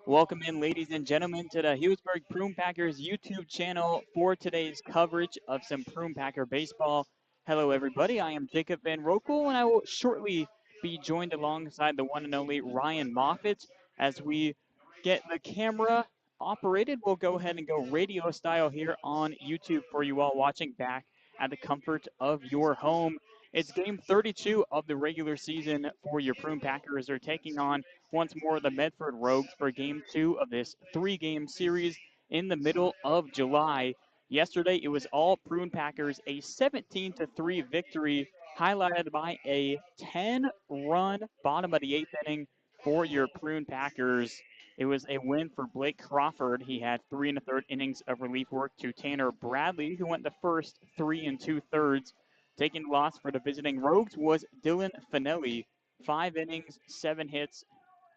Welcome in, ladies and gentlemen, to the Healdsburg Prune Packers YouTube channel for today's coverage of some Prune Packer baseball. Hello, everybody. I am Jacob Van Roekel, and I will shortly be joined alongside the one and only Ryan Moffett as we get the camera operated. We'll go ahead and go radio style here on YouTube for you all watching back at the comfort of your home. It's game 32 of the regular season for your Prune Packers. They're taking on once more the Medford Rogues for game 2 of this 3-game series in the middle of July. Yesterday, it was all Prune Packers, a 17-3 victory, highlighted by a 10-run bottom of the 8th inning for your Prune Packers. It was a win for Blake Crawford. He had 3 1/3 innings of relief work to Tanner Bradley, who went the first 3 2/3. Taking the loss for the visiting Rogues was Dylan Finelli. 5 innings, 7 hits,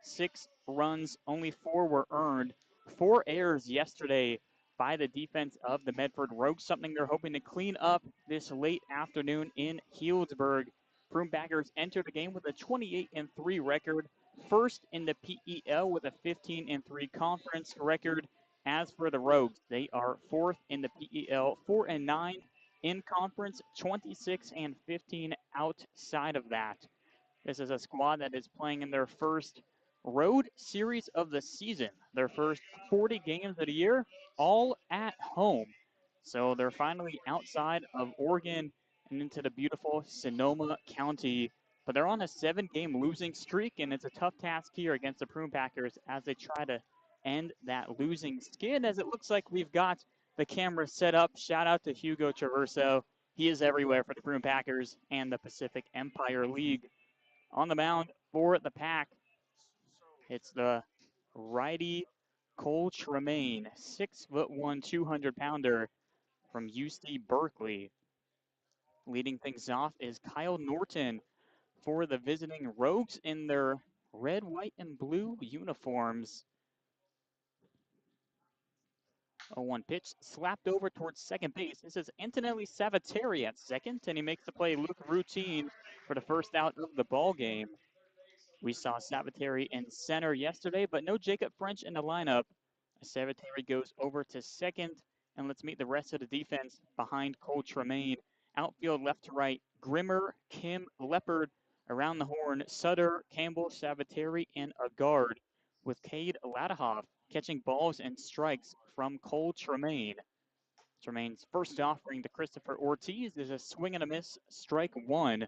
6 runs, only 4 were earned. 4 errors yesterday by the defense of the Medford Rogues, something they're hoping to clean up this late afternoon in Healdsburg. Prune Packers enter the game with a 28-3 record, first in the PEL with a 15-3 conference record. As for the Rogues, they are fourth in the PEL, 4-9 in conference, 26-15 outside of that. This is a squad that is playing in their first road series of the season, their first 40 games of the year, all at home. So they're finally outside of Oregon and into the beautiful Sonoma County. But they're on a 7-game losing streak, and it's a tough task here against the Prune Packers as they try to end that losing skid. As it looks like we've got the camera set up. Shout out to Hugo Traverso. He is everywhere for the Prune Packers and the Pacific Empire League. On the mound for the Pack, it's the righty Cole Tremaine, 6'1", 200-pounder from UC Berkeley. Leading things off is Kyle Norton for the visiting Rogues in their red, white, and blue uniforms. 0-1 pitch slapped over towards second base. This is Antonelli Savateri at second, and he makes the play look routine for the first out of the ball game. We saw Savateri in center yesterday, but no Jacob French in the lineup. Savateri goes over to second, and let's meet the rest of the defense behind Cole Tremaine. Outfield left to right, Grimmer, Kim, Leopard. Around the horn, Sutter, Campbell, Savateri, and a guard with Cade Ladahoff catching balls and strikes from Cole Tremaine. Tremaine's first offering to Christopher Ortiz is a swing and a miss, strike one.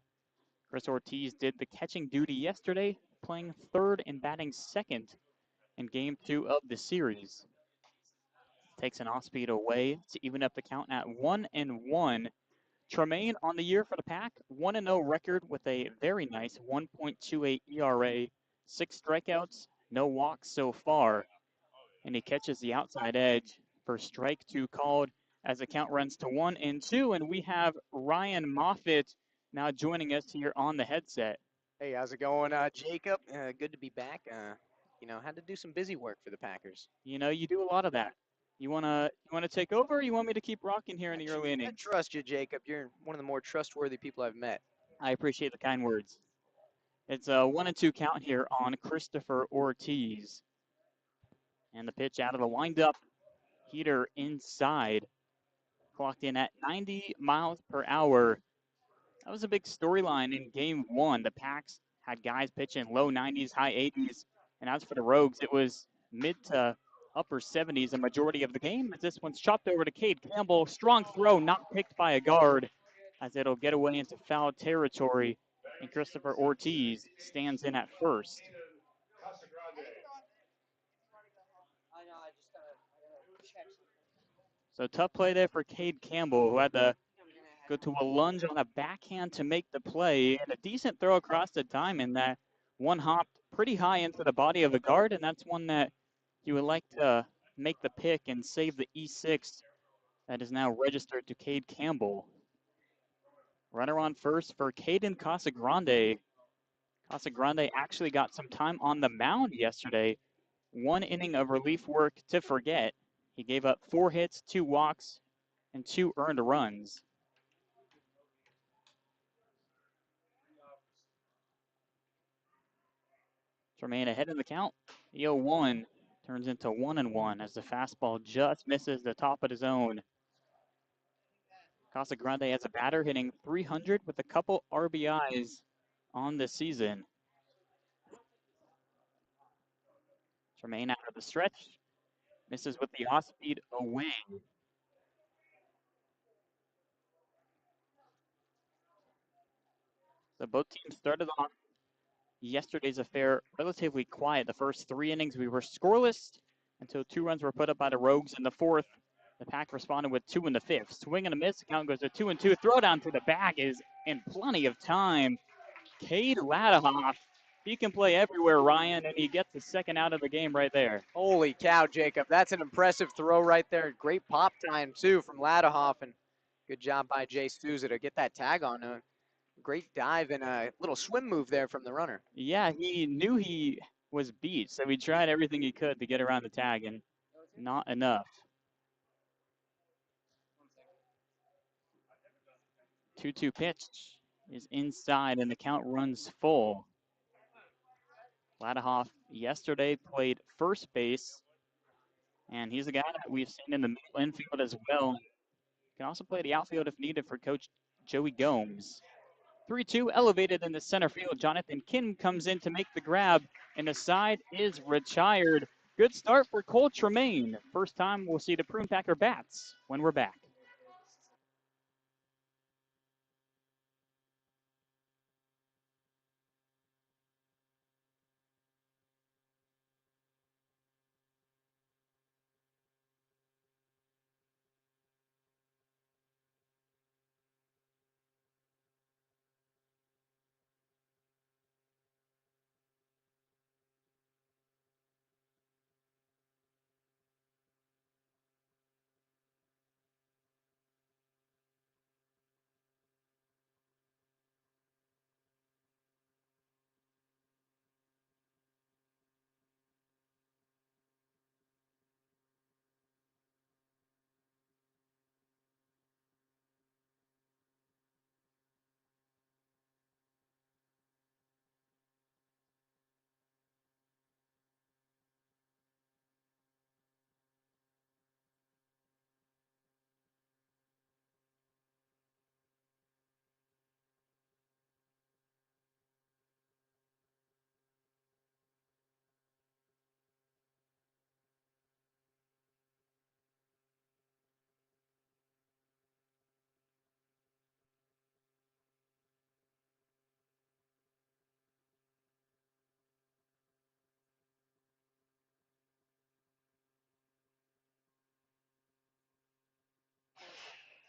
Chris Ortiz did the catching duty yesterday, playing third and batting second in game 2 of the series. Takes an off-speed away to even up the count at 1-1. Tremaine on the year for the Pack, 1-0 record with a very nice 1.28 ERA, 6 strikeouts, no walks so far. And he catches the outside edge for strike 2 called as the count runs to 1-2. And we have Ryan Moffett now joining us here on the headset. Hey, how's it going, Jacob? Good to be back. Had to do some busy work for the Packers. You know, you do a lot of that. You wanna take over, or you want me to keep rocking here in the early I innings? trust you, Jacob. You're one of the more trustworthy people I've met. I appreciate the kind words. It's a 1-2 count here on Christopher Ortiz. And the pitch out of the windup. Heater inside. Clocked in at 90 miles per hour. That was a big storyline in game 1. The Packs had guys pitching low 90s, high 80s. And as for the Rogues, it was mid to upper 70s a majority of the game. As this one's chopped over to Cade Campbell. Strong throw, not picked by a guard, as it'll get away into foul territory. And Christopher Ortiz stands in at first. So tough play there for Cade Campbell, who had to go to a lunge on a backhand to make the play. And a decent throw across the diamond that one hopped pretty high into the body of the guard, and that's one that you would like to make the pick and save the E6 that is now registered to Cade Campbell. Runner on first for Caden Casagrande. Casagrande actually got some time on the mound yesterday. 1 inning of relief work to forget. He gave up 4 hits, 2 walks, and 2 earned runs. Tremaine ahead in the count. The 0-1 Turns into 1-1 as the fastball just misses the top of the zone. Casagrande has a batter hitting .300 with a couple RBIs on the season. Tremaine out of the stretch. Misses with the off-speed away. So both teams started off yesterday's affair relatively quiet. The first 3 innings we were scoreless until 2 runs were put up by the Rogues in the 4th. The Pack responded with 2 in the 5th. Swing and a miss. Count goes to 2-2. Throw down to the bag is in plenty of time. Cade Ladahoff. He can play everywhere, Ryan, and he gets the second out of the game right there. Holy cow, Jacob. That's an impressive throw right there. Great pop time, too, from Ladahoff. And good job by Jay Souza to get that tag on him. Great dive and a little swim move there from the runner. Yeah, he knew he was beat, so he tried everything he could to get around the tag, and not enough. 2-2 pitch is inside, and the count runs full. Ladahoff yesterday played first base, and he's a guy that we've seen in the middle infield as well. Can also play the outfield if needed for Coach Joey Gomes. 3-2 elevated in the center field. Jonathan Kim comes in to make the grab, and the side is retired. Good start for Cole Tremaine. First time we'll see the Prune Packer bats when we're back.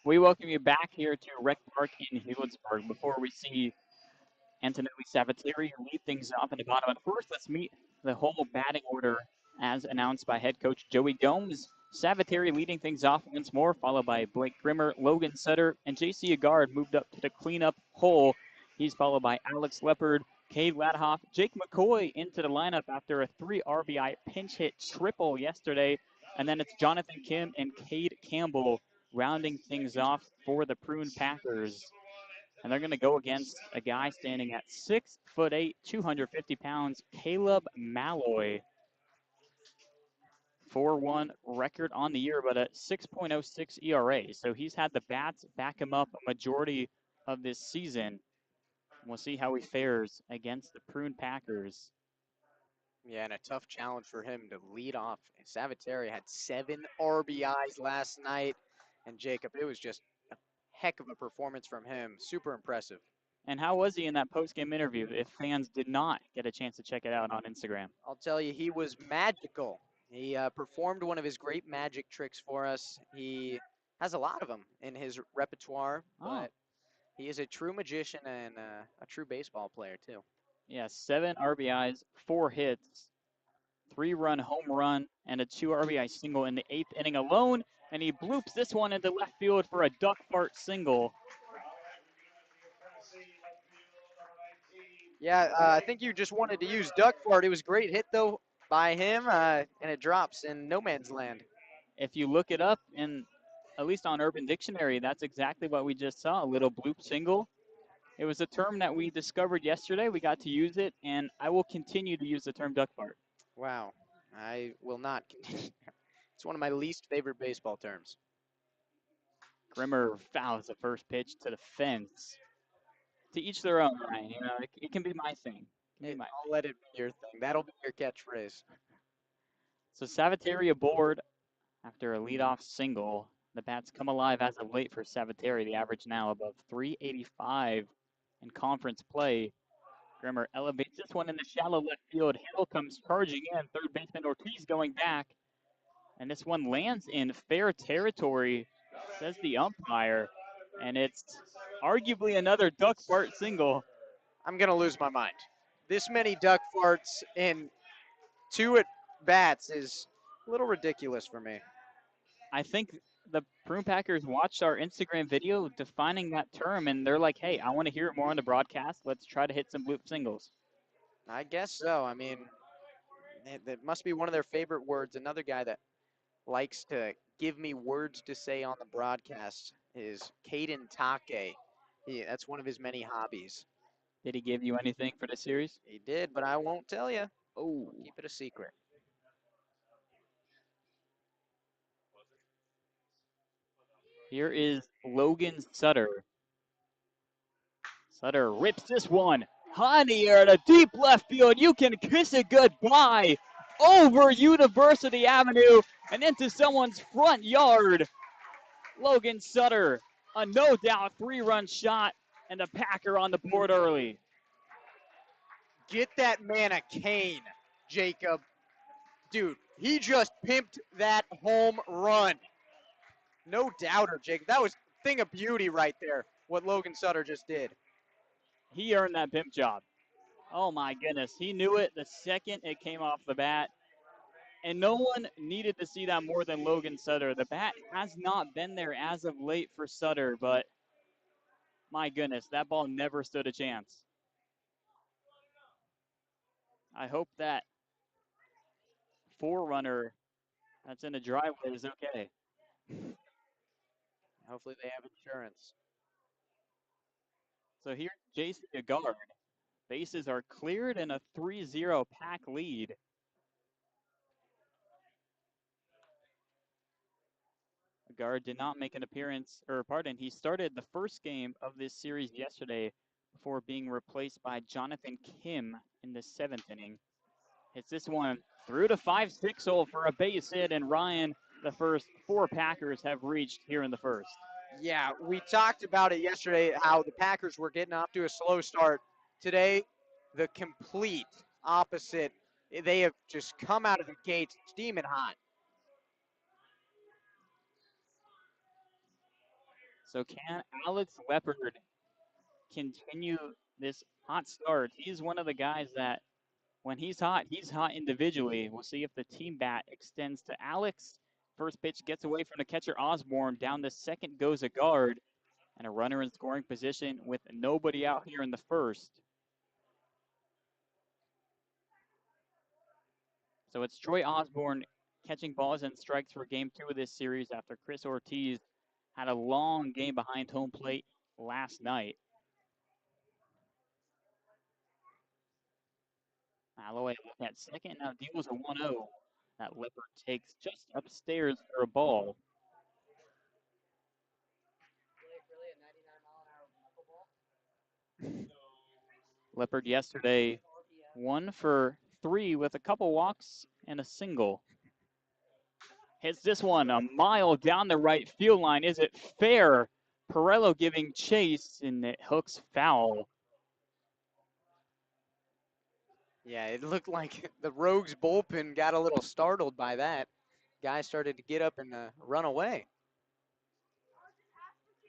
We welcome you back here to Rec Park in Healdsburg. Before we see Antonelli Savateri lead things off in the bottom of the first, let's meet the whole batting order as announced by head coach Joey Gomes. Savateri leading things off once more, followed by Blake Grimmer, Logan Sutter, and J.C. Agard moved up to the cleanup hole. He's followed by Alex Leopard, Cade Ladahoff, Jake McCoy into the lineup after a 3 RBI pinch hit triple yesterday. And then it's Jonathan Kim and Cade Campbell rounding things off for the Prune Packers. And they're going to go against a guy standing at 6'8", 250 pounds, Caleb Malloy. 4-1 record on the year, but a 6.06 ERA. So he's had the bats back him up a majority of this season. We'll see how he fares against the Prune Packers. Yeah, and a tough challenge for him to lead off. Savateri had 7 RBIs last night. And Jacob, it was just a heck of a performance from him. Super impressive. And how was he in that post-game interview if fans did not get a chance to check it out on Instagram? I'll tell you, he was magical. He performed one of his great magic tricks for us. He has a lot of them in his repertoire, but he is a true magician and a true baseball player, too. Yeah, 7 RBIs, 4 hits, 3-run home run, and a 2 RBI single in the 8th inning alone. And he bloops this one into left field for a duck fart single. Yeah, I think you just wanted to use duck fart. It was a great hit, though, by him, and it drops in no man's land. If you look it up, in at least on Urban Dictionary, that's exactly what we just saw, a little bloop single. It was a term that we discovered yesterday. We got to use it, and I will continue to use the term duck fart. Wow. I will not continue. It's one of my least favorite baseball terms. Grimmer fouls the first pitch to the fence. To each their own, Ryan. You know, it can be my thing. I'll let it be your thing. That'll be your catchphrase. So Saviteri aboard after a leadoff single. The bats come alive as of late for Saviteri. The average now above 385 in conference play. Grimmer elevates this one in the shallow left field. Hill comes charging in. Third baseman Ortiz going back. And this one lands in fair territory, says the umpire. And it's arguably another duck fart single. I'm going to lose my mind. This many duck farts in 2 at bats is a little ridiculous for me. I think the Prune Packers watched our Instagram video defining that term, and they're like, hey, I want to hear it more on the broadcast. Let's try to hit some bloop singles. I guess so. I mean, that must be one of their favorite words. Another guy that likes to give me words to say on the broadcast is Caden Take. That's one of his many hobbies. Did he give you anything for the series? He did, but I won't tell you. Oh. Keep it a secret. Here is Logan Sutter. Sutter rips this one high in the air to deep left field. You can kiss it goodbye over University Avenue and into someone's front yard. Logan Sutter, a no doubt 3-run shot, and the Packer on the board early. Get that man a cane, Jacob. Dude, he just pimped that home run. No doubter, Jacob. That was a thing of beauty right there, what Logan Sutter just did. He earned that pimp job. Oh my goodness. He knew it the second it came off the bat. And no one needed to see that more than Logan Sutter. The bat has not been there as of late for Sutter, but my goodness, that ball never stood a chance. I hope that forerunner that's in the driveway is okay. Hopefully they have insurance. So here's Jason Agard. Bases are cleared and a 3-0 Pack lead. Agard did not make an appearance, he started the first game of this series yesterday before being replaced by Jonathan Kim in the 7th inning. Hits this one through to 5-6 hole for a base hit, and Ryan, the first 4 Packers have reached here in the first. Yeah, we talked about it yesterday, how the Packers were getting off to a slow start. Today, the complete opposite. They have just come out of the gates steaming hot. So can Alex Leopard continue this hot start? He's one of the guys that when he's hot individually. We'll see if the team bat extends to Alex. First pitch gets away from the catcher Osborne. Down the second goes Agard, and a runner in scoring position with nobody out here in the first. So it's Troy Osborne catching balls and strikes for game 2 of this series after Chris Ortiz had a long game behind home plate last night. Alloway at second, now deals a 1-0. That Leopard takes just upstairs for a ball. Leopard yesterday 1 for 3 with a couple walks and a single. Hits this one a mile down the right field line. Is it fair? Pirello giving chase, and it hooks foul. Yeah, it looked like the Rogues bullpen got a little startled by that. Guy started to get up and run away.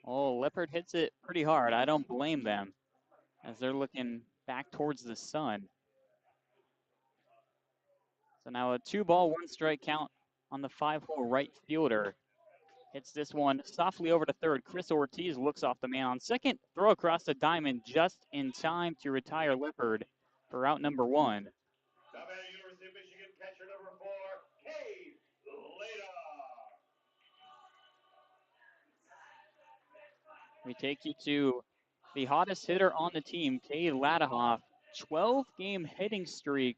Oh, Leopard hits it pretty hard. I don't blame them as they're looking back towards the sun. So now a 2-ball, 1-strike count on the 5-hole right fielder. Hits this one softly over to third. Chris Ortiz looks off the man on second. Throw across the diamond just in time to retire Leopard for out number 1. University of Michigan catcher number 4, Cade Ladoff. We take you to the hottest hitter on the team, Cade Ladoff. 12-game hitting streak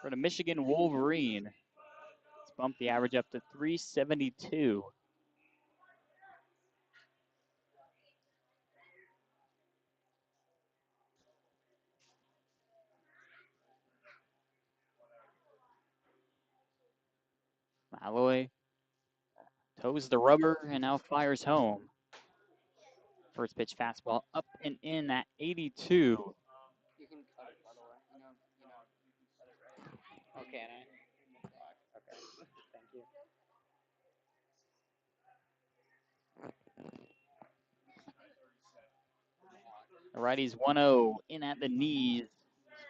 for the Michigan Wolverine. Let's bump the average up to 372. Malloy toes the rubber and now fires home. First pitch fastball up and in at 82. You can cut it, by the way. You can cut it, right? Okay, okay. Thank you. The righty's 1-0 in at the knees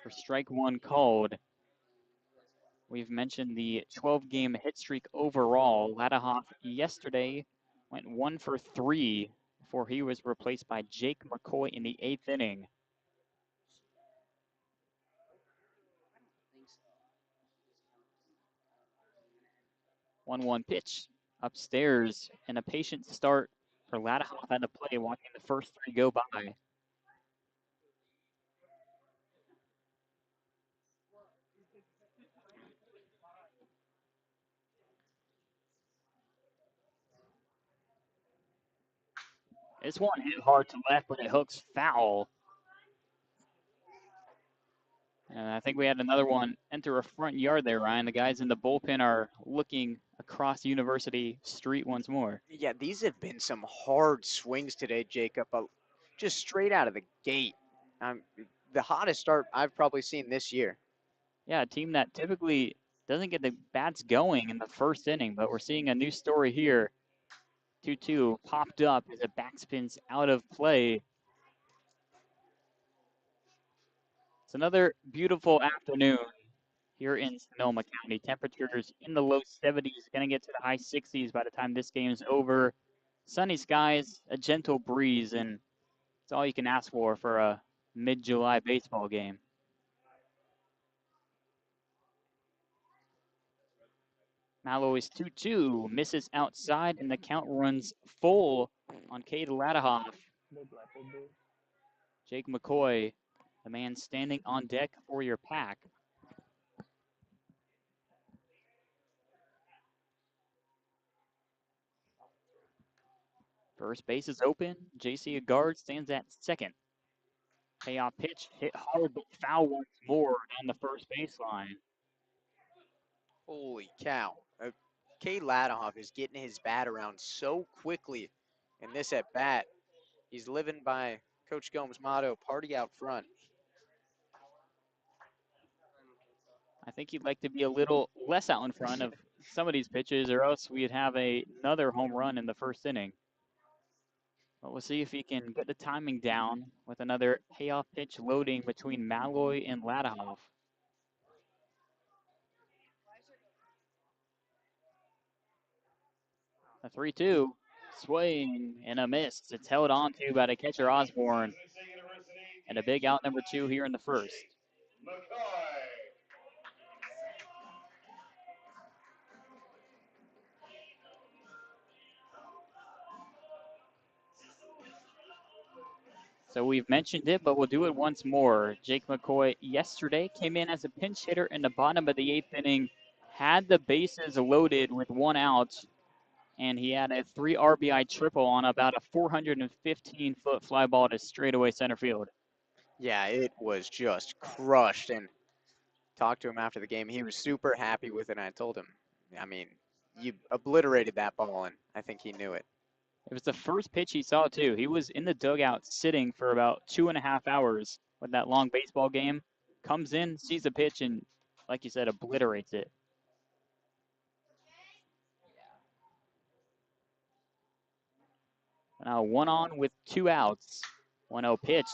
for strike one called. We've mentioned the 12-game hit streak overall. Ladahoff yesterday went 1 for 3 before he was replaced by Jake McCoy in the 8th inning. 1-1 pitch upstairs, and a patient start for Ladahoff at the play, watching the first 3 go by. This one hit hard to left, but it hooks foul. And I think we had another one enter a front yard there, Ryan. The guys in the bullpen are looking across University Street once more. Yeah, these have been some hard swings today, Jacob. Just straight out of the gate. The hottest start I've probably seen this year. Yeah, a team that typically doesn't get the bats going in the first inning, but we're seeing a new story here. 2-2 popped up as it backspins out of play. It's another beautiful afternoon here in Sonoma County. Temperatures in the low 70s, going to get to the high 60s by the time this game is over. Sunny skies, a gentle breeze, and it's all you can ask for a mid-July baseball game. Malloy's 2-2, misses outside, and the count runs full on Cade Ladahoff. Jake McCoy, the man standing on deck for your pack. First base is open. J.C. Agard stands at second. Payoff pitch, hit hard but foul once more down the first baseline. Holy cow. Cade Ladahoff is getting his bat around so quickly in this at bat. He's living by Coach Gomes' motto, party out front. I think he'd like to be a little less out in front of some of these pitches, or else we'd have another home run in the first inning. But we'll see if he can get the timing down with another payoff pitch loading between Malloy and Ladahoff. A 3-2, swing and a miss. It's held on to by the catcher Osborne. And a big out number 2 here in the first. So we've mentioned it, but we'll do it once more. Jake McCoy yesterday came in as a pinch hitter in the bottom of the 8th inning, had the bases loaded with 1 out, and he had a 3 RBI triple on about a 415-foot fly ball to straightaway center field. Yeah, it was just crushed. And talked to him after the game. He was super happy with it. And I told him, I mean, you obliterated that ball, and I think he knew it. It was the first pitch he saw, too. He was in the dugout sitting for about 2.5 hours with that long baseball game. Comes in, sees the pitch, and, like you said, obliterates it. Now 1 on with 2 outs. 1-0 pitch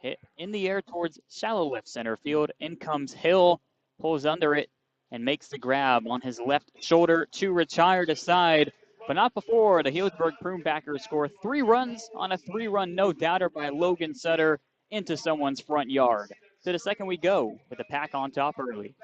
hit in the air towards shallow left center field. In comes Hill, pulls under it, and makes the grab on his left shoulder to retire to side. But not before the Healdsburg Prune Packers score 3 runs on a 3-run no-doubter by Logan Sutter into someone's front yard. To the second we go with the Pack on top early.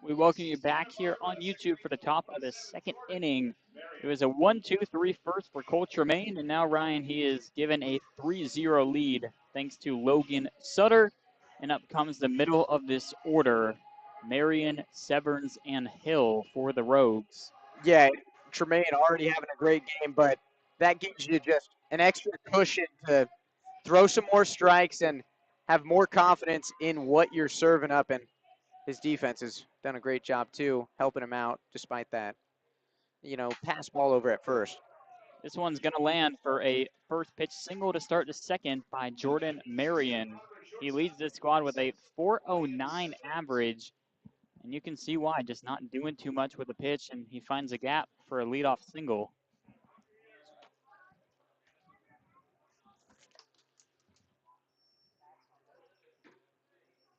We welcome you back here on YouTube for the top of the second inning. It was a 1-2-3 first for Cole Tremaine, and now Ryan, he is given a 3-0 lead thanks to Logan Sutter. And up comes the middle of this order, Marion, Severns, and Hill for the Rogues. Yeah, Tremaine already having a great game, but that gives you just an extra cushion to throw some more strikes and have more confidence in what you're serving up. And his defense has done a great job too, helping him out despite that, pass ball over at first. This one's going to land for a first pitch single to start the second by Jordan Marion. He leads this squad with a 409 average, and you can see why, just not doing too much with the pitch, and he finds a gap for a leadoff single.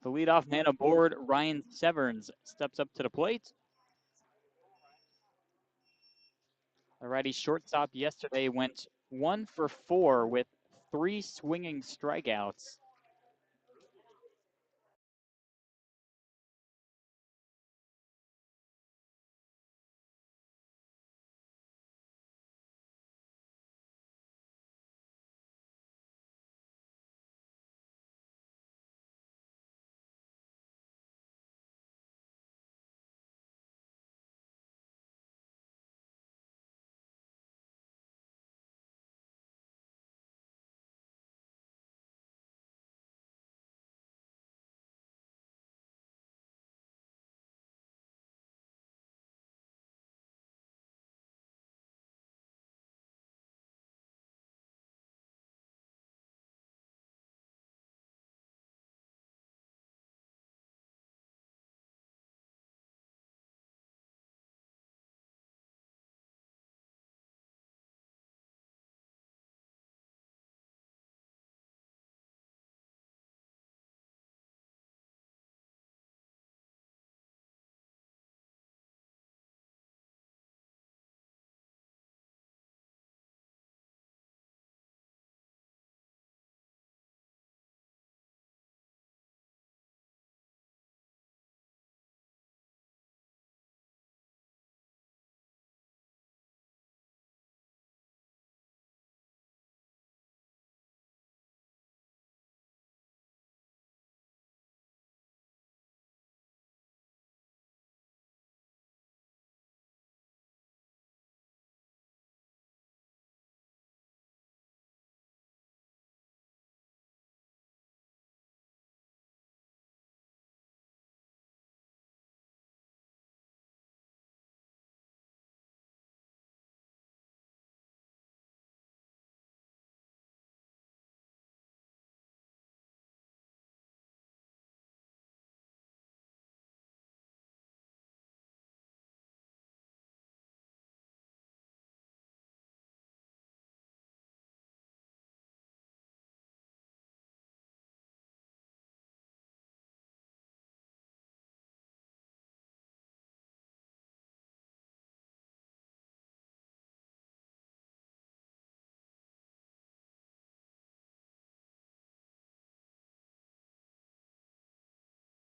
The leadoff man aboard, Ryan Severns, steps up to the plate. The righty shortstop yesterday went 1 for 4 with 3 swinging strikeouts.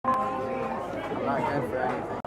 I'm not good for anything.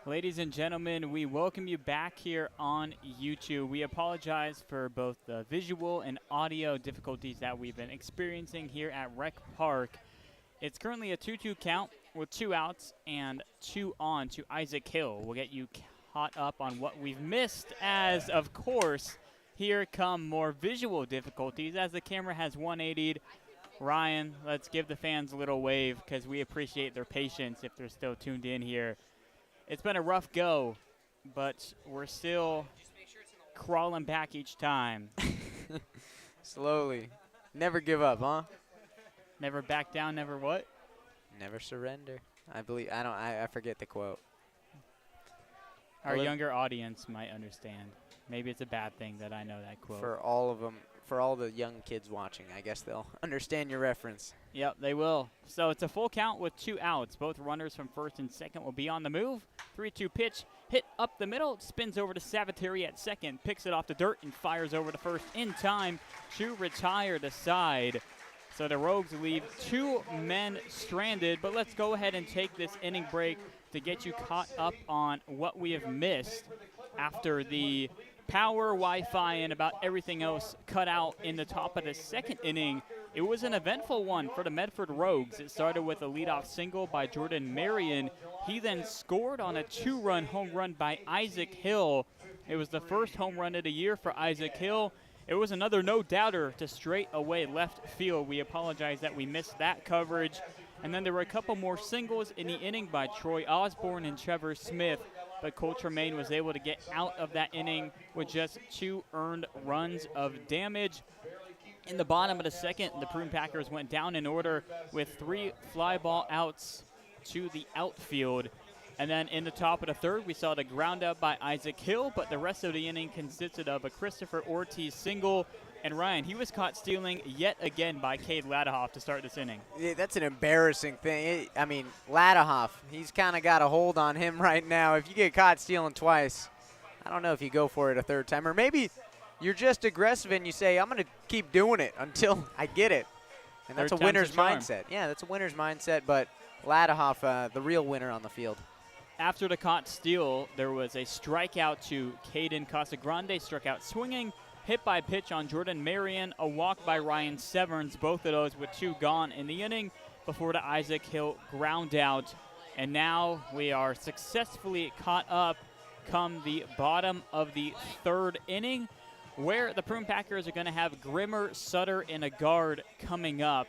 Ladies and gentlemen, we welcome you back here on YouTube. We apologize for both the visual and audio difficulties that we've been experiencing here at Rec Park. It's currently a 2-2 count with 2 outs and 2 on to Isaac Hill. We'll get you caught up on what we've missed as, of course, here come more visual difficulties as the camera has 180'd. Ryan, let's give the fans a little wave because we appreciate their patience if they're still tuned in here. It's been a rough go, but we're still crawling back each time. Slowly. Never give up, huh? Never back down, never what? Never surrender. I forget the quote. Our younger audience might understand. Maybe it's a bad thing that I know that quote. For all of them, for all the young kids watching, I guess they'll understand your reference. Yep, they will. So it's a full count with 2 outs. Both runners from first and second will be on the move. 3-2 pitch, hit up the middle, spins over to Savateri at second, picks it off the dirt and fires over to first in time to retire the side. So the Rogues leave 2 men stranded, but let's go ahead and take this inning break to get you caught up on what we have missed after the power, Wi-Fi, and about everything else cut out in the top of the second inning. It was an eventful one for the Medford Rogues. It started with a leadoff single by Jordan Marion. He then scored on a 2-run home run by Isaac Hill. It was the first home run of the year for Isaac Hill. It was another no-doubter to straight away left field. We apologize that we missed that coverage. And then there were a couple more singles in the inning by Troy Osborne and Trevor Smith. But Cole Tremaine was able to get out of that inning with just 2 earned runs of damage. In the bottom of the second, the Prune Packers went down in order with 3 fly ball outs to the outfield. And then in the top of the third, we saw the ground up by Isaac Hill, but the rest of the inning consisted of a Christopher Ortiz single. And Ryan, he was caught stealing yet again by Cade Ladahoff to start this inning. Yeah, that's an embarrassing thing. I mean, Ladahoff, he's kind of got a hold on him right now. If you get caught stealing twice, I don't know if you go for it a third time. Or maybe you're just aggressive and you say, I'm going to keep doing it until I get it. And that's a winner's mindset. Yeah, that's a winner's mindset, but Ladahoff, the real winner on the field. After the caught steal, there was a strikeout to Caden Casagrande, struck out swinging, hit by pitch on Jordan Marion, a walk by Ryan Severns, both of those with 2 gone in the inning before the Isaac Hill ground out. And now we are successfully caught up come the bottom of the third inning, where the Prune Packers are going to have Grimmer, Sutter, and a guard coming up.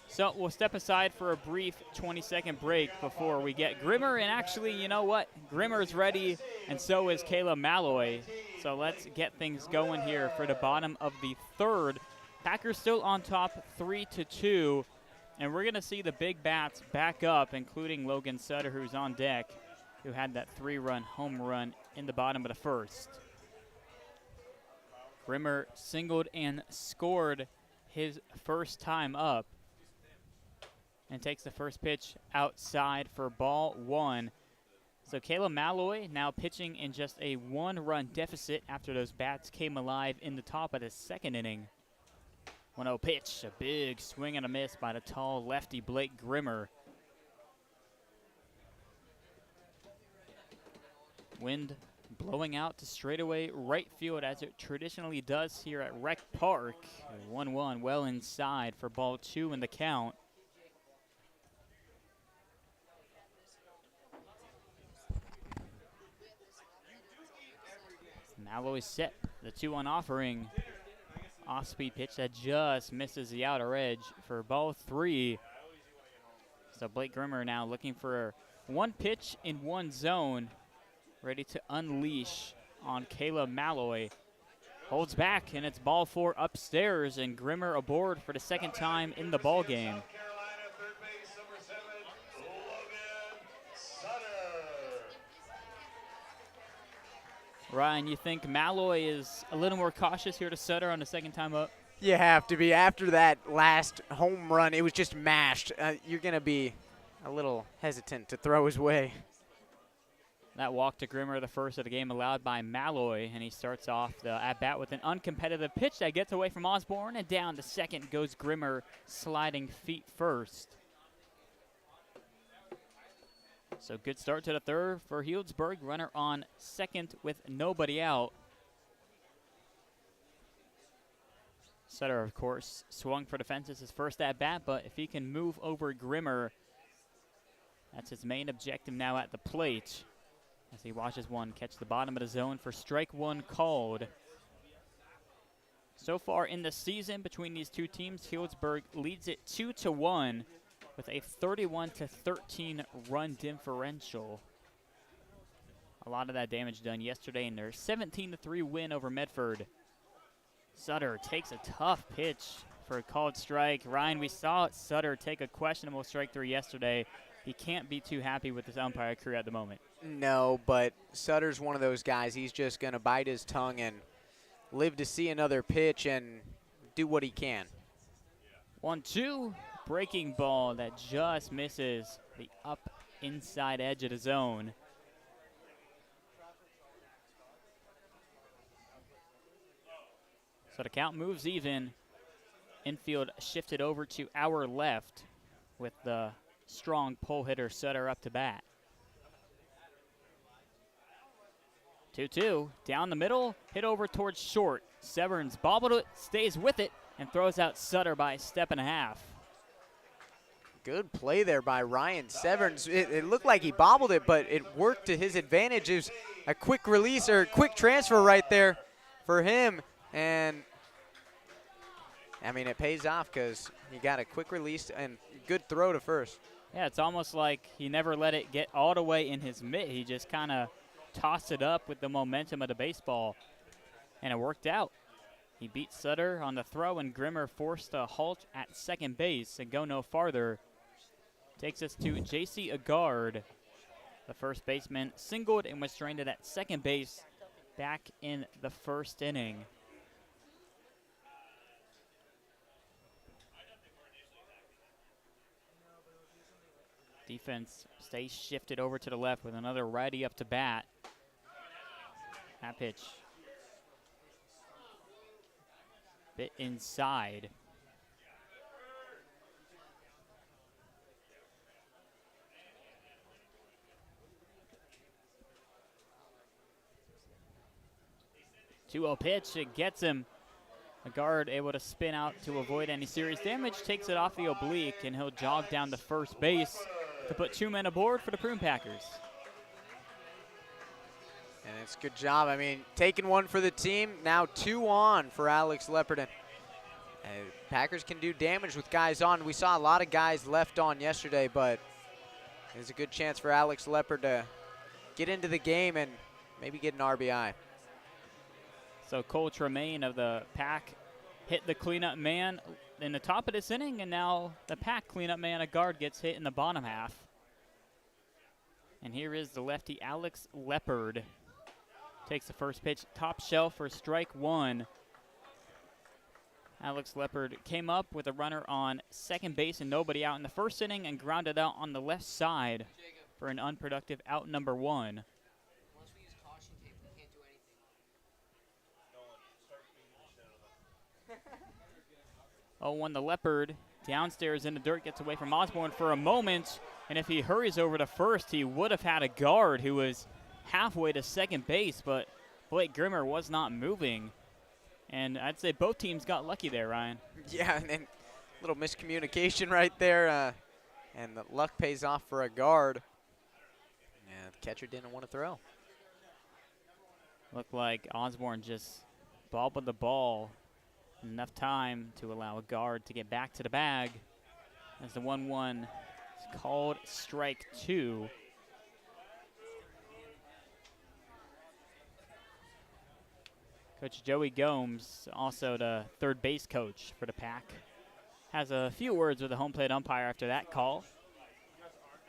So we'll step aside for a brief 20-second break before we get Grimmer. And actually, you know what? Grimmer's ready, and so is Kayla Malloy. So let's get things going here for the bottom of the third. Packers still on top 3-2. And we're going to see the big bats back up, including Logan Sutter, who's on deck, who had that 3-run home run in the bottom of the first. Grimmer singled and scored his first time up, and takes the first pitch outside for ball 1. So Kayla Malloy now pitching in just a 1-run deficit after those bats came alive in the top of the second inning. 1-0 pitch, a big swing and a miss by the tall lefty Blake Grimmer. Wind blowing out to straightaway right field as it traditionally does here at Rec Park. 1-1 well inside for ball 2 in the count. Malloy set the 2-1 offering. Off-speed pitch that just misses the outer edge for ball 3. So Blake Grimmer now looking for 1 pitch in 1 zone, ready to unleash on Kayla Malloy. Holds back, and it's ball 4 upstairs, and Grimmer aboard for the second time in the ball game. Ryan, you think Malloy is a little more cautious here to Sutter on the second time up? You have to be. After that last home run, it was just mashed. You're going to be a little hesitant to throw his way. That walk to Grimmer, the first of the game, allowed by Malloy, and he starts off the at-bat with an uncompetitive pitch that gets away from Osborne, and down to second goes Grimmer, sliding feet first. So good start to the third for Healdsburg. Runner on second with nobody out. Sutter, of course, swung for the fences his first at bat, but if he can move over Grimmer, that's his main objective now at the plate. As he watches one catch the bottom of the zone for strike one called. So far in the season between these two teams, Healdsburg leads it 2-1 with a 31-13 run differential. A lot of that damage done yesterday in their 17-3 win over Medford. Sutter takes a tough pitch for a called strike. Ryan, we saw Sutter take a questionable strike through yesterday. He can't be too happy with his umpire career at the moment. No, but Sutter's one of those guys. He's just going to bite his tongue and live to see another pitch and do what he can. 1-2, breaking ball that just misses the up inside edge of the zone. So the count moves even. Infield shifted over to our left with the strong pull hitter Sutter up to bat. 2-2, down the middle, hit over towards short. Severns bobbled it, stays with it, and throws out Sutter by a step and a half. Good play there by Ryan Severns. It looked like he bobbled it, but it worked to his advantage. It was a quick release or quick transfer right there for him. And, I mean, it pays off because he got a quick release and good throw to first. Yeah, it's almost like he never let it get all the way in his mitt. He just kind of tossed it up with the momentum of the baseball, and it worked out. He beat Sutter on the throw, and Grimmer forced a halt at second base and go no farther. Takes us to J.C. Agard. The first baseman singled and was stranded at second base back in the first inning. Defense stays shifted over to the left with another righty up to bat. That pitch bit inside. Two-0 pitch, it gets him. A guard able to spin out to avoid any serious damage, takes it off the oblique, and he'll jog down to first base to put 2 men aboard for the Prune Packers. And it's a good job. I mean, taking one for the team, now 2 on for Alex Leopardon. Packers can do damage with guys on. We saw a lot of guys left on yesterday, but there's a good chance for Alex Leopard to get into the game and maybe get an RBI. So Cole Tremaine of the Pack hit the cleanup man in the top of this inning, and now the Pack cleanup man, a guard, gets hit in the bottom half. And here is the lefty Alex Leopard. Takes the first pitch, top shelf for strike one. Alex Leopard came up with a runner on second base and nobody out in the first inning and grounded out on the left side for an unproductive out number 1. Oh, when the Leopard downstairs in the dirt gets away from Osborne for a moment, and if he hurries over to first, he would have had a guard who was halfway to second base, but Blake Grimmer was not moving. And I'd say both teams got lucky there, Ryan. Yeah, and a little miscommunication right there, and the luck pays off for a guard. And the catcher didn't want to throw. Looked like Osborne just bobbled the ball enough time to allow a guard to get back to the bag as the 1-1 is called strike 2. Coach Joey Gomes, also the third base coach for the Pack, has a few words with the home plate umpire after that call.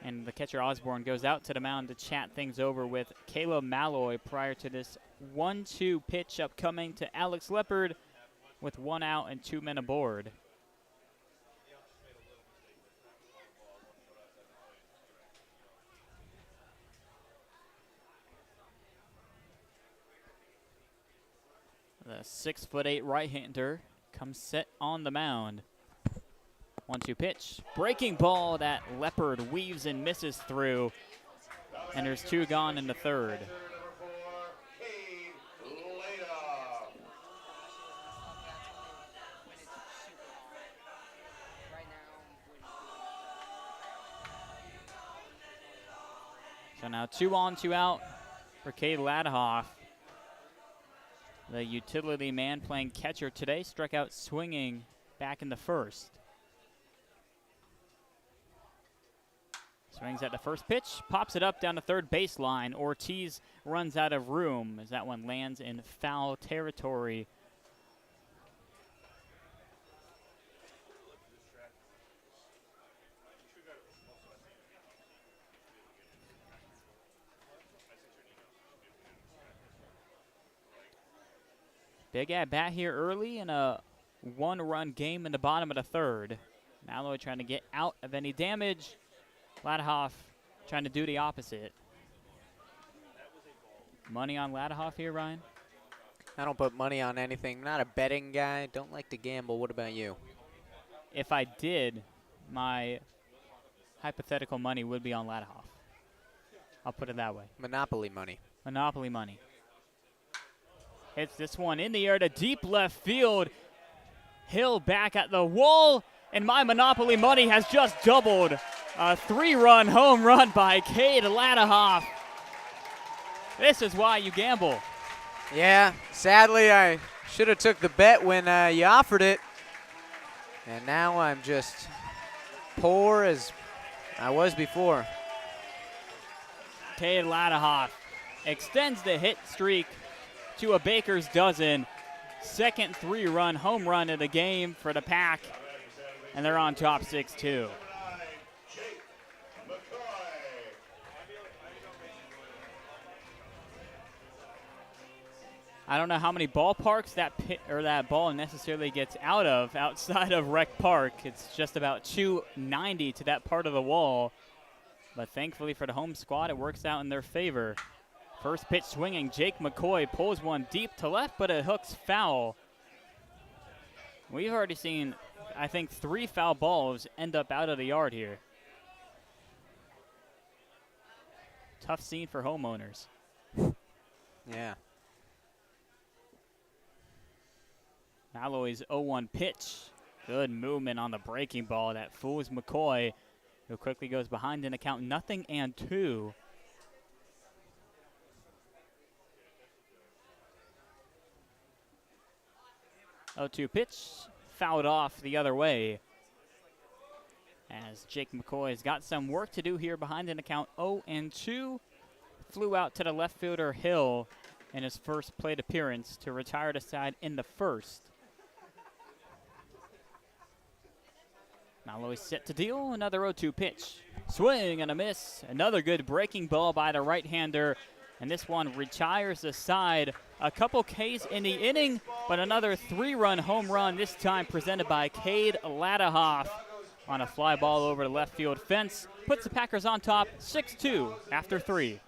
And the catcher Osborne goes out to the mound to chat things over with Caleb Malloy prior to this 1-2 pitch upcoming to Alex Leopard with 1 out and 2 men aboard. The 6'8" right-hander comes set on the mound. 1-2 pitch. Breaking ball that Leopard weaves and misses through. And there's 2 gone in the third. So now 2 on, 2 out for Cade Ladahoff. The utility man playing catcher today struck out swinging back in the first. Swings at the first pitch, pops it up down the third baseline. Ortiz runs out of room as that one lands in foul territory. Big at bat here early in a 1-run game in the bottom of the third. Malloy trying to get out of any damage. Ladahoff trying to do the opposite. Money on Ladahoff here, Ryan? I don't put money on anything. I'm not a betting guy. Don't like to gamble. What about you? If I did, my hypothetical money would be on Ladahoff. I'll put it that way. Monopoly money. Monopoly money. Hits this one in the air to deep left field. Hill back at the wall, and my Monopoly money has just doubled. A 3-run home run by Cade Ladahoff. This is why you gamble. Yeah, sadly I should have took the bet when you offered it. And now I'm just poor as I was before. Cade Ladahoff extends the hit streak to a baker's dozen. Second 3-run home run of the game for the Pack. And they're on top 6-2. I don't know how many ballparks that ball necessarily gets out of outside of Rec Park. It's just about 290 to that part of the wall. But thankfully for the home squad, it works out in their favor. First pitch swinging, Jake McCoy pulls one deep to left, but it hooks foul. We've already seen, I think, 3 foul balls end up out of the yard here. Tough scene for homeowners. Yeah. Malloy's 0-1 pitch. Good movement on the breaking ball that fools McCoy, who quickly goes behind in a count 0-2. Oh, 2 pitch, fouled off the other way. As Jake McCoy's got some work to do here behind in the count 0-2. Flew out to the left fielder Hill in his first plate appearance to retire the side in the first. Malloy set to deal, another 0-2 pitch. Swing and a miss. Another good breaking ball by the right-hander. And this one retires the side. A couple Ks in the inning, but another 3-run home run, this time presented by Cade Ladahoff on a fly ball over the left field fence. Puts the Packers on top 6-2 after 3.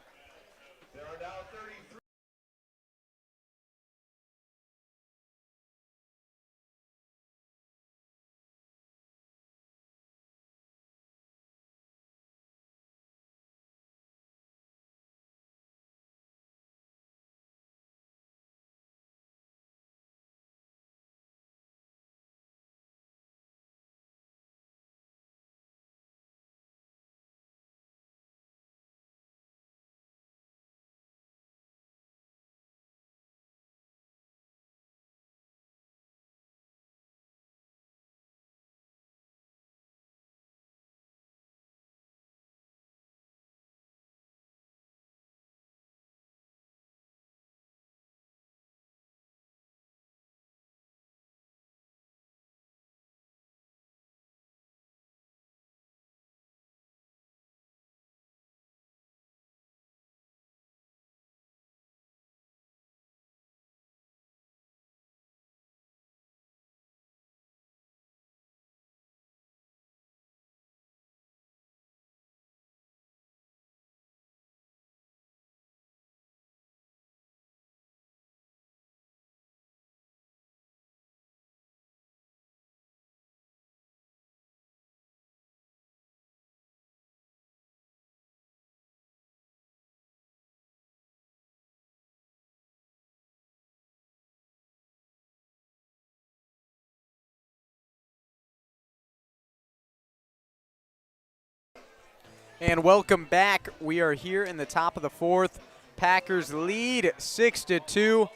And welcome back. We are here in the top of the fourth. Packers lead 6-2.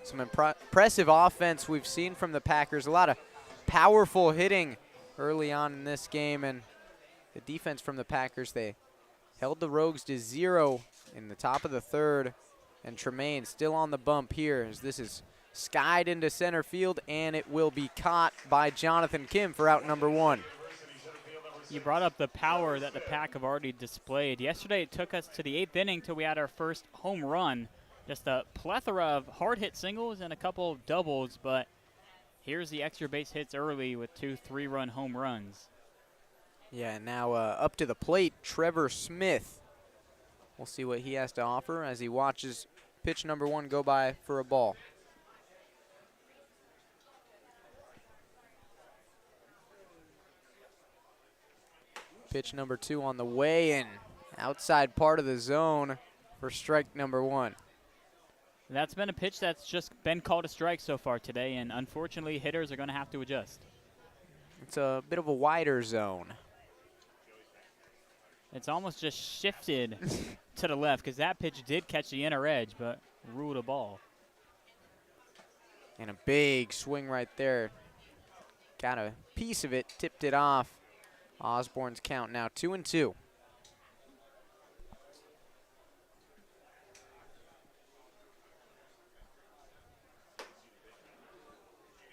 Some impressive offense we've seen from the Packers. A lot of powerful hitting early on in this game. And the defense from the Packers, they held the Rogues to 0 in the top of the third. And Tremaine still on the bump here as this is skied into center field, and it will be caught by Jonathan Kim for out number 1. You brought up the power that the Pack have already displayed. Yesterday it took us to the 8th inning till we had our first home run. Just a plethora of hard-hit singles and a couple of doubles, but here's the extra base hits early with 2 3-run home runs. Yeah, now up to the plate, Trevor Smith. We'll see what he has to offer as he watches pitch number 1 go by for a ball. Pitch number 2 on the way in, outside part of the zone for strike number 1. That's been a pitch that's just been called a strike so far today, and unfortunately hitters are going to have to adjust. It's a bit of a wider zone. It's almost just shifted to the left because that pitch did catch the inner edge, but ruled a ball. And a big swing right there. Got a piece of it, tipped it off. Osborne's count now 2-2.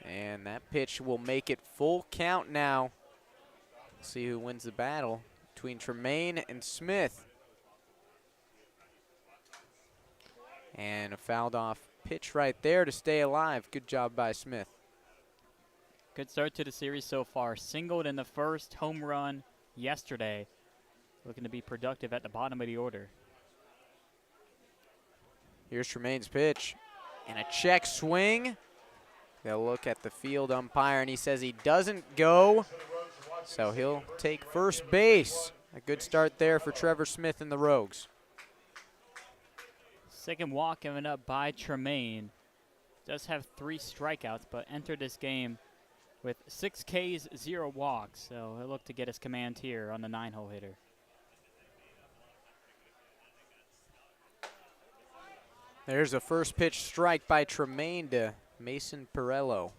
And that pitch will make it full count now. See who wins the battle between Tremaine and Smith. And a fouled off pitch right there to stay alive. Good job by Smith. Good start to the series so far. Singled in the first, home run yesterday. Looking to be productive at the bottom of the order. Here's Tremaine's pitch. And a check swing. They'll look at the field umpire, and he says he doesn't go. So he'll take first base. A good start there for Trevor Smith and the Rogues. Second walk given up by Tremaine. Does have 3 strikeouts, but entered this game with 6 Ks, 0 walks. So he'll look to get his command here on the 9-hole hitter. There's a first pitch strike by Tremaine to Mason Perello.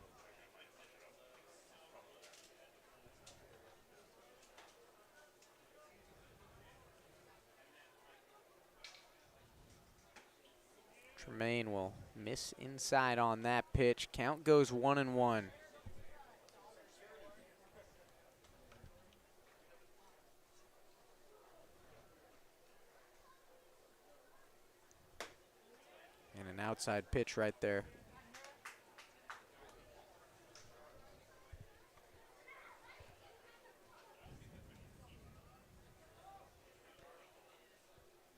Tremaine will miss inside on that pitch. Count goes 1-1. And an outside pitch right there.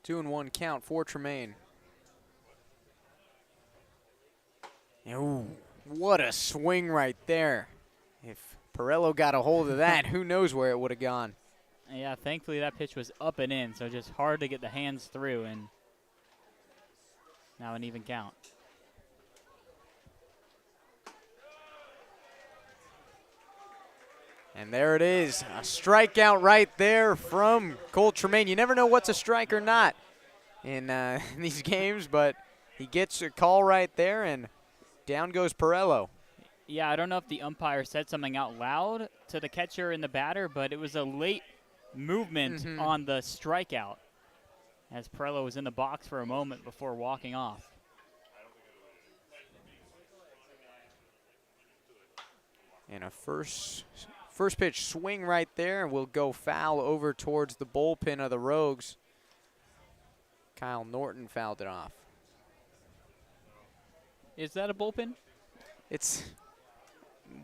Two and 1 count for Tremaine. Ooh, what a swing right there. If Perello got a hold of that, who knows where it would have gone. Yeah, thankfully that pitch was up and in, so just hard to get the hands through, and now an even count. And there it is, a strikeout right there from Cole Tremaine. You never know what's a strike or not in these games, but he gets a call right there, and down goes Perello. Yeah, I don't know if the umpire said something out loud to the catcher and the batter, but it was a late movement on the strikeout as Perello was in the box for a moment before walking off. And a first pitch swing right there will go foul over towards the bullpen of the Rogues. Kyle Norton fouled it off. Is that a bullpen? It's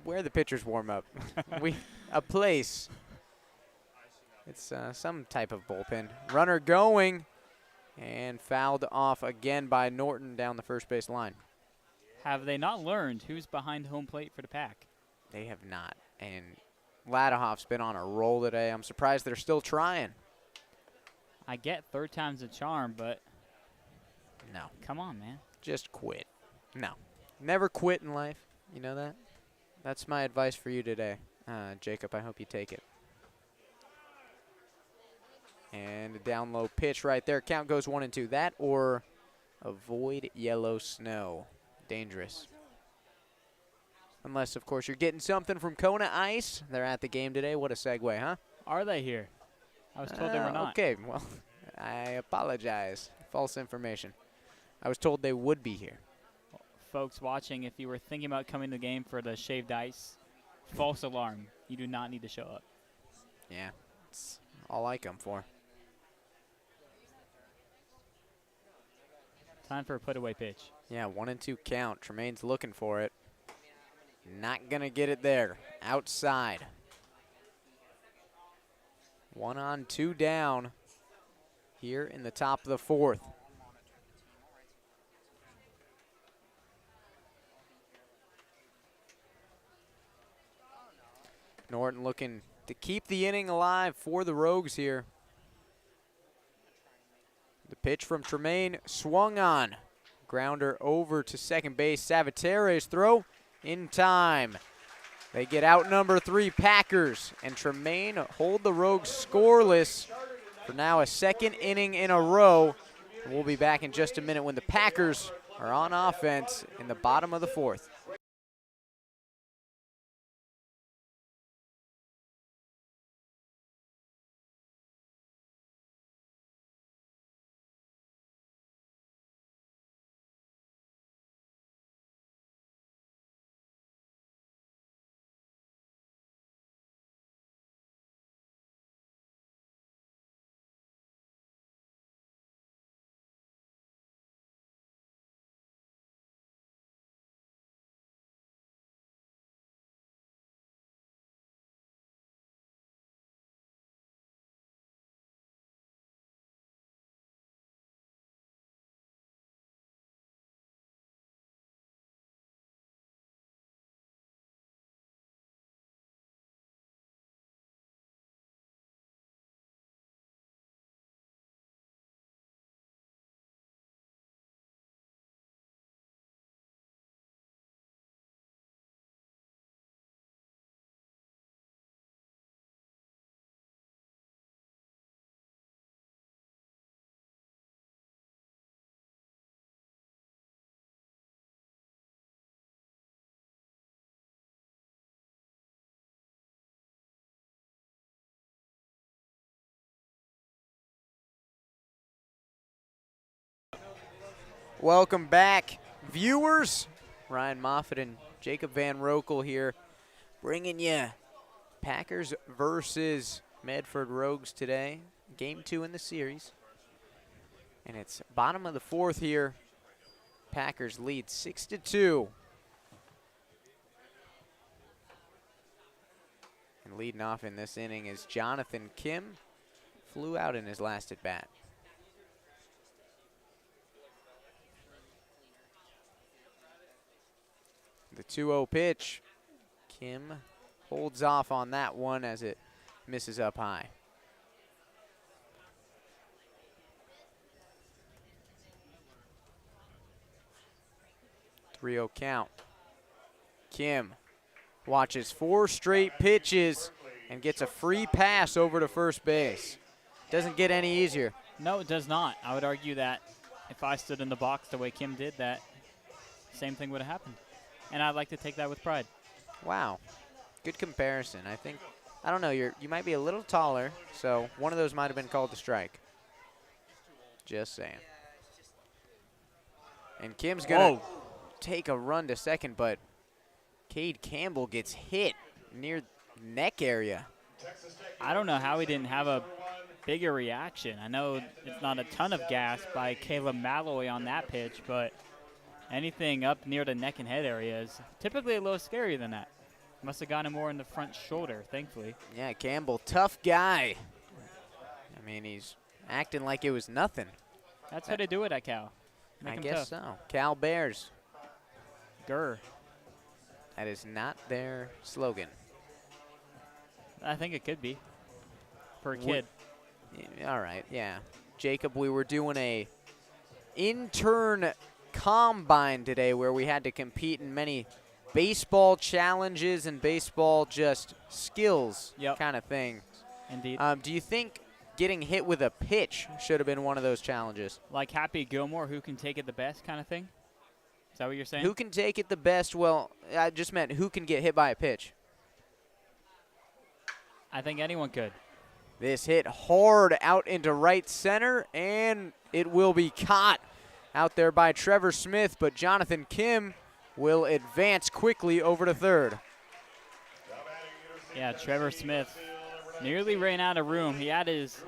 where the pitchers warm up. A place. It's some type of bullpen. Runner going and fouled off again by Norton down the first base line. Have they not learned who's behind home plate for the Pack? They have not. And Ladahoff's been on a roll today. I'm surprised they're still trying. I get third time's a charm, but no. Come on, man. Just quit. No. Never quit in life. You know that? That's my advice for you today. Jacob, I hope you take it. And a down low pitch right there. Count goes 1-2. That or avoid yellow snow. Dangerous. Unless, of course, you're getting something from Kona Ice. They're at the game today. What a segue, huh? Are they here? I was told they were not. Okay, well, I apologize. False information. I was told they would be here. Folks watching, if you were thinking about coming to the game for the shaved ice, false alarm. You do not need to show up. Yeah, it's all I come for. Time for a put-away pitch. Yeah, 1-2 count. Tremaine's looking for it. Not going to get it there. Outside. 1 on, 2 down here in the top of the 4th. Norton looking to keep the inning alive for the Rogues here. The pitch from Tremaine swung on. Grounder over to second base. Savatere's throw in time. They get out number 3 Packers, and Tremaine hold the Rogues scoreless for now a second inning in a row. And we'll be back in just a minute when the Packers are on offense in the bottom of the 4th. Welcome back, viewers. Ryan Moffett and Jacob Van Roekel here, bringing you Packers versus Medford Rogues today. Game 2 in the series. And it's bottom of the 4th here. Packers lead 6-2. And leading off in this inning is Jonathan Kim. Flew out in his last at bat. The 2-0 pitch. Kim holds off on that one as it misses up high. Three-0 count. Kim watches 4 straight pitches and gets a free pass over to first base. Doesn't get any easier. No, it does not. I would argue that if I stood in the box the way Kim did, that same thing would have happened. And I'd like to take that with pride. Wow. Good comparison. I don't know, you might be a little taller, so one of those might have been called a strike. Just saying. And Kim's going to take a run to second, but Cade Campbell gets hit near neck area. I don't know how he didn't have a bigger reaction. I know it's not a ton of gas by Caleb Malloy on that pitch, but anything up near the neck and head area is typically a little scarier than that. Must have gotten him more in the front shoulder, thankfully. Yeah, Campbell, tough guy. I mean, he's acting like it was nothing. That's how they do it at Cal. Make I 'em guess tough. so. Cal Bears. Grr. That is not their slogan. I think it could be for a kid. All right, yeah. Jacob, we were doing a intern combine today where we had to compete in many baseball challenges and baseball just skills Yep. kind of thing. Indeed. Do you think getting hit with a pitch should have been one of those challenges. Like Happy Gilmore, who can take it the best kind of thing? Is that what you're saying? Who can take it the best? Well, I just meant who can get hit by a pitch. I think anyone could. This hit hard out into right center, and it will be caught out there by Trevor Smith, but Jonathan Kim will advance quickly over to third. Yeah, Trevor Smith nearly ran out of room. He had his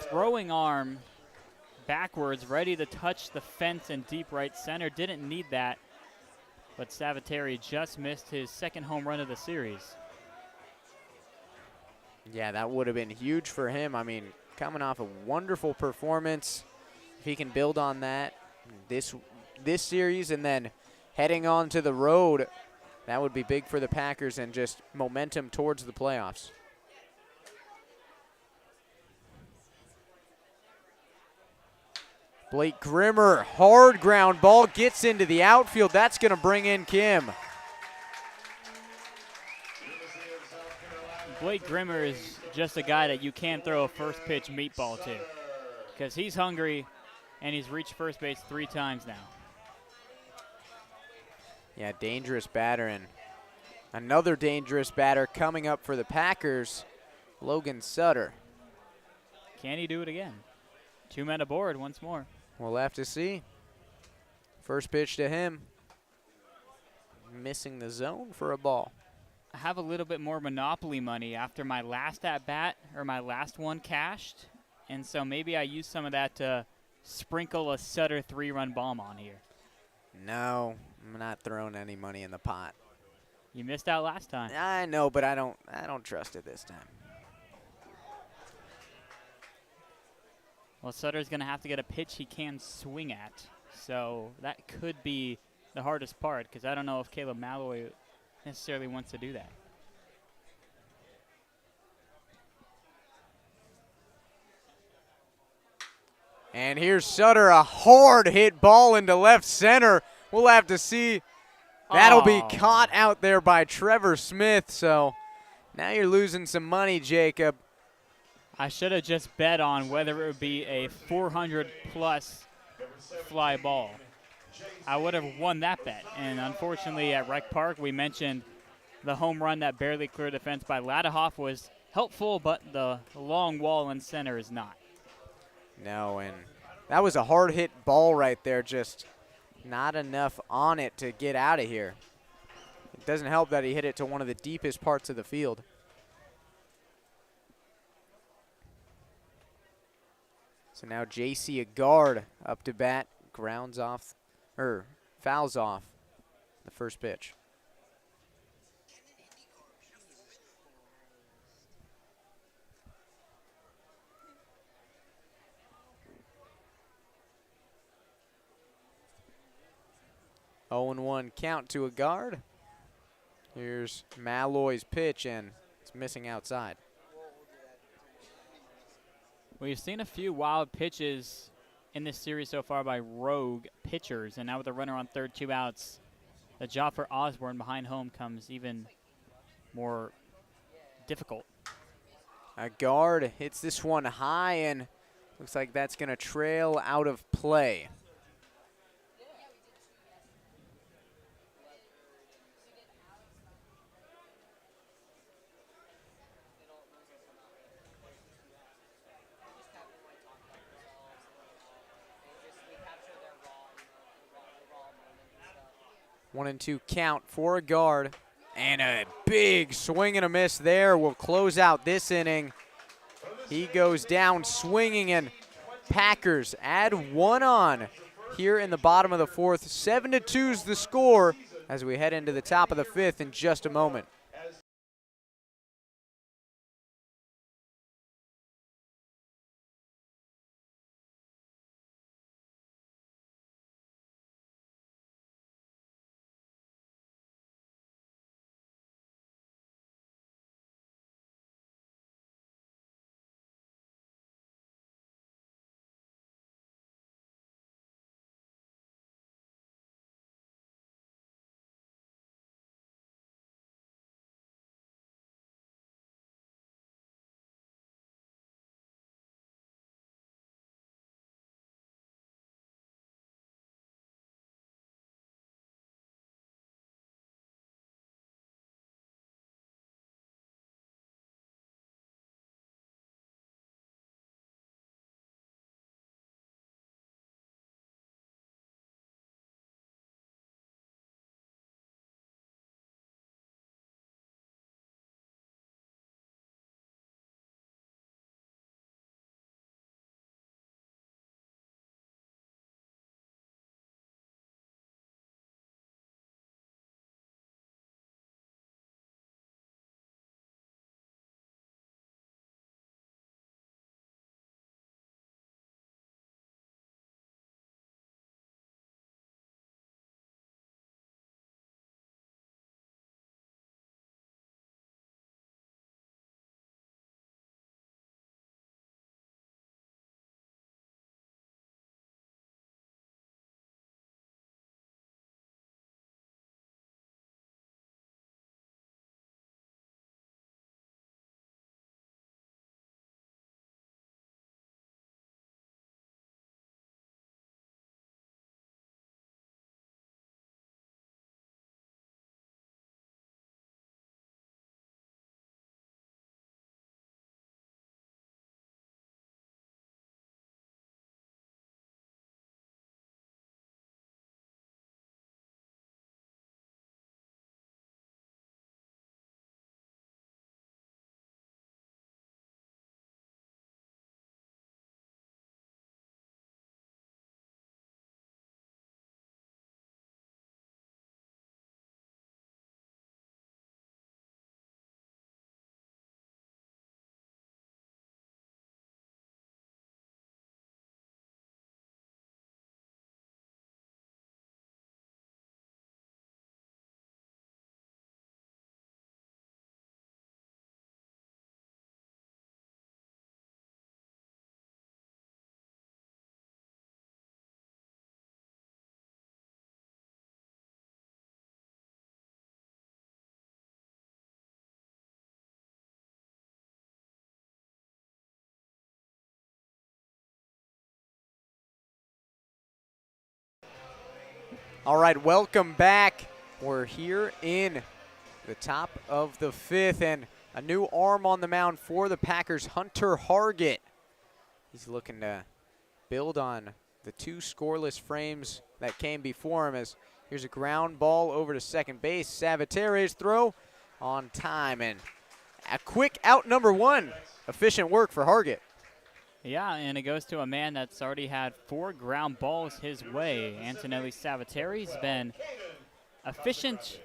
throwing arm backwards, ready to touch the fence in deep right center. Didn't need that, but Savateri just missed his second home run of the series. Yeah, that would have been huge for him. I mean, coming off a wonderful performance, if he can build on that this series and then heading on to the road, that would be big for the Packers and just momentum towards the playoffs. Blake Grimmer, hard ground ball, gets into the outfield. That's going to bring in Kim. Blake Grimmer is just a guy that you can't throw a first pitch meatball to because he's hungry and he's reached first base 3 times now. Yeah, dangerous batter, and another dangerous batter coming up for the Packers, Logan Sutter. Can he do it again? 2 men aboard once more. We'll have to see. First pitch to him. Missing the zone for a ball. I have a little bit more Monopoly money after my last at-bat, or my last one cashed, and so maybe I use some of that to sprinkle a Sutter 3-run bomb on here. No, I'm not throwing any money in the pot. You missed out last time. I know, but I don't trust it this time. Well, Sutter's going to have to get a pitch he can swing at, so that could be the hardest part because I don't know if Caleb Malloy necessarily wants to do that. And here's Sutter, a hard hit ball into left center. We'll have to see. That'll be caught out there by Trevor Smith, so now you're losing some money, Jacob. I should have just bet on whether it would be a 400-plus fly ball. I would have won that bet. And unfortunately at Rec Park, we mentioned the home run that barely cleared the fence by Ladahoff was helpful, but the long wall in center is not. No, and that was a hard hit ball right there, just not enough on it to get out of here. It doesn't help that he hit it to one of the deepest parts of the field. So now J.C. Agard up to bat, fouls off the first pitch. Oh and 1 count to Agard. Here's Malloy's pitch, and it's missing outside. We've seen a few wild pitches in this series so far by rogue pitchers, and now with a runner on third, 2 outs, the job for Osborne behind home comes even more difficult. Agard hits this one high, and looks like that's going to trail out of play. One and 2 count for Agard. And a big swing and a miss there will close out this inning. He goes down swinging, and Packers add 1 on here in the bottom of the 4th. 7-2 is the score as we head into the top of the 5th in just a moment. All right, welcome back. We're here in the top of the 5th, and a new arm on the mound for the Packers, Hunter Hargett. He's looking to build on the 2 scoreless frames that came before him, as here's a ground ball over to second base. Savatere's throw on time, and a quick out number 1. Efficient work for Hargett. Yeah, and it goes to a man that's already had 4 ground balls his way. Antonelli Savateri's been efficient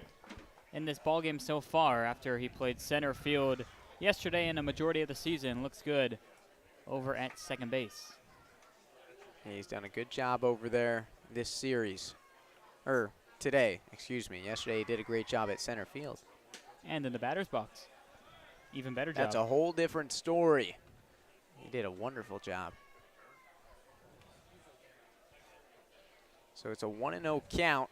in this ballgame so far after he played center field yesterday and a majority of the season. Looks good over at second base. He's done a good job over there this series. Or today, excuse me. Yesterday he did a great job at center field. And in the batter's box. Even better job. That's a whole different story. He did a wonderful job. So it's a 1-0 count.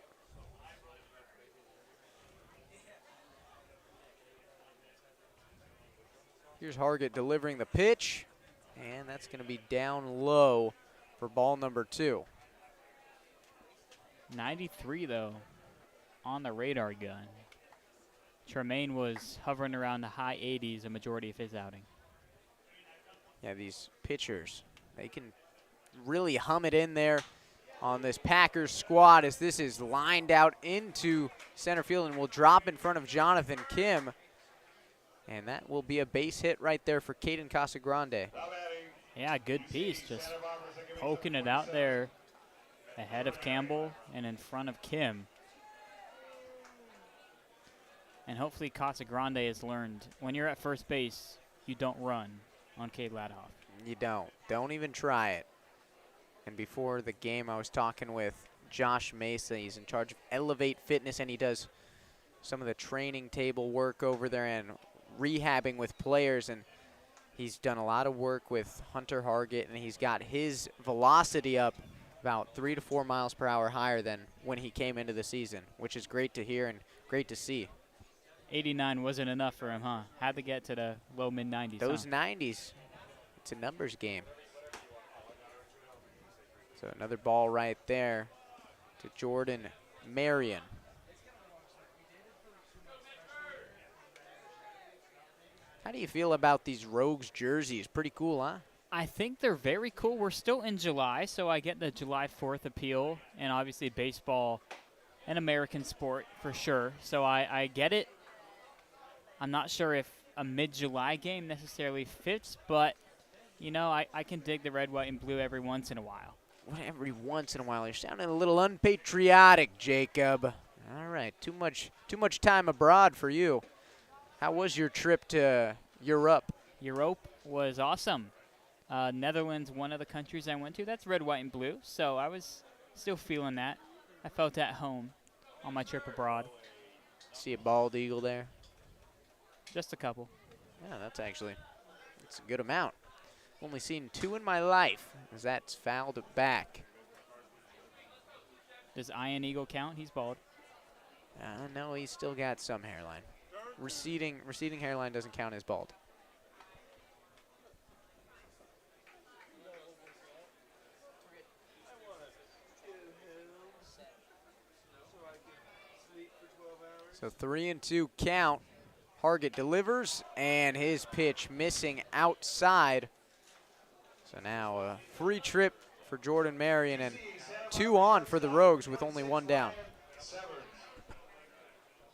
Here's Hargett delivering the pitch, and that's going to be down low for ball number 2. 93, though, on the radar gun. Tremaine was hovering around the high 80s a majority of his outing. Yeah, these pitchers, they can really hum it in there on this Packers squad, as this is lined out into center field and will drop in front of Jonathan Kim. And that will be a base hit right there for Caden Casagrande. Yeah, good piece. Just poking it out there ahead of Campbell and in front of Kim. And hopefully Casagrande has learned when you're at first base, you don't run on Cade Ladhoff. You don't. Don't even try it. And before the game, I was talking with Josh Mesa. He's in charge of Elevate Fitness, and he does some of the training table work over there and rehabbing with players. And he's done a lot of work with Hunter Hargett, and he's got his velocity up about 3 to 4 miles per hour higher than when he came into the season, which is great to hear and great to see. 89 wasn't enough for him, huh? Had to get to the low mid-90s. Those huh? 90s, it's a numbers game. So another ball right there to Jordan Marion. How do you feel about these Rogues jerseys? Pretty cool, huh? I think they're very cool. We're still in July, so I get the July 4th appeal, and obviously baseball, an American sport for sure. So I get it. I'm not sure if a mid-July game necessarily fits, but, you know, I can dig the red, white, and blue every once in a while. Every once in a while. You're sounding a little unpatriotic, Jacob. All right, too much time abroad for you. How was your trip to Europe? Europe was awesome. Netherlands, one of the countries I went to. That's red, white, and blue, so I was still feeling that. I felt at home on my trip abroad. See a bald eagle there? Just a couple. Yeah, that's a good amount. Only seen 2 in my life, as that's fouled back. Does Ian Eagle count? He's bald. No, he's still got some hairline. Receding hairline doesn't count as bald. So 3-2 count. Hargett delivers, and his pitch missing outside. So now a free trip for Jordan Marion, and 2 on for the Rogues with only 1 down.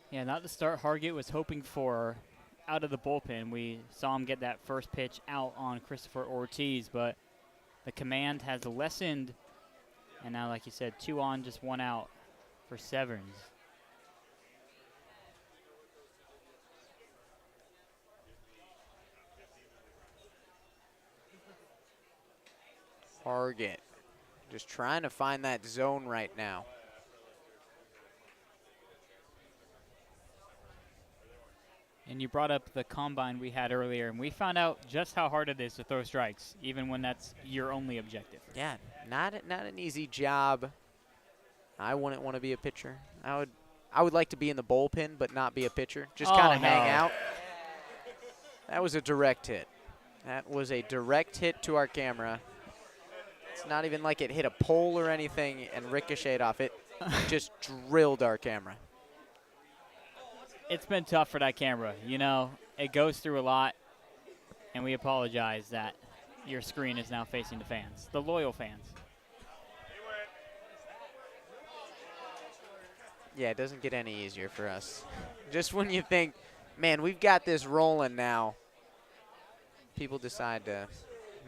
Yeah, not the start Hargett was hoping for out of the bullpen. We saw him get that first pitch out on Christopher Ortiz, but the command has lessened. And now, like you said, 2 on, just 1 out for Severns. Hargett just trying to find that zone right now. And you brought up the combine we had earlier, and we found out just how hard it is to throw strikes, even when that's your only objective. Yeah, not an easy job. I wouldn't want to be a pitcher. I would like to be in the bullpen, but not be a pitcher. Just kind of hang out. That was a direct hit. That was a direct hit to our camera. It's not even like it hit a pole or anything and ricocheted off it. just drilled our camera. It's been tough for that camera. You know, it goes through a lot, and we apologize that your screen is now facing the fans, the loyal fans. Yeah, it doesn't get any easier for us. Just when you think, man, we've got this rolling now, people decide to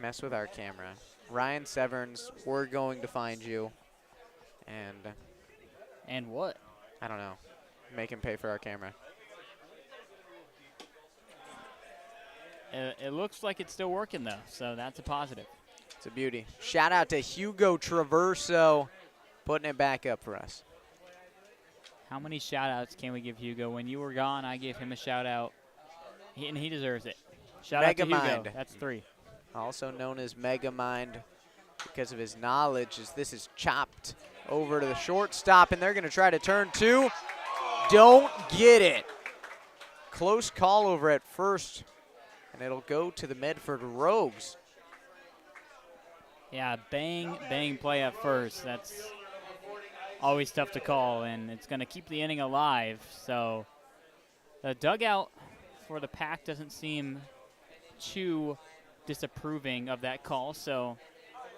mess with our camera. Ryan Severns, we're going to find you. And what? I don't know. Make him pay for our camera. It looks like it's still working, though, so that's a positive. It's a beauty. Shout out to Hugo Traverso putting it back up for us. How many shout-outs can we give Hugo? When you were gone, I gave him a shout-out, and he deserves it. Shout out to Hugo. Megamind. That's 3. Also known as Megamind because of his knowledge, as this is chopped over to the shortstop, and they're going to try to turn 2. Don't get it. Close call over at first, and it'll go to the Medford Rogues. Yeah, bang play at first. That's always tough to call, and it's going to keep the inning alive. So the dugout for the Pack doesn't seem too disapproving of that call. So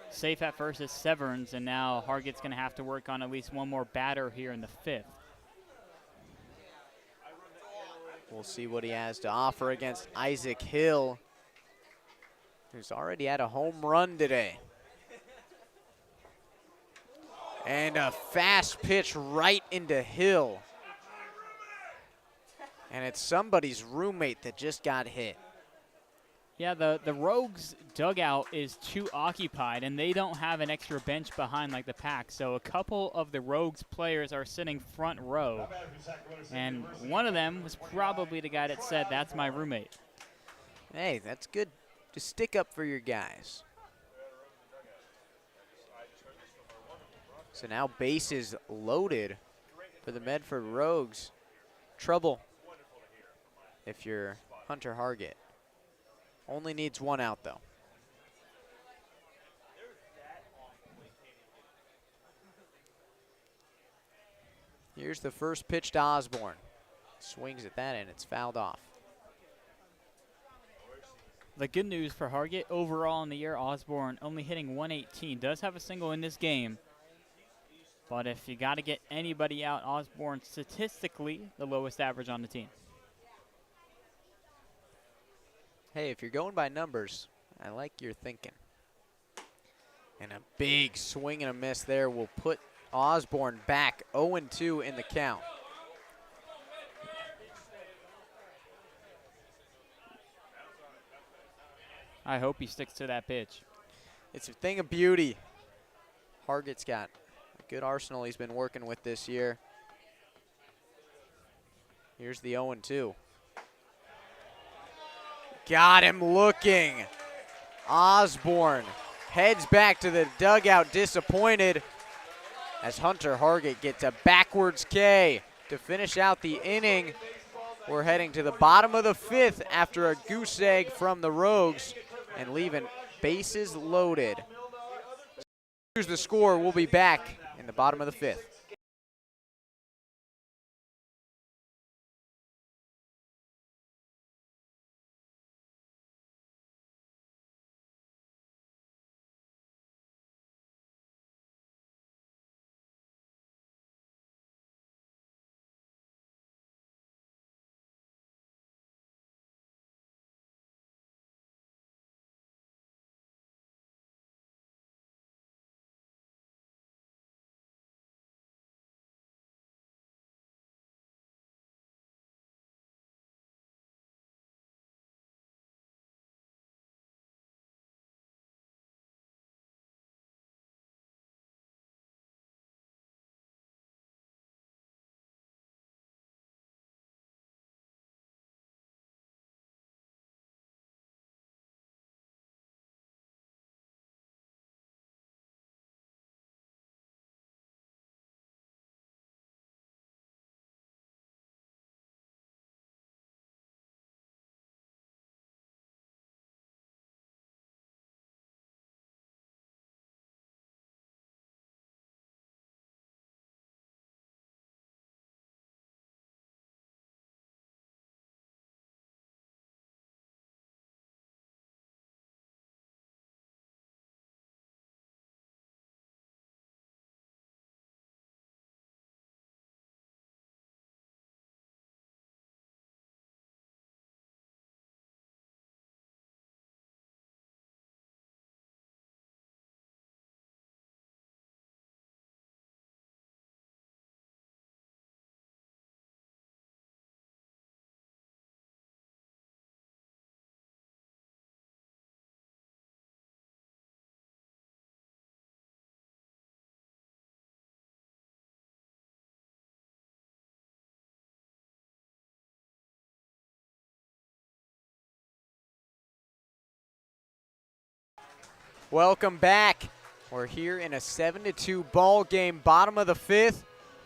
safe at first is Severns, and now Hargett's going to have to work on at least one more batter here in the 5th. We'll see what he has to offer against Isaac Hill, who's already had a home run today. And a fast pitch right into Hill. And it's somebody's roommate that just got hit. Yeah, the Rogues dugout is too occupied, and they don't have an extra bench behind like the Pack. So a couple of the Rogues players are sitting front row, and one of them was probably the guy that said, "That's my roommate." Hey, that's good. Just stick up for your guys. So now bases loaded for the Medford Rogues. Trouble if you're Hunter Hargett. Only needs 1 out, though. Here's the first pitch to Osborne. Swings at that, and it's fouled off. The good news for Hargett, overall in the year, Osborne only hitting 118. Does have a single in this game. But if you got to get anybody out, Osborne statistically the lowest average on the team. Hey, if you're going by numbers, I like your thinking. And a big swing and a miss there will put Osborne back 0-2 in the count. I hope he sticks to that pitch. It's a thing of beauty. Hargett's got a good arsenal he's been working with this year. Here's the 0-2. Got him looking. Osborne heads back to the dugout disappointed as Hunter Hargett gets a backwards K to finish out the inning. We're heading to the bottom of the 5th after a goose egg from the Rogues and leaving bases loaded. Here's the score. We'll be back in the bottom of the 5th. Welcome back. We're here in a 7-2 ball game, bottom of the 5th.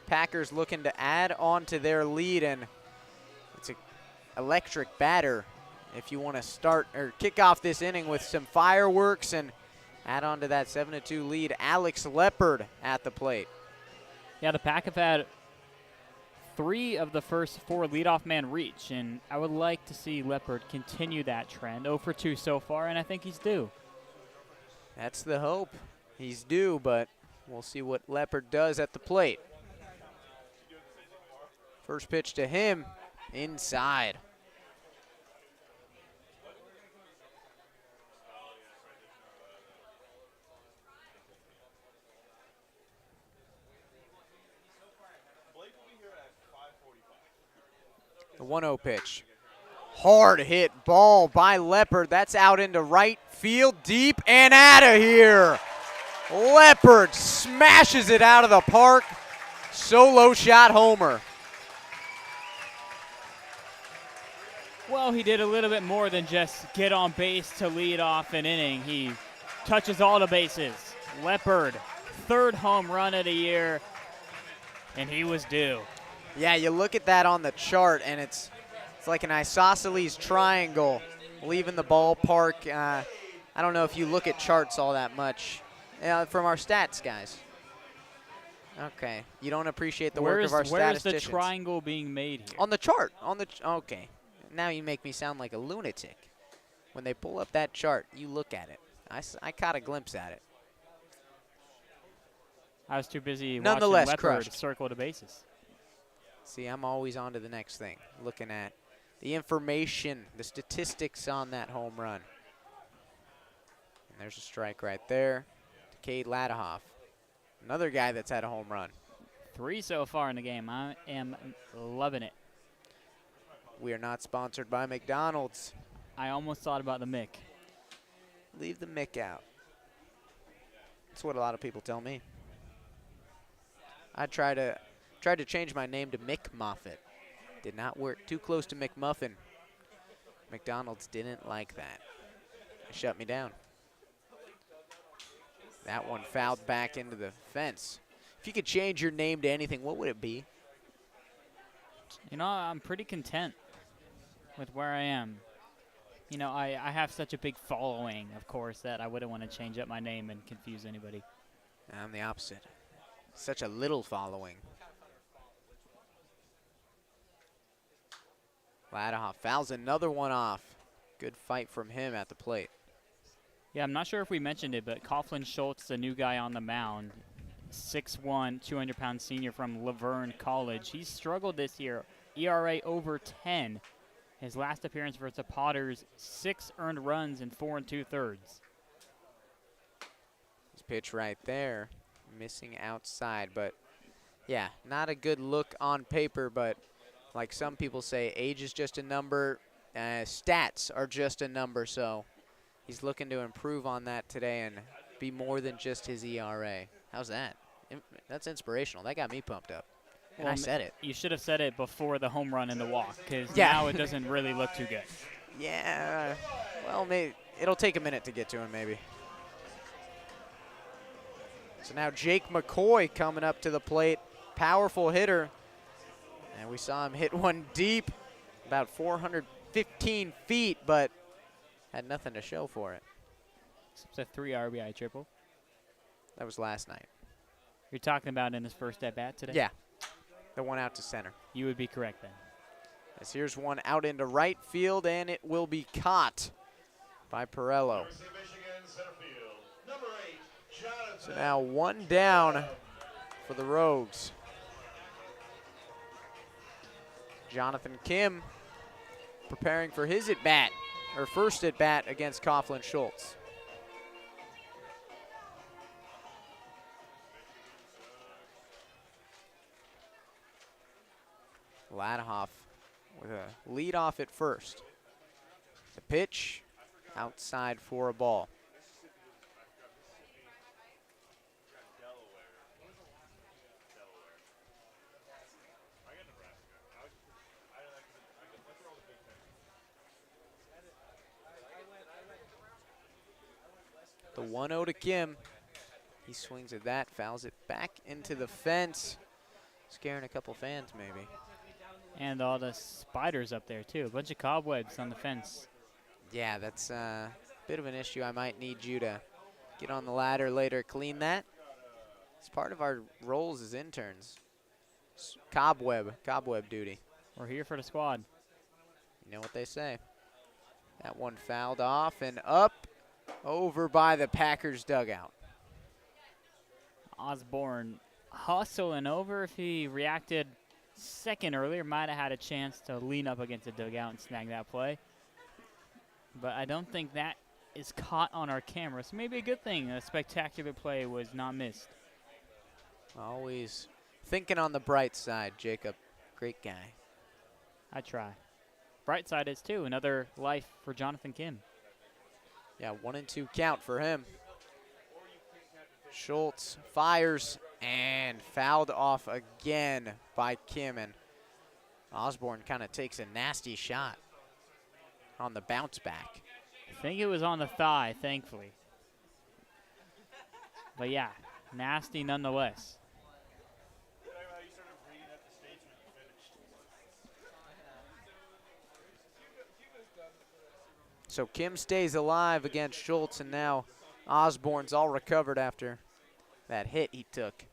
Packers looking to add on to their lead, and it's an electric batter if you want to start or kick off this inning with some fireworks and add on to that 7-2 lead. Alex Leopard at the plate. Yeah, the Pack have had 3 of the first 4 leadoff man reach, and I would like to see Leopard continue that trend. 0 for 2 so far, and I think he's due. That's the hope. He's due, but we'll see what Leopard does at the plate. First pitch to him, inside. The 1-0 pitch. Hard hit ball by Leopard. That's out into right field, deep and out of here. Leopard smashes it out of the park. Solo shot homer. Well, he did a little bit more than just get on base to lead off an inning. He touches all the bases. Leopard, 3rd home run of the year, and he was due. Yeah, you look at that on the chart, and it's like an isosceles triangle leaving the ballpark. I don't know if you look at charts all that much from our stats, guys. Okay, you don't appreciate the work of our statisticians. Where is the triangle being made here? On the chart. Okay, now you make me sound like a lunatic. When they pull up that chart, you look at it. I caught a glimpse at it. I was too busy Nonetheless, watching Leopard crushed. circle the bases. See, I'm always on to the next thing, looking at the information, the statistics on that home run. And there's a strike right there to Cade Ladahoff, another guy that's had a home run. 3 so far in the game. I am loving it. We are not sponsored by McDonald's. I almost thought about the Mick. Leave the Mick out. That's what a lot of people tell me. I tried to change my name to Mick Moffett. Did not work. Too close to McMuffin. McDonald's didn't like that. They shut me down. That one fouled back into the fence. If you could change your name to anything, what would it be? You know, I'm pretty content with where I am. You know, I have such a big following, of course, that I wouldn't want to change up my name and confuse anybody. I'm the opposite. Such a little following. Ladahoff fouls another one off. Good fight from him at the plate. Yeah, I'm not sure if we mentioned it, but Coughlin Schultz, the new guy on the mound, 6'1", 200-pound senior from Laverne College. He's struggled this year, ERA over 10. His last appearance versus the Potters, 6 earned runs in 4 2/3. His pitch right there, missing outside, but yeah, not a good look on paper, but like some people say, age is just a number, stats are just a number, so he's looking to improve on that today and be more than just his ERA. How's that? That's inspirational. That got me pumped up. And I said it. You should have said it before the home run and the walk, because Yeah. now it doesn't really look too good. Yeah, well, maybe it'll take a minute to get to him, maybe. So now Jake McCoy coming up to the plate. Powerful hitter. And we saw him hit one deep, about 415 feet, but had nothing to show for it. It's a 3 RBI triple. That was last night. You're talking about in his first at-bat today? Yeah, the one out to center. You would be correct then. As here's one out into right field, and it will be caught by Pirello. So now one down for the Rogues. Jonathan Kim preparing for his at-bat, or first at-bat against Coughlin Schultz. Ladahoff with a lead off at first. The pitch outside for a ball. The 1-0 to Kim. He swings at that, fouls it back into the fence. Scaring a couple fans, maybe. And all the spiders up there, too. A bunch of cobwebs on the fence. Yeah, that's a bit of an issue. I might need you to get on the ladder later, clean that. It's part of our roles as interns. Cobweb duty. We're here for the squad. You know what they say. That one fouled off and up over by the Packers dugout. Osborne hustling over. If he reacted second earlier, might have had a chance to lean up against the dugout and snag that play. But I don't think that is caught on our camera, so maybe a good thing. A spectacular play was not missed. Always thinking on the bright side, Jacob. Great guy. I try. Bright side is, too, another life for Jonathan Kim. Yeah, 1-2 count for him. Schultz fires and fouled off again by Kim, and Osborne kind of takes a nasty shot on the bounce back. I think it was on the thigh, thankfully. But yeah, nasty nonetheless. So Kim stays alive against Schultz, and now Osborne's all recovered after that hit he took.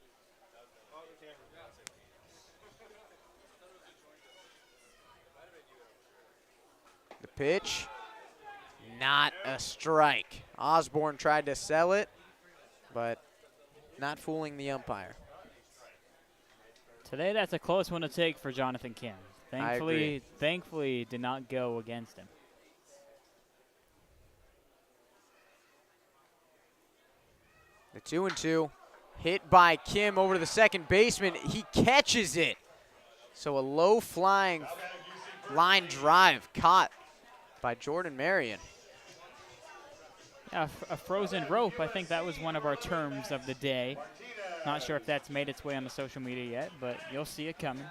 The pitch, not a strike. Osborne tried to sell it, but not fooling the umpire. Today, that's a close one to take for Jonathan Kim. Thankfully, did not go against him. The 2-2, hit by Kim over to the second baseman. He catches it. So a low-flying line drive caught by Jordan Marion. Yeah, a frozen rope. I think that was one of our terms of the day. Not sure if that's made its way on the social media yet, but you'll see it coming.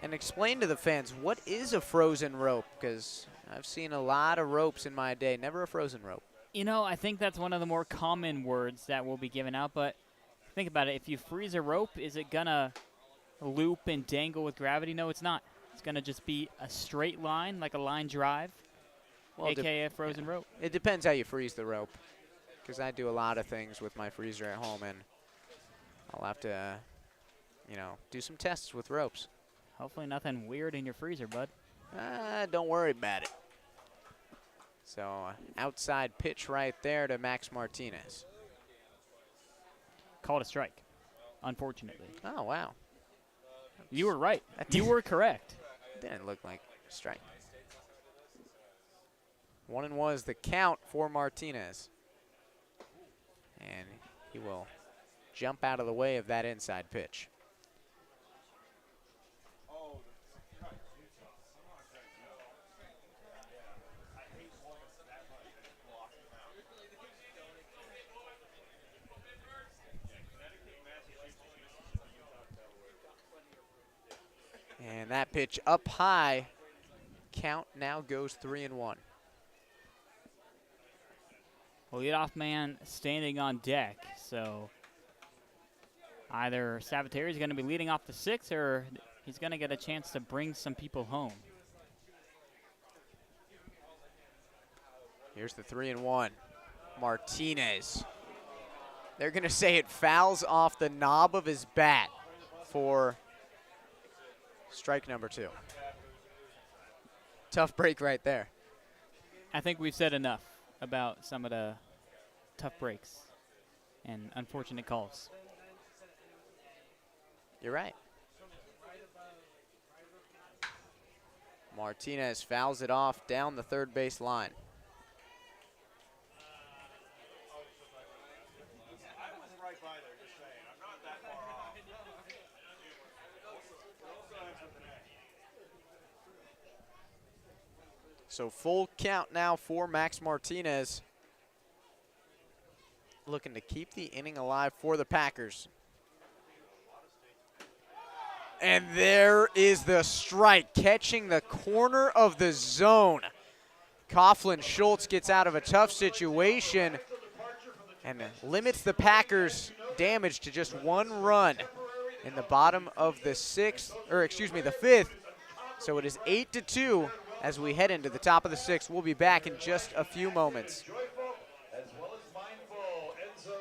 And explain to the fans, what is a frozen rope? Because I've seen a lot of ropes in my day, never a frozen rope. You know, I think that's one of the more common words that will be given out, but think about it. If you freeze a rope, is it going to loop and dangle with gravity? No, it's not. It's going to just be a straight line, like a line drive, Well, a.k.a. a frozen rope. It depends how you freeze the rope, because I do a lot of things with my freezer at home, and I'll have to, do some tests with ropes. Hopefully nothing weird in your freezer, bud. Don't worry about it. So, outside pitch right there to Max Martinez. Called a strike, unfortunately. Oh, wow. You were right. You were correct. Didn't look like a strike. 1-1 is the count for Martinez. And he will jump out of the way of that inside pitch. And that pitch up high. Count now goes 3-1. Well, leadoff man standing on deck, so either Sabateri is going to be leading off the sixth, or he's going to get a chance to bring some people home. Here's the 3-1. Martinez. They're going to say it fouls off the knob of his bat for strike number 2. Tough break right there. I think we've said enough about some of the tough breaks and unfortunate calls. You're right. Martinez fouls it off down the third base line. So full count now for Max Martinez. Looking to keep the inning alive for the Packers. And there is the strike, catching the corner of the zone. Coughlin Schultz gets out of a tough situation. and limits the Packers' damage to just 1 run in the bottom of the the 5th. So it is 8-2 as we head into the top of the 6th. We'll be back in just a few moments. As well as mindful, Enzo.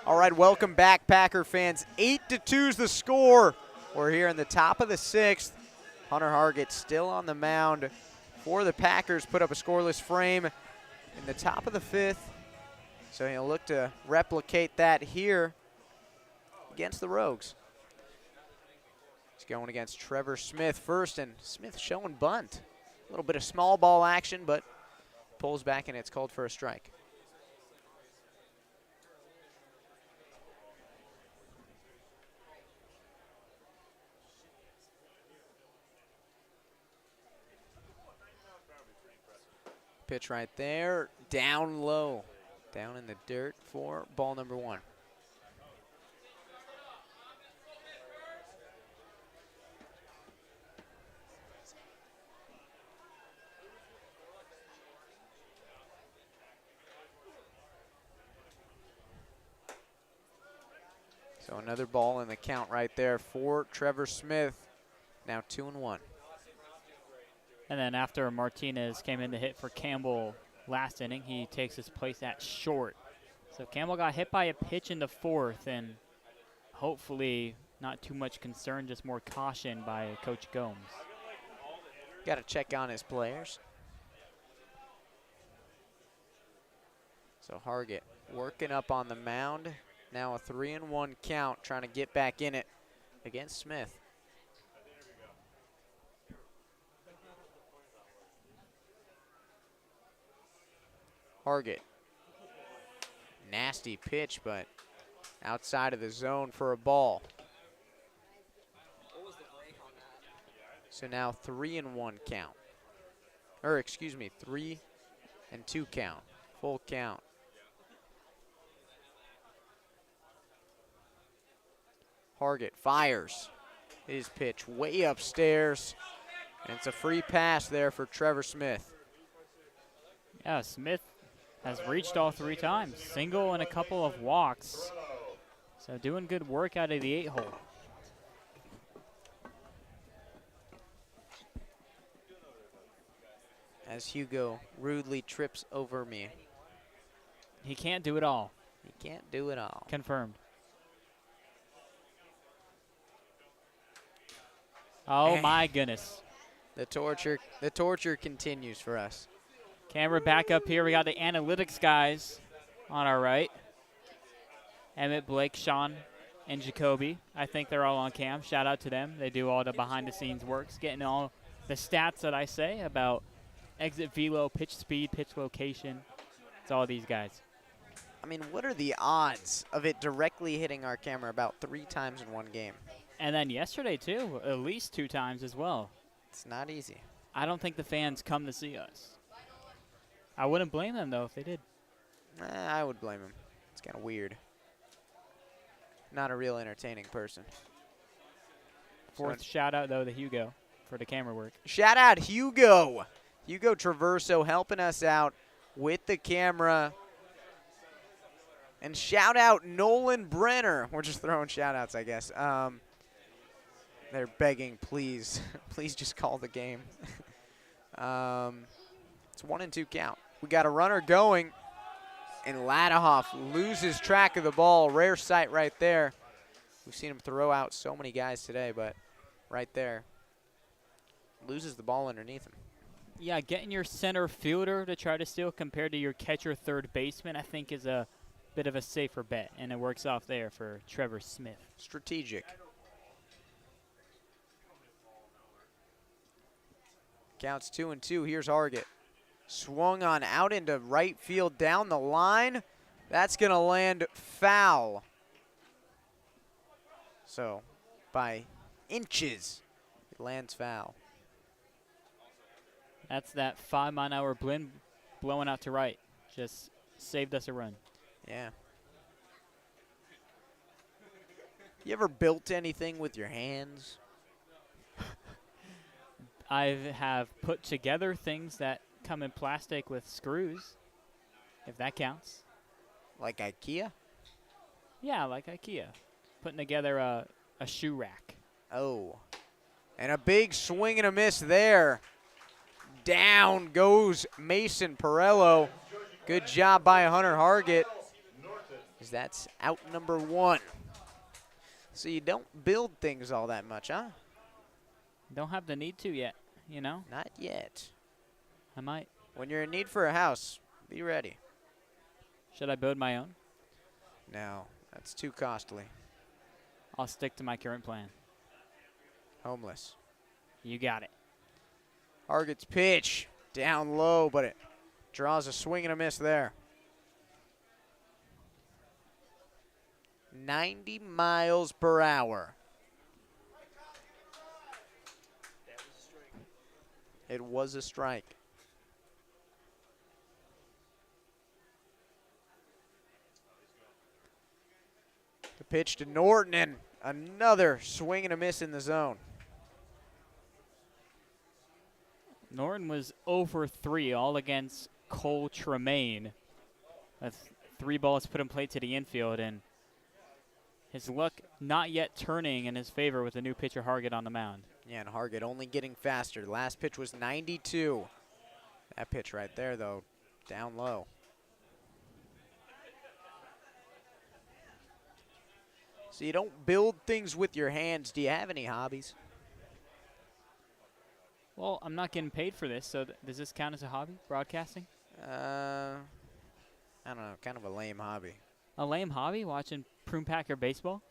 All right, welcome back, Packer fans. 8-2 is the score. We're here in the top of the 6th. Hunter Hargett still on the mound for the Packers. Put up a scoreless frame in the top of the 5th. So he'll look to replicate that here against the Rogues. He's going against Trevor Smith first, and Smith showing bunt. A little bit of small ball action, but pulls back and it's called for a strike. Pitch right there, down low, down in the dirt for ball number 1. So another ball in the count right there for Trevor Smith. Now 2-1. And then after Martinez came in to hit for Campbell last inning, he takes his place at short. So Campbell got hit by a pitch in the 4th, and hopefully not too much concern, just more caution by Coach Gomes. Got to check on his players. So Hargett working up on the mound. Now a 3-1 count, trying to get back in it against Smith. Hargett. Nasty pitch, but outside of the zone for a ball. So now 3-1 count. Or excuse me, 3-2 count. Full count. Hargett fires his pitch way upstairs. And it's a free pass there for Trevor Smith. Yeah, Smith has reached all 3 times. Single and a couple of walks. So doing good work out of the 8-hole. As Hugo rudely trips over me. He can't do it all. He can't do it all. Confirmed. Oh my goodness. The torture continues for us. Camera back up here. We got the analytics guys on our right. Emmett, Blake, Sean, and Jacoby. I think they're all on cam. Shout out to them. They do all the behind the scenes works, getting all the stats that I say about exit velo, pitch speed, pitch location. It's all these guys. I mean, what are the odds of it directly hitting our camera about 3 times in one game? And then yesterday, too, at least 2 times as well. It's not easy. I don't think the fans come to see us. I wouldn't blame them, though, if they did. I would blame him. It's kind of weird. Not a real entertaining person. Fourth shout out, though, to Hugo for the camera work. Shout out Hugo. Hugo Traverso helping us out with the camera. And shout out Nolan Brenner. We're just throwing shout outs, I guess. They're begging, please. Please just call the game. It's 1-2 count. We got a runner going. And Ladahoff loses track of the ball. Rare sight right there. We've seen him throw out so many guys today, but right there. Loses the ball underneath him. Yeah, getting your center fielder to try to steal compared to your catcher third baseman, I think is a bit of a safer bet, and it works off there for Trevor Smith. Strategic. Counts 2-2. Here's Hargett. Swung on out into right field down the line. That's going to land foul. So, by inches, it lands foul. That's that 5-mile-an-hour blend blowing out to right. Just saved us a run. Yeah. You ever built anything with your hands? I have put together things that come in plastic with screws, if that counts. Like IKEA? Yeah, like IKEA. Putting together a shoe rack. Oh. And a big swing and a miss there. Down goes Mason Perello. Good job by Hunter Hargett. As that's out number 1. So you don't build things all that much, huh? Don't have the need to yet, you know? Not yet. I might. When you're in need for a house, be ready. Should I build my own? No, that's too costly. I'll stick to my current plan. Homeless. You got it. Hargett's pitch down low, but it draws a swing and a miss there. 90 miles per hour. It was a strike. The pitch to Norton, and another swing and a miss in the zone. Norton was 0 for 3, all against Cole Tremaine. That's 3 balls put in play to the infield, and his luck not yet turning in his favor with the new pitcher Hargett on the mound. Yeah, and Hargett only getting faster. Last pitch was 92. That pitch right there, though, down low. So you don't build things with your hands. Do you have any hobbies? Well, I'm not getting paid for this, so does this count as a hobby, broadcasting? I don't know, kind of a lame hobby. A lame hobby, watching Prune Packer baseball?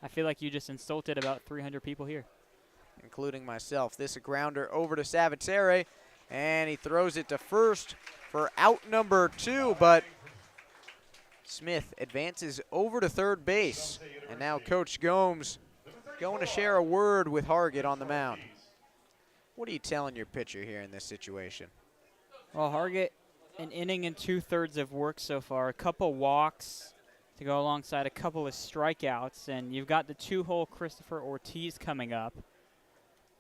I feel like you just insulted about 300 people here. Including myself. This a grounder over to Savitere, and he throws it to first for out number 2, but Smith advances over to third base, and now Coach Gomes going to share a word with Hargett on the mound. What are you telling your pitcher here in this situation? Well, Hargett, an inning and 2/3 of work so far, a couple walks to go alongside a couple of strikeouts, and you've got the 2-hole Christopher Ortiz coming up.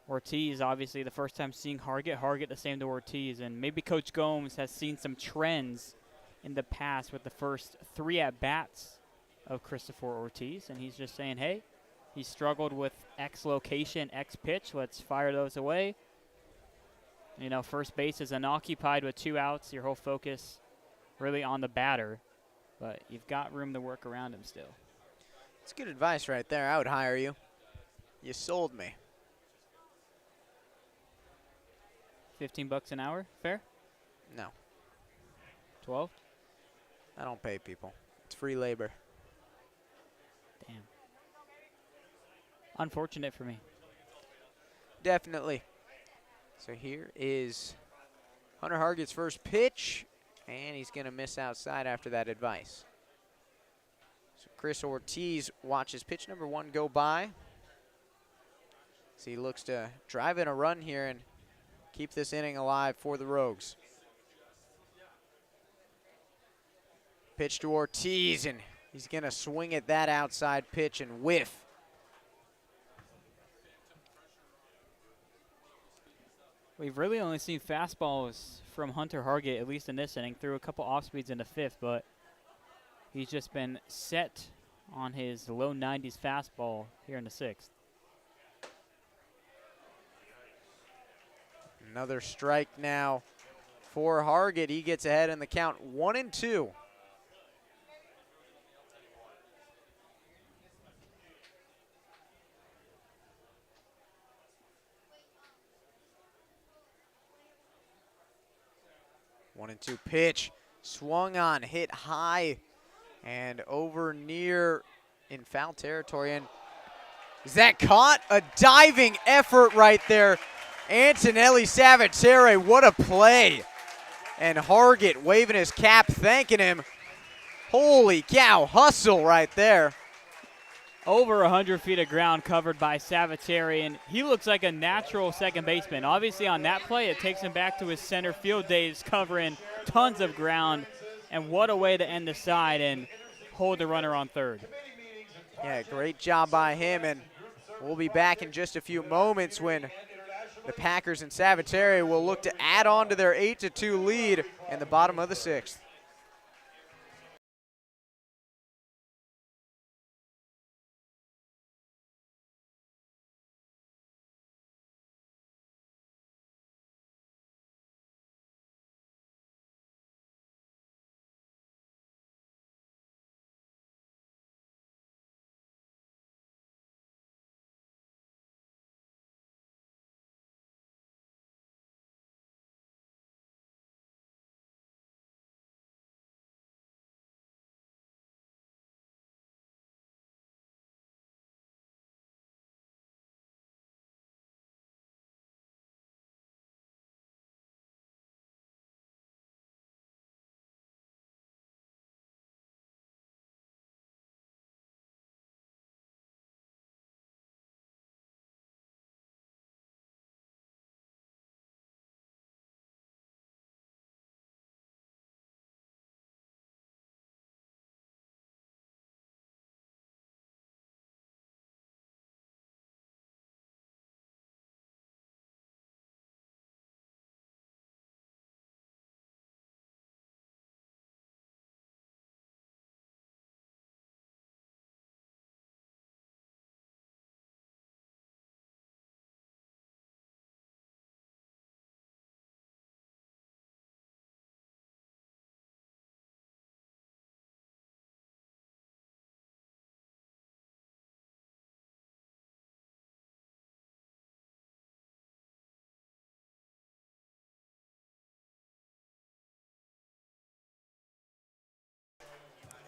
Ortiz, obviously, the first time seeing Hargett. Hargett the same to Ortiz, and maybe Coach Gomes has seen some trends in the past with the first 3 at-bats of Christopher Ortiz, and he's just saying, hey, he struggled with X location, X pitch. Let's fire those away. You know, first base is unoccupied with 2 outs. Your whole focus really on the batter, but you've got room to work around him still. It's good advice right there. I would hire you. You sold me. $15 an hour, fair? No, 12? I don't pay people. It's free labor. Damn. Unfortunate for me. Definitely. So here is Hunter Hargett's first pitch, and he's going to miss outside after that advice. So Chris Ortiz watches pitch number 1 go by. So he looks to drive in a run here and keep this inning alive for the Rogues. Pitch to Ortiz, and he's going to swing at that outside pitch and whiff. We've really only seen fastballs from Hunter Hargett, at least in this inning, threw a couple off speeds in the 5th, but he's just been set on his low 90s fastball here in the 6th. Another strike now for Hargett. He gets ahead in the count, 1-2. One and two pitch, swung on, hit high and over near in foul territory. And is that caught? A diving effort right there. Antonelli Salvatore, what a play. And Hargett waving his cap, thanking him. Holy cow, hustle right there. Over 100 feet of ground covered by Salvatore, and he looks like a natural second baseman. Obviously on that play, it takes him back to his center field days, covering tons of ground. And what a way to end the side and hold the runner on third. Yeah, great job by him, and we'll be back in just a few moments when the Packers and Salvatore will look to add on to their 8-2 lead in the bottom of the 6th.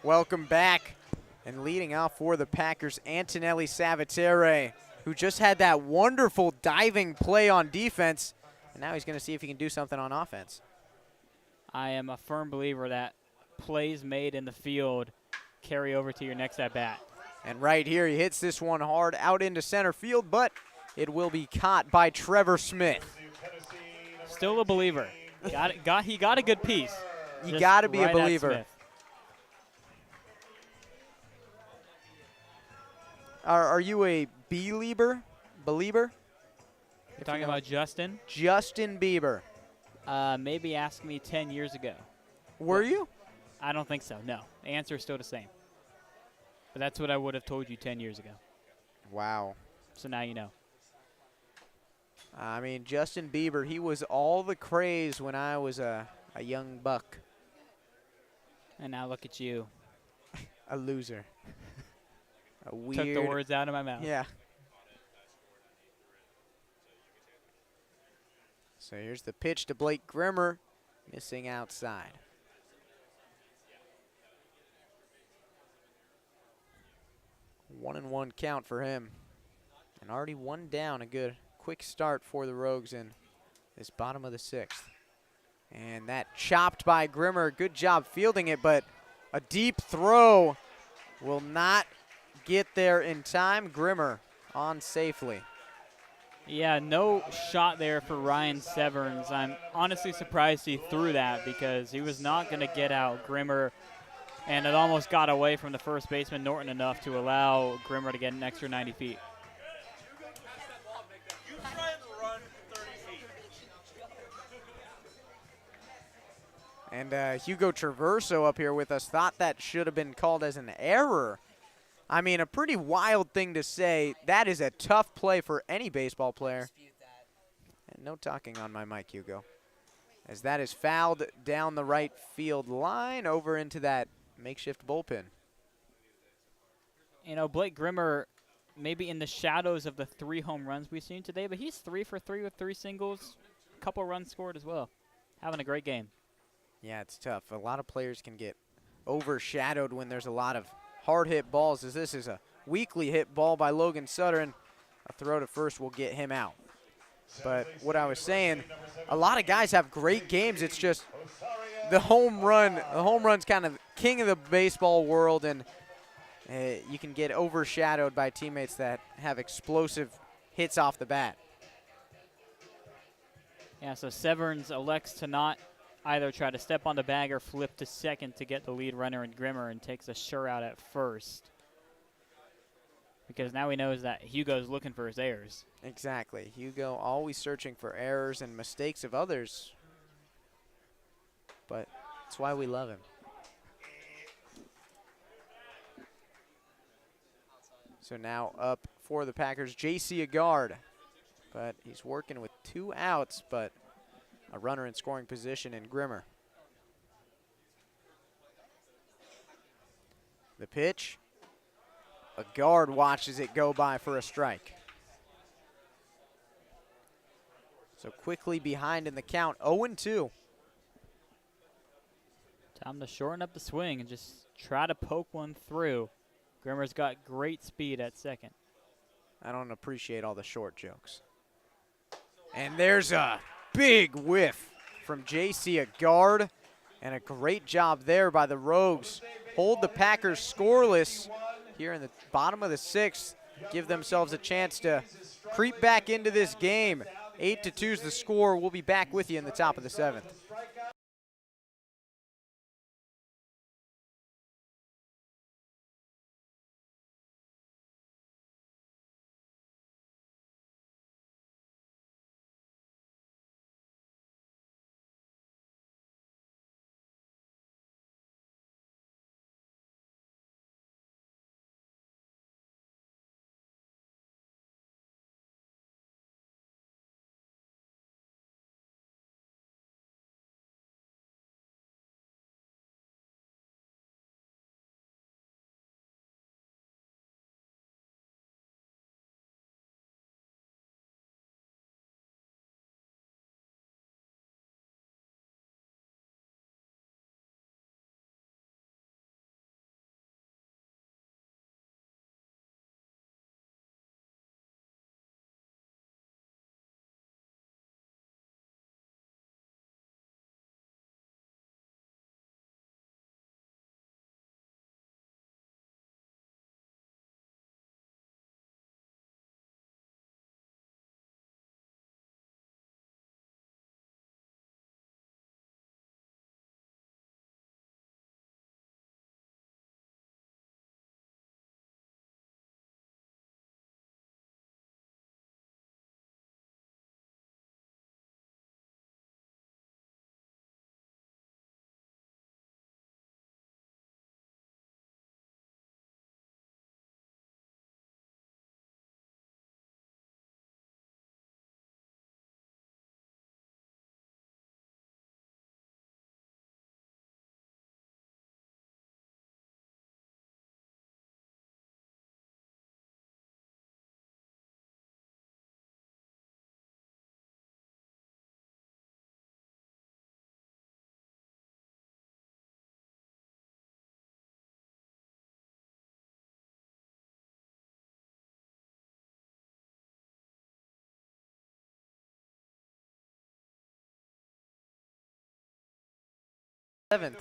Welcome back. And leading off for the Packers, Antonelli Salvatore, who just had that wonderful diving play on defense. And now he's going to see if he can do something on offense. I am a firm believer that plays made in the field carry over to your next at-bat. And right here, he hits this one hard out into center field, but it will be caught by Trevor Smith. Still a believer. He got a good piece. You got to be right a believer. Are you a believer? You're talking about Justin? Justin Bieber. Maybe ask me 10 years ago. Were you? I don't think so, no. The answer is still the same. But that's what I would have told you 10 years ago. Wow. So now you know. I mean, Justin Bieber, he was all the craze when I was a young buck. And now look at you. A loser. A weird. Took the words out of my mouth. Yeah. So here's the pitch to Blake Grimmer, missing outside. 1-1 count for him. And already one down, a good quick start for the Rogues in this bottom of the 6th. And that chopped by Grimmer. Good job fielding it, but a deep throw will not get there in time. Grimmer on safely. Yeah, no shot there for Ryan Severns. I'm honestly surprised he threw that because he was not going to get out Grimmer, and it almost got away from the first baseman Norton enough to allow Grimmer to get an extra 90 feet. And Hugo Traverso up here with us thought that should have been called as an error. I mean, a pretty wild thing to say. That is a tough play for any baseball player. And no talking on my mic, Hugo. As that is fouled down the right field line over into that makeshift bullpen. You know, Blake Grimmer maybe in the shadows of the 3 home runs we've seen today, but he's 3 for 3 with 3 singles, a couple runs scored as well. Having a great game. Yeah, it's tough. A lot of players can get overshadowed when there's a lot of hard hit balls, as this is a weakly hit ball by Logan Sutter, and a throw to first will get him out. But what I was saying, a lot of guys have great games. It's just the home run's kind of king of the baseball world, and you can get overshadowed by teammates that have explosive hits off the bat. Yeah, so Severns elects to not either try to step on the bag or flip to second to get the lead runner in Grimmer, and takes a sure out at first. Because now he knows that Hugo's looking for his errors. Exactly. Hugo always searching for errors and mistakes of others. But that's why we love him. So now up for the Packers, J.C. Agard. But he's working with 2 outs, but a runner in scoring position in Grimmer. The pitch. Agard watches it go by for a strike. So quickly behind in the count, 0-2. Time to shorten up the swing and just try to poke one through. Grimmer's got great speed at second. I don't appreciate all the short jokes. And there's a big whiff from J.C. Agard, and a great job there by the Rogues. Hold the Packers scoreless here in the bottom of the 6th. Give themselves a chance to creep back into this game. 8-2 is the score. We'll be back with you in the top of the 7th. 7th.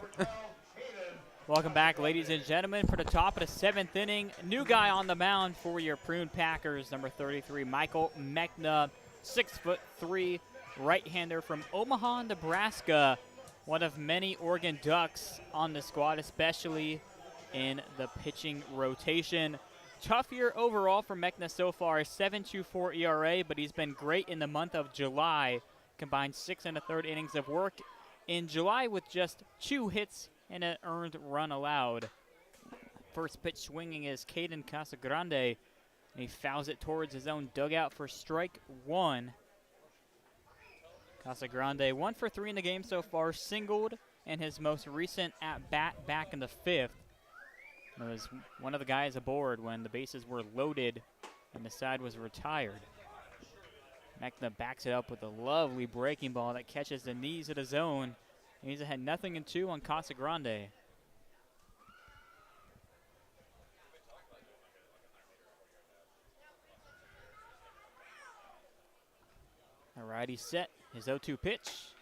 Welcome back, ladies and gentlemen, for the top of the 7th inning. New guy on the mound for your Prune Packers, number 33, Michael Mechna, 6'3", right-hander from Omaha, Nebraska. One of many Oregon Ducks on the squad, especially in the pitching rotation. Tough year overall for Mechna so far, 7.24 ERA, but he's been great in the month of July. Combined 6 1/3 innings of work in July with just 2 hits and an earned run allowed. First pitch swinging is Caden Casagrande, and he fouls it towards his own dugout for strike 1. Casagrande 1 for 3 in the game so far, singled in his most recent at-bat back in the 5th. It was one of the guys aboard when the bases were loaded and the side was retired. Mechna backs it up with a lovely breaking ball that catches the knees of the zone. He's ahead 0-2 on Casagrande. Alrighty, set. His 0-2 pitch.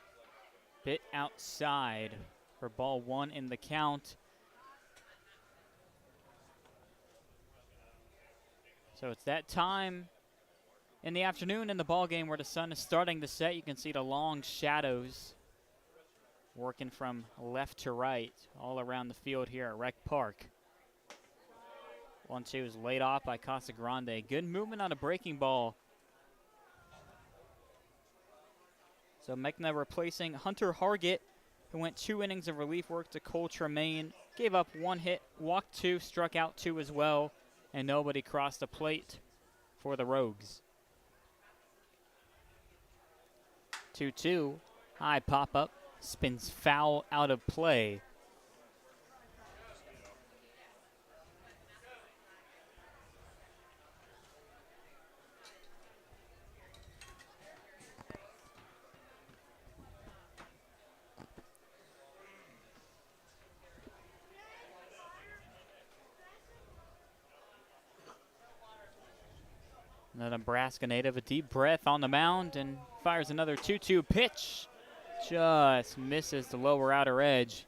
Bit outside for ball 1 in the count. So it's that time in the afternoon in the ball game where the sun is starting to set. You can see the long shadows working from left to right all around the field here at Rec Park. 1-2 is laid off by Casagrande. Good movement on a breaking ball. So Mechna replacing Hunter Hargett, who went 2 innings of relief work to Cole Tremaine. Gave up 1 hit, walked 2, struck out 2 as well, and nobody crossed the plate for the Rogues. 2-2, high pop-up, spins foul out of play. The Nebraska native, a deep breath on the mound and fires another 2-2 pitch. Just misses the lower outer edge.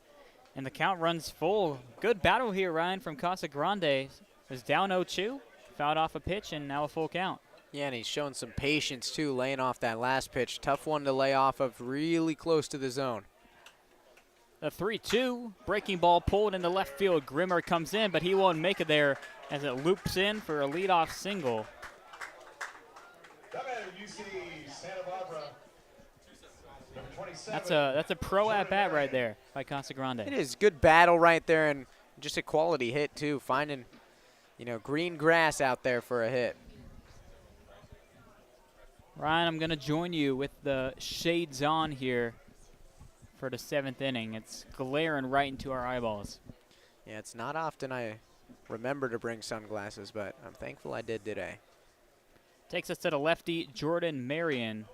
And the count runs full. Good battle here, Ryan, from Casagrande. Was down 0-2, fouled off a pitch, and now a full count. Yeah, and he's shown some patience, too, laying off that last pitch. Tough one to lay off of, really close to the zone. The 3-2, breaking ball pulled into left field. Grimmer comes in, but he won't make it there as it loops in for a leadoff single. That's a pro at bat right there by Casagrande. It is good battle right there, and just a quality hit too. Finding, green grass out there for a hit. Ryan, I'm going to join you with the shades on here for the 7th inning. It's glaring right into our eyeballs. Yeah, it's not often I remember to bring sunglasses, but I'm thankful I did today. Takes us to the lefty, Jordan Marion.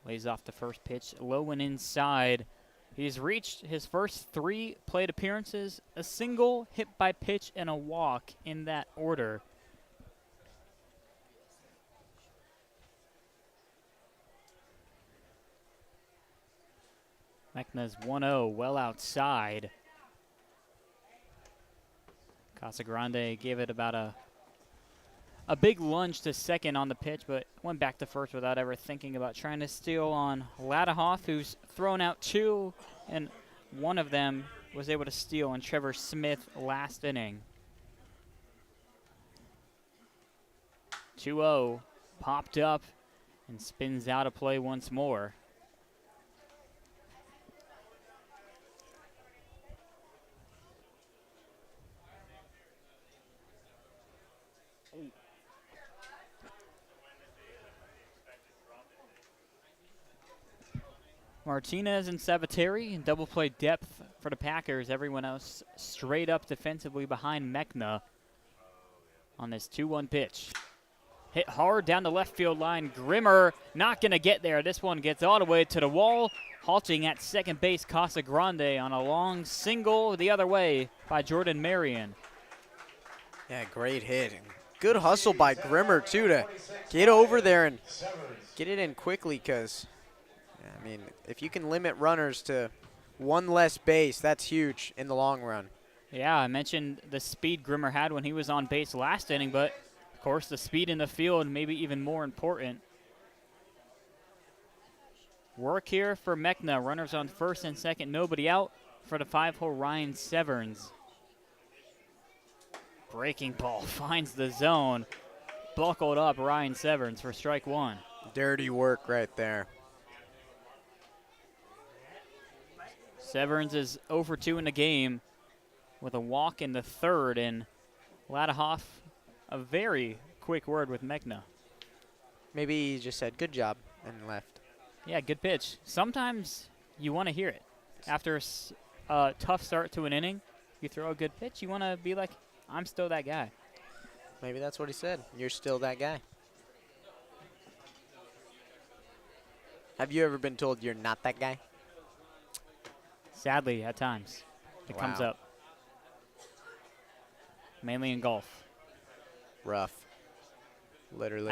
Lays off the first pitch, low and inside. He's reached his first 3 plate appearances, a single, hit by pitch, and a walk in that order. Mechna's 1-0, well outside. Casagrande gave it about a big lunge to second on the pitch, but went back to first without ever thinking about trying to steal on Ladahoff, who's thrown out 2, and one of them was able to steal on Trevor Smith last inning. 2-0, popped up and spins out of play once more. Martinez and Sabateri in double play depth for the Packers. Everyone else straight up defensively behind Mechna on this 2-1 pitch. Hit hard down the left field line. Grimmer not going to get there. This one gets all the way to the wall. Halting at second base, Casagrande on a long single the other way by Jordan Marion. Yeah, great hit. Good hustle by Grimmer, too, to get over there and get it in quickly because, if you can limit runners to One less base. That's huge in the long run. Yeah, I mentioned the speed Grimmer had when he was on base last inning, but of course the speed in the field maybe even more important. Work here for Mechna. Runners on first and second, nobody out for the 5-hole Ryan Severns. Breaking ball finds the zone. Buckled up Ryan Severns for strike one. Dirty work right there. Severns is 0 for 2 in the game with a walk in the third, and Ladahoff, a very quick word with Mechna. Maybe he just said, good job, and left. Yeah, good pitch. Sometimes you want to hear it. After a tough start to an inning, you throw a good pitch, you want to be like, I'm still that guy. Maybe that's what he said. You're still that guy. Have you ever been told you're not that guy? Sadly, at times, it comes Wow. up. Mainly in golf. Rough. Literally.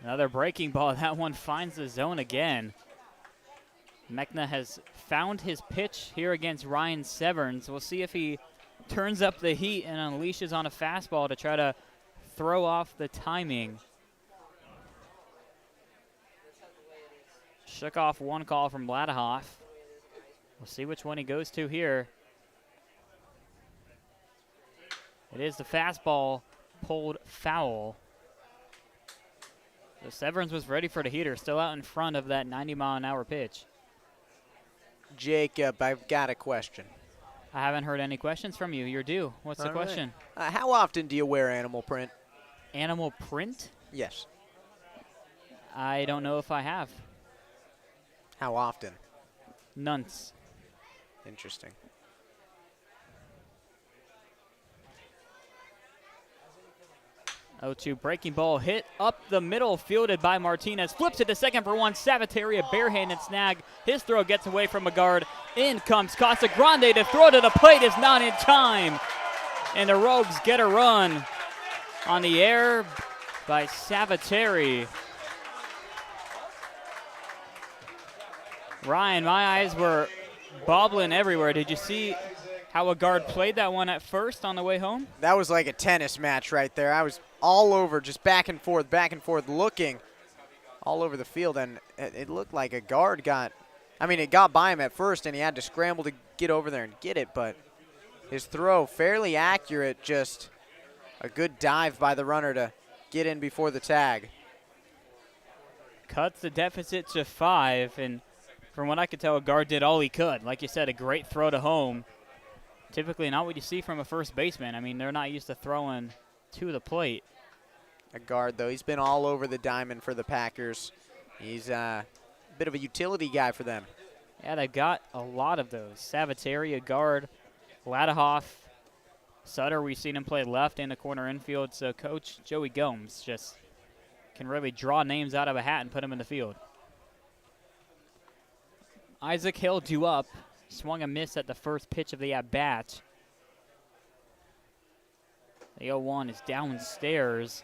Another breaking ball. That one finds the zone again. Mechna has found his pitch here against Ryan Severns. We'll see if he turns up the heat and unleashes on a fastball to try to throw off the timing. Shook off one call from Ladahoff. We'll see which one he goes to here. It is the fastball pulled foul. So Severns was ready for the heater, still out in front of that 90-mile-an-hour pitch. Jacob, I've got a question. I haven't heard any questions from you. You're due. What's the All right. question? How often do you wear animal print? Animal print? Yes. I don't know if I have. How often? Nunts. Interesting. Oh, 2 breaking ball hit up the middle, fielded by Martinez. Flips it to second for one. Saviteri, a barehanded snag. His throw gets away from a guard. In comes Casa Grande to throw to the plate. Is not in time. And the Rogues get a run on the air by Saviteri. Ryan, my eyes were bobbling everywhere. Did you see how a guard played that one at first on the way home? That was like a tennis match right there. I was all over, just back and forth, looking all over the field, and it looked like a guard it got by him at first, and he had to scramble to get over there and get it, but his throw fairly accurate, just a good dive by the runner to get in before the tag. Cuts the deficit to 5, and from what I could tell, a guard did all he could. Like you said, a great throw to home. Typically not what you see from a first baseman. I mean, they're not used to throwing to the plate. A guard, though, he's been all over the diamond for the Packers. He's a bit of a utility guy for them. Yeah, they've got a lot of those. Saviteri, a guard. Ladahoff. Sutter, we've seen him play left and a corner infield. So Coach Joey Gomes just can really draw names out of a hat and put them in the field. Isaac Hill due up. Swung a miss at the first pitch of the at-bat. The 0-1 is downstairs.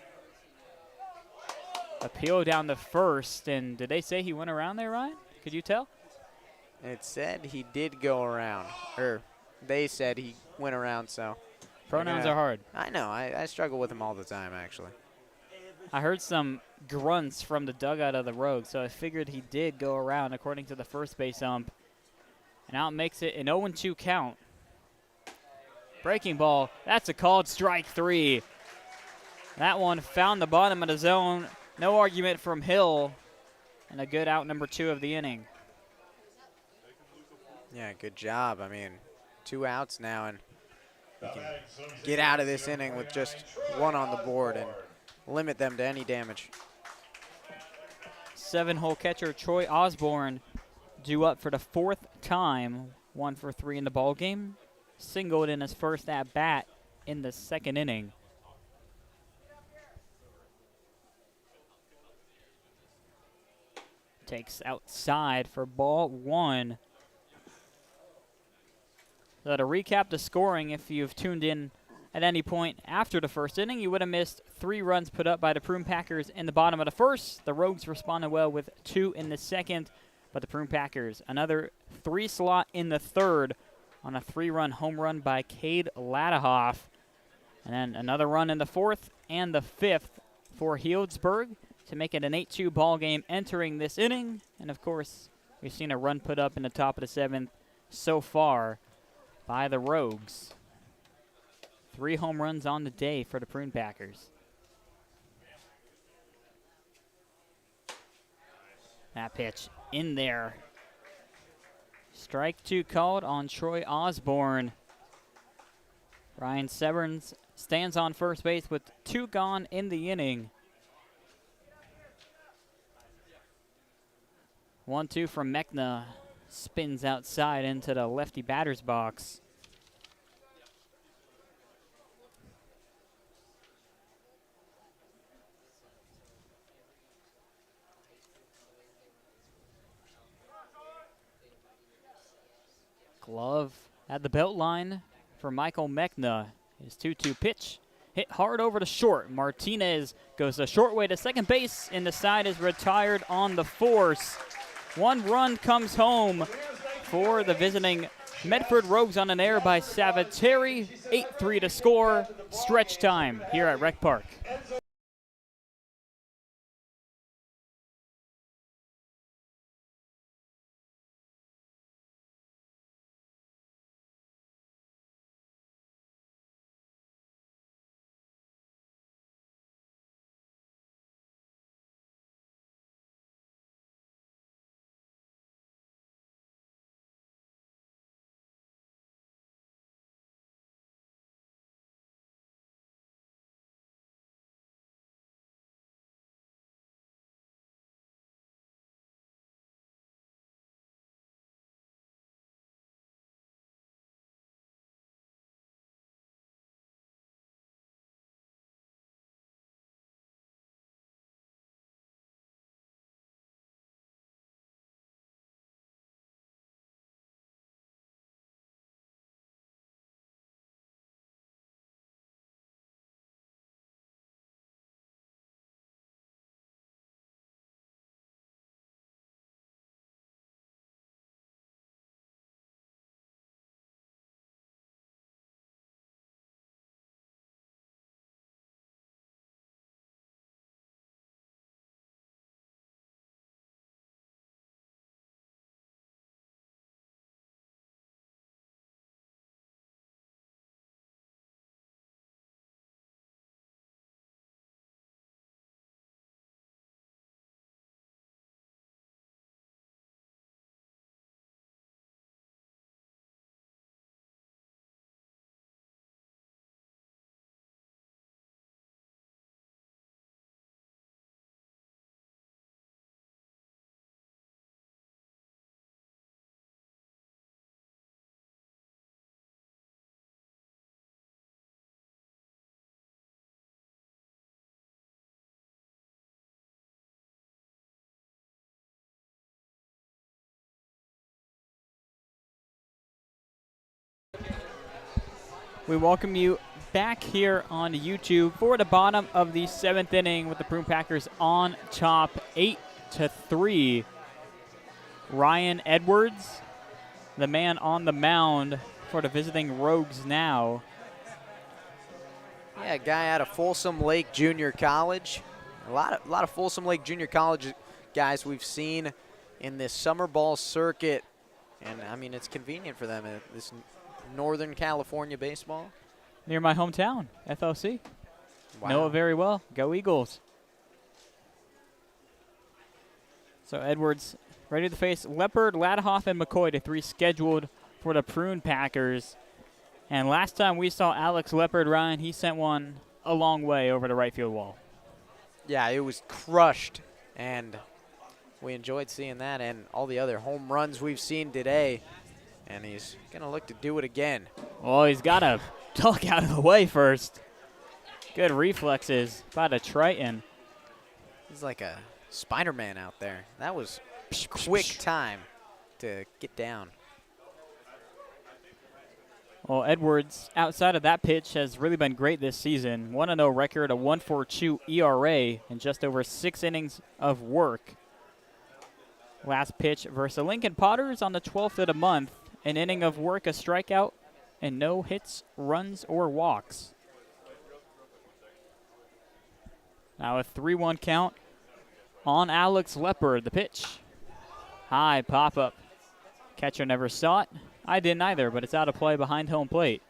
Appeal down the first, and did they say he went around there, Ryan? Could you tell? It said he did go around, or they said he went around, so. Pronouns are hard. I know, I struggle with them all the time, actually. I heard some grunts from the dugout of the Rogues, so I figured he did go around according to the first base ump. And out makes it an 0-2 count. Breaking ball, that's a called strike 3. That one found the bottom of the zone. No argument from Hill. And a good out number 2 of the inning. Yeah, good job. I mean, 2 outs now, and you can get out of this inning with just 1 on the board and limit them to any damage. 7-hole catcher Troy Osborne due up for the 4th time. 1 for 3 in the ball game. Singled in his first at bat in the 2nd inning. Takes outside for ball 1. So to recap the scoring, if you've tuned in at any point after the first inning, you would have missed 3 runs put up by the Prune Packers in the bottom of the first. The Rogues responded well with 2 in the second. by the Prune Packers. Another 3 slot in the third on a 3-run home run by Cade Ladahoff. And then another run in the fourth and the fifth for Healdsburg to make it an 8-2 ball game entering this inning. And, of course, we've seen a run put up in the top of the seventh so far by the Rogues. 3 home runs on the day for the Prune Packers. That pitch in there. Strike 2 called on Troy Osborne. Ryan Severns stands on first base with 2 gone in the inning. 1-2 from Mechna. Spins outside into the lefty batter's box. Glove at the belt line for Michael Mechna. His 2-2 pitch hit hard over to short. Martinez goes the short way to second base, and the side is retired on the force. 1 run comes home for the visiting Medford Rogues on an error by Savateri. 8-3 to score. Stretch time here at Rec Park. We welcome you back here on YouTube for the bottom of the 7th inning with the Prune Packers on top 8-3. Ryan Edwards, the man on the mound for the visiting Rogues now. Yeah, a guy out of Folsom Lake Junior College. A lot of Folsom Lake Junior College guys we've seen in this summer ball circuit. And, I mean, it's convenient for them. This Northern California baseball. Near my hometown, FLC. Wow. Know it very well. Go Eagles. So Edwards ready to face Leopard, Ladahoff, and McCoy, the 3 scheduled for the Prune Packers. And last time we saw Alex Leopard, Ryan, he sent one a long way over the right field wall. Yeah, it was crushed, and we enjoyed seeing that and all the other home runs we've seen today. And he's going to look to do it again. Well, he's got to duck out of the way first. Good reflexes by the Triton. He's like a Spider-Man out there. That was quick time to get down. Well, Edwards, outside of that pitch, has really been great this season. 1-0 record, a 1.42 ERA, and just over 6 innings of work. Last pitch versus the Lincoln Potters on the 12th of the month. An inning of work, a strikeout, and no hits, runs, or walks. Now a 3-1 count on Alex Leopard. The pitch. High pop-up. Catcher never saw it. I didn't either, but it's out of play behind home plate.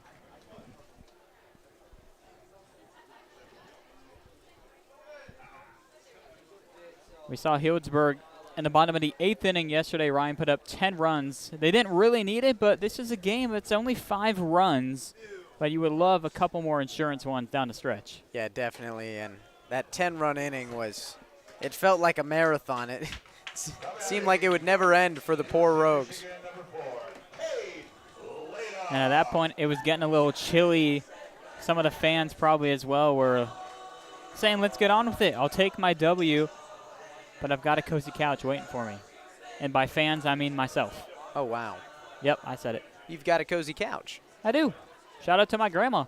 We saw Healdsburg in the bottom of the 8th inning yesterday. Ryan put up 10 runs. They didn't really need it, but this is a game that's only 5 runs. But you would love a couple more insurance ones down the stretch. Yeah, definitely. And that 10-run inning it felt like a marathon. It seemed like it would never end for the poor Rogues. And at that point, it was getting a little chilly. Some of the fans probably as well were saying, let's get on with it. I'll take my W, but I've got a cozy couch waiting for me. And by fans, I mean myself. Oh, wow. Yep, I said it. You've got a cozy couch. I do. Shout out to my grandma.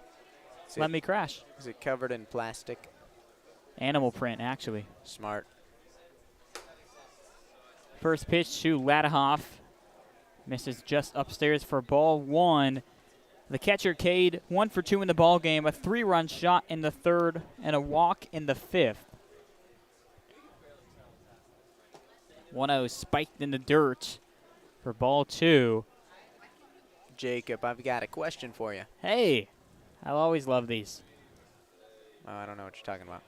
Let me crash. Is it covered in plastic? Animal print, actually. Smart. First pitch to Ladahoff. Misses just upstairs for ball 1. The catcher, Cade, 1 for 2 in the ball game. A 3-run shot in the 3rd and a walk in the 5th. 1-0 spiked in the dirt for ball 2. Jacob, I've got a question for you. Hey, I'll always love these. Oh, I don't know what you're talking about.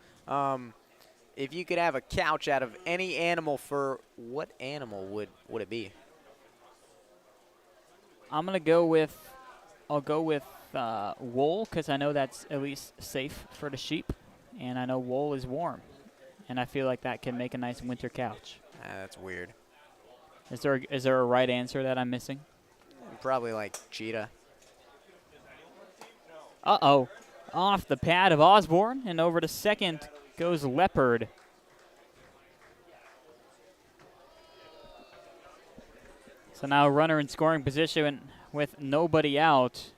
If you could have a couch out of any animal fur, what animal would it be? I'm gonna go with, wool, because I know that's at least safe for the sheep, and I know wool is warm, and I feel like that can make a nice winter couch. That's weird. Is there a right answer that I'm missing? Probably like cheetah. Uh-oh. Off the pad of Osborne, and over to second goes Leopard. So now a runner in scoring position with nobody out.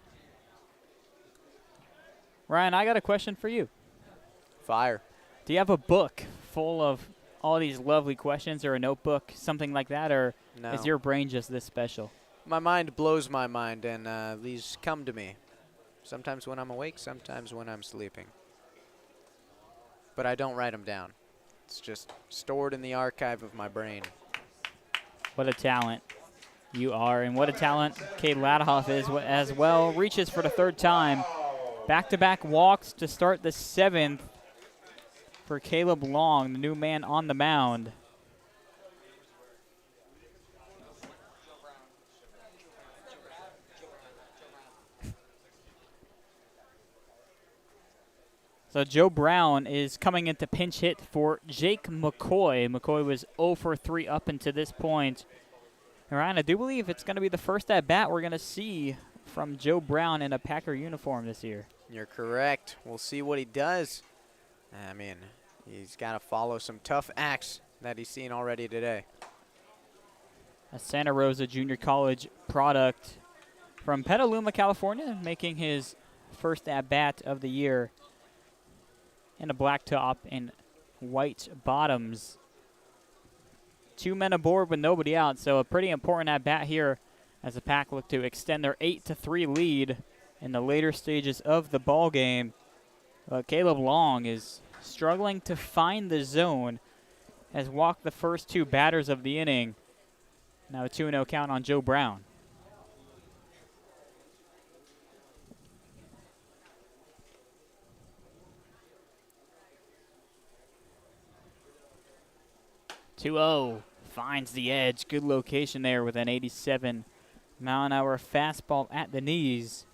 Ryan, I got a question for you. Fire. Do you have a book full of all these lovely questions, or a notebook, something like that, or No. is your brain just this special? My mind blows my mind, and these come to me. Sometimes when I'm awake, sometimes when I'm sleeping. But I don't write them down. It's just stored in the archive of my brain. What a talent you are, and what a talent Cade Ladahoff is as well. Reaches for the 3rd time. Back-to-back walks to start the 7th for Caleb Long, the new man on the mound. So Joe Brown is coming into pinch hit for Jake McCoy. McCoy was 0 for 3 up until this point. And Ryan, I do believe it's going to be the first at-bat we're going to see from Joe Brown in a Packer uniform this year. You're correct. We'll see what he does. I mean, he's got to follow some tough acts that he's seen already today. A Santa Rosa Junior College product from Petaluma, California, making his first at-bat of the year. In a black top and white bottoms. 2 men aboard with nobody out, so a pretty important at-bat here as the Pack look to extend their 8-3 lead in the later stages of the ball game. Caleb Long is struggling to find the zone, has walked the first 2 batters of the inning. Now a 2-0 count on Joe Brown. Finds the edge. Good location there with an 87-mile-an-hour fastball at the knees.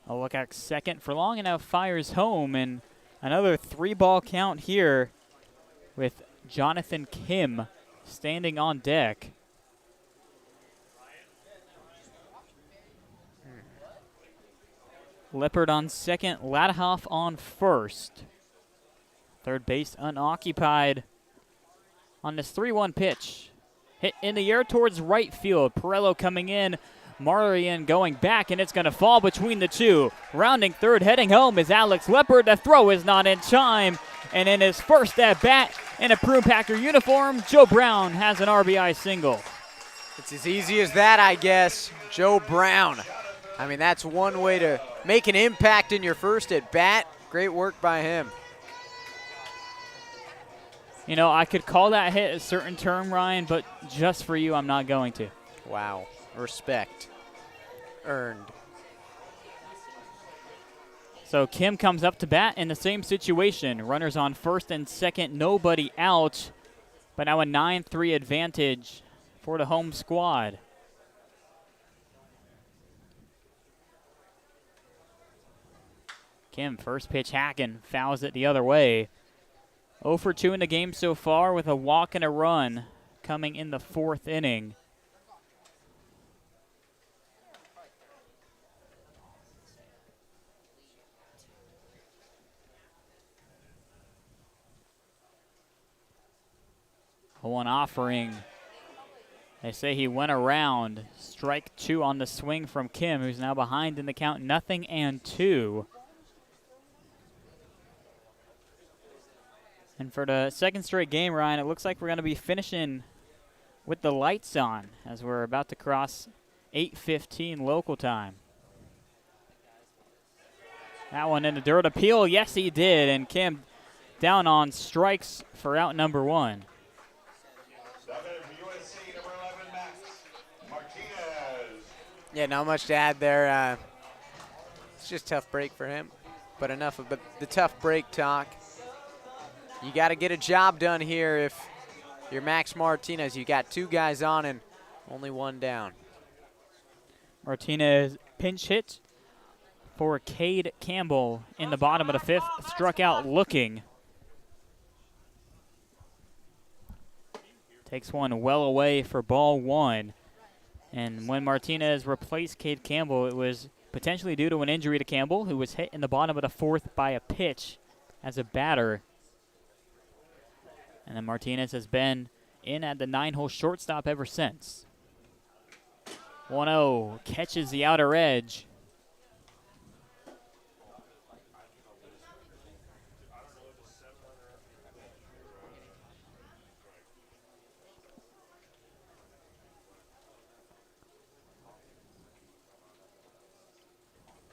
A look at second for Long, and now fires home, and another 3-ball count here with Jonathan Kim standing on deck. Leopard on second, Ladahoff on first. Third base unoccupied on this 3-1 pitch. Hit in the air towards right field. Perello coming in Marian going back, and it's going to fall between the two. Rounding third, heading home is Alex Leopard. The throw is not in time. And in his first at bat in a Prune Packer uniform, Joe Brown has an RBI single. It's as easy as that, I guess. Joe Brown. I mean, that's one way to make an impact in your first at bat. Great work by him. You know, I could call that hit a certain term, Ryan, but just for you, I'm not going to. Wow. Respect. Earned. So Kim comes up to bat in the same situation. Runners on first and second, nobody out. But now a 9-3 advantage for the home squad. Kim, first pitch hacking, fouls it the other way. 0 for 2 in the game so far with a walk and a run coming in the fourth inning. One offering. They say he went around. Strike 2 on the swing from Kim, who's now behind in the count, 0-2. And for the second straight game, Ryan, it looks like we're going to be finishing with the lights on as we're about to cross 8:15 local time. That one in the dirt appeal. Yes, he did. And Kim down on strikes for out number 1. Yeah, not much to add there. It's just a tough break for him. But enough of the tough break talk. You got to get a job done here if you're Max Martinez. You got 2 guys on and only 1 down. Martinez pinch hit for Cade Campbell in the bottom of the 5th. Struck out looking. Takes one well away for ball 1. And when Martinez replaced Cade Campbell, it was potentially due to an injury to Campbell, who was hit in the bottom of the 4th by a pitch as a batter. And then Martinez has been in at the 9-hole shortstop ever since. 1-0, catches the outer edge.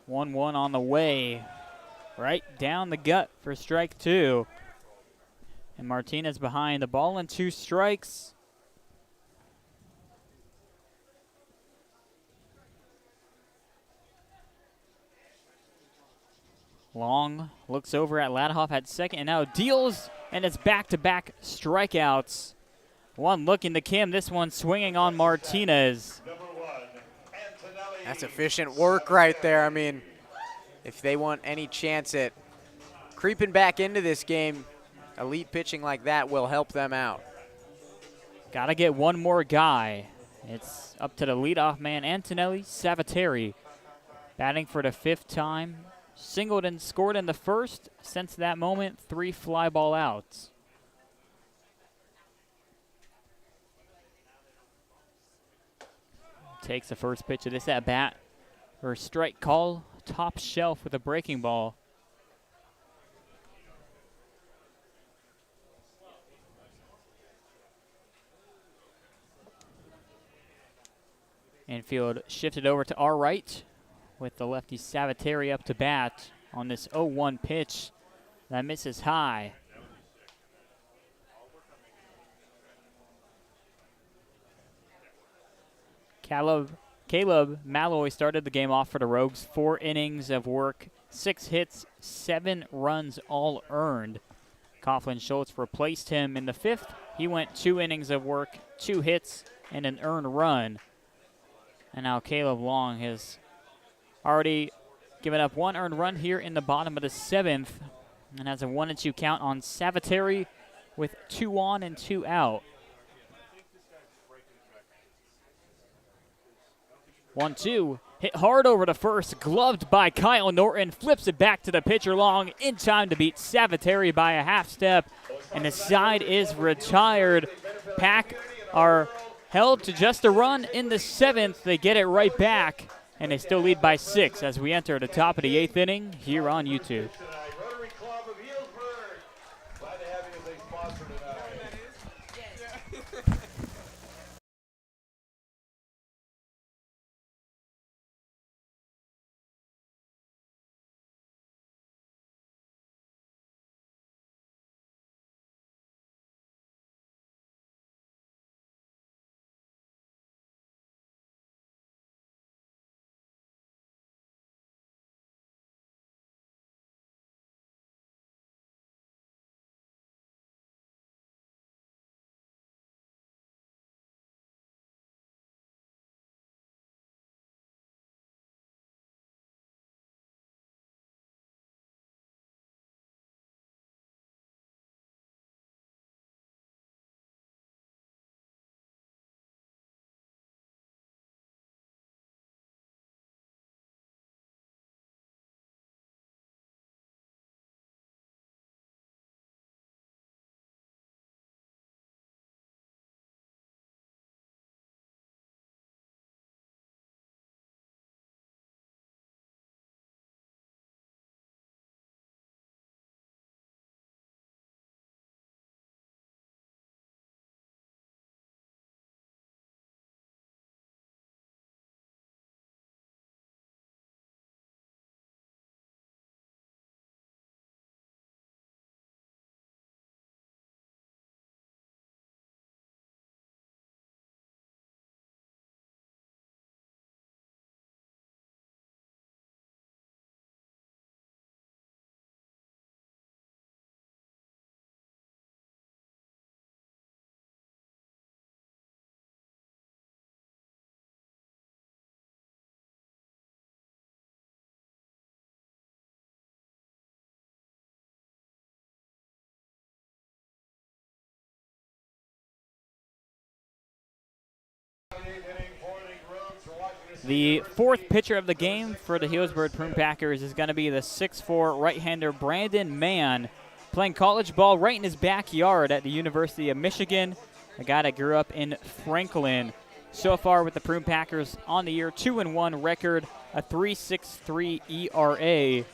One on the way, right down the gut for strike 2. And Martinez behind the ball and 2 strikes. Long looks over at Ladhoff at second and now deals, and it's back-to-back strikeouts. One looking to Kim, this one swinging on Martinez. That's efficient work right there. I mean, if they want any chance at creeping back into this game, elite pitching like that will help them out. Got to get one more guy. It's up to the leadoff man, Antonelli Savateri, batting for the 5th time. Singled and scored in the first. Since that moment, 3 fly ball outs. Takes the first pitch of this at bat for a strike call, top shelf with a breaking ball. Infield shifted over to our right with the lefty Savateri up to bat on this 0-1 pitch that misses high. Caleb Malloy started the game off for the Rogues. 4 innings of work, 6 hits, 7 runs all earned. Coughlin Schultz replaced him in the 5th. He went 2 innings of work, 2 hits, and an earned run. And now Caleb Long has already given up 1 earned run here in the bottom of the 7th and has a 1-2 count on Savateri with 2 on and 2 out. 1-2, hit hard over to first, gloved by Kyle Norton, flips it back to the pitcher Long in time to beat Savateri by a half step, and the side is retired. Pack are held to just a run in the 7th. They get it right back, and they still lead by 6 as we enter the top of the 8th inning here on YouTube. Rotary Club of Healdsburg. Glad to have you as a sponsor tonight. The 4th pitcher of the game for the Healdsburg Prune Packers is going to be the 6'4" right-hander Brandon Mann, playing college ball right in his backyard at the University of Michigan, a guy that grew up in Franklin. So far with the Prune Packers on the year, 2-1 record, a 3.63 ERA.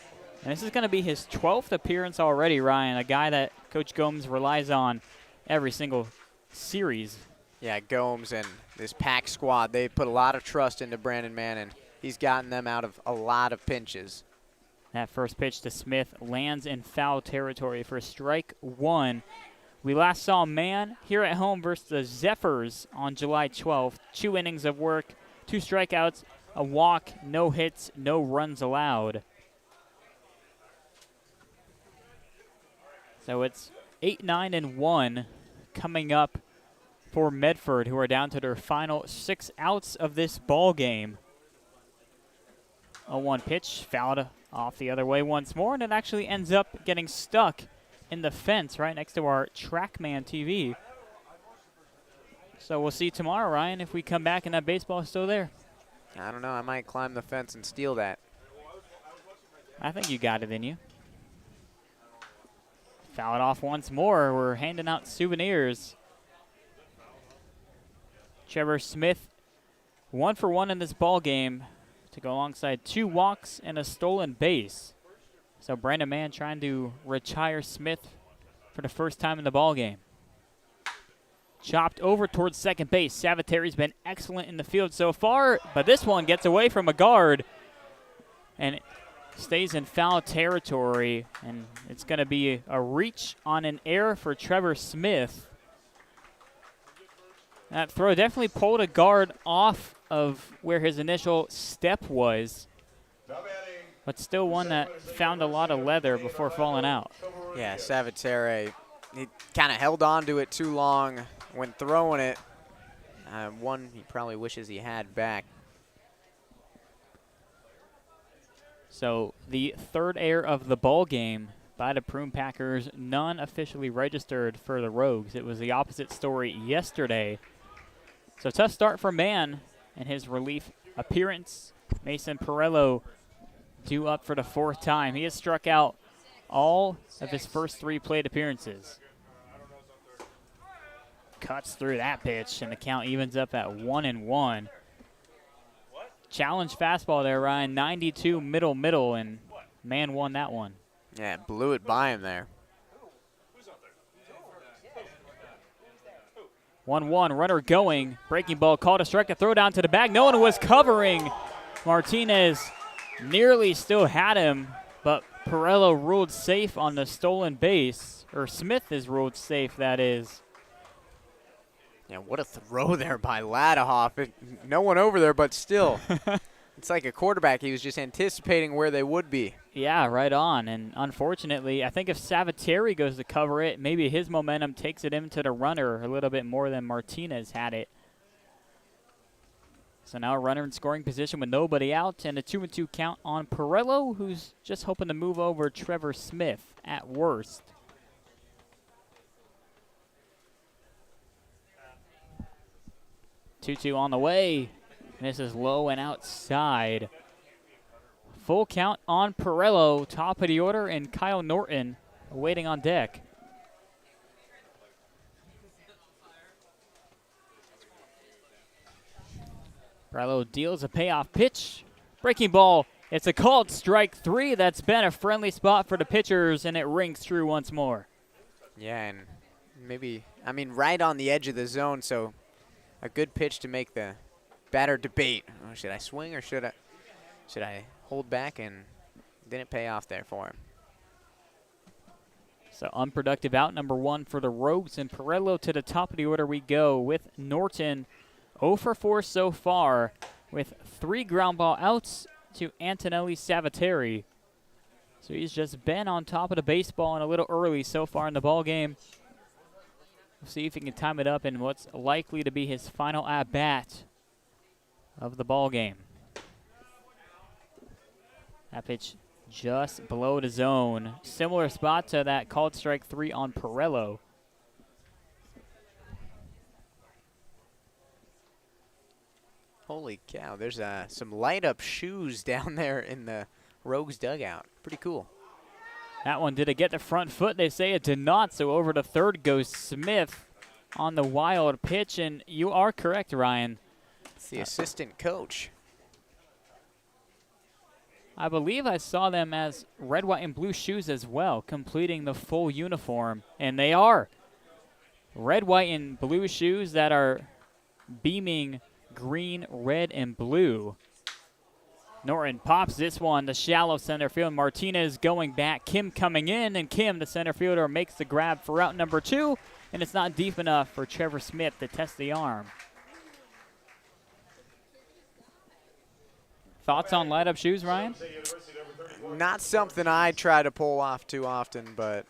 And this is going to be his 12th appearance already, Ryan, a guy that Coach Gomes relies on every single series. Yeah, Gomes and this pack squad, they put a lot of trust into Brandon Mann, and he's gotten them out of a lot of pinches. That first pitch to Smith lands in foul territory for strike 1. We last saw Mann here at home versus the Zephyrs on July 12th. 2 innings of work, 2 strikeouts, a walk, no hits, no runs allowed. So it's 8-9-1 coming up for Medford, who are down to their final 6 outs of this ball game. A 1 pitch fouled off the other way once more, and it actually ends up getting stuck in the fence right next to our TrackMan TV. So we'll see tomorrow, Ryan, if we come back and that baseball is still there. I don't know. I might climb the fence and steal that. I think you got it in you. Foul it off once more. We're handing out souvenirs. Trevor Smith, 1 for 1 in this ball game to go alongside 2 walks and a stolen base. So Brandon Mann trying to retire Smith for the first time in the ball game. Chopped over towards second base. Savitari's been excellent in the field so far, but this one gets away from a guard and it stays in foul territory, and it's going to be a reach on an error for Trevor Smith. That throw definitely pulled a guard off of where his initial step was, but still one that found a lot of leather before falling out. Yeah, Savitare, he kind of held on to it too long when throwing it. One he probably wishes he had back. So the 3rd error of the ball game by the Prune Packers, none officially registered for the Rogues. It was the opposite story yesterday. So tough start for Mann in his relief appearance. Mason Perello due up for the 4th time. He has struck out all of his first 3 plate appearances. cuts through that pitch, and the count evens up at 1-1. Challenge fastball there, Ryan. 92 middle, and man won that one. Yeah, blew it by him there. 1-1, runner going. Breaking ball called a strike, a throw down to the bag. No one was covering. Martinez nearly still had him, but Pirello ruled safe on the stolen base. Or Smith is ruled safe, that is. Yeah, what a throw there by Ladahoff. No one over there, but still. It's like a quarterback. He was just anticipating where they would be. Yeah, right on. And unfortunately, I think if Savatieri goes to cover it, maybe his momentum takes it into the runner a little bit more than Martinez had it. So now a runner in scoring position with nobody out, and a 2-2 count on Pirello, who's just hoping to move over Trevor Smith at worst. Two on the way. Misses low and outside. Full count on Pirello, top of the order, and Kyle Norton waiting on deck. Pirello deals a payoff pitch. Breaking ball. It's a called strike 3. That's been a friendly spot for the pitchers, and it rings true once more. Yeah, and maybe, I mean, right on the edge of the zone, so a good pitch to make the batter debate. Oh, should I swing or should I hold back? And didn't pay off there for him. So unproductive out number 1 for the Rogues, and Pirello to the top of the order we go with Norton 0 for 4 so far with 3 ground ball outs to Antonelli Savatieri. So he's just been on top of the baseball and a little early so far in the ball game. We'll see if he can time it up in what's likely to be his final at-bat of the ball game. That pitch just below the zone. Similar spot to that called strike 3 on Pirello. Holy cow, there's some light-up shoes down there in the Rogues dugout. Pretty cool. That one, did it get the front foot? They say it did not, so over to third goes Smith on the wild pitch, and you are correct, Ryan. It's the assistant coach. I believe I saw them as red, white, and blue shoes as well, completing the full uniform, and they are. Red, white, and blue shoes that are beaming green, red, and blue. Norton pops this one to shallow center field. Martinez going back. Kim coming in, and Kim, the center fielder, makes the grab for out number 2, and it's not deep enough for Trevor Smith to test the arm. Thoughts on light-up shoes, Ryan? Not something I try to pull off too often, but,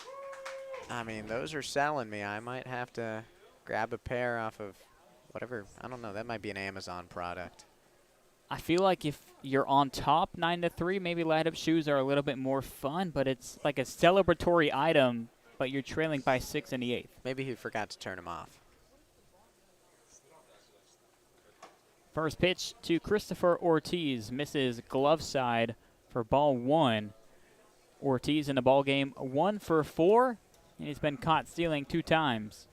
I mean, those are selling me. I might have to grab a pair off of whatever. I don't know. That might be an Amazon product. I feel like if you're on top 9-3, maybe light-up shoes are a little bit more fun, but it's like a celebratory item, but you're trailing by 6 in the 8th. Maybe he forgot to turn them off. First pitch to Christopher Ortiz. Misses glove side for ball 1. Ortiz in the ball game 1 for 4, and he's been caught stealing 2 times.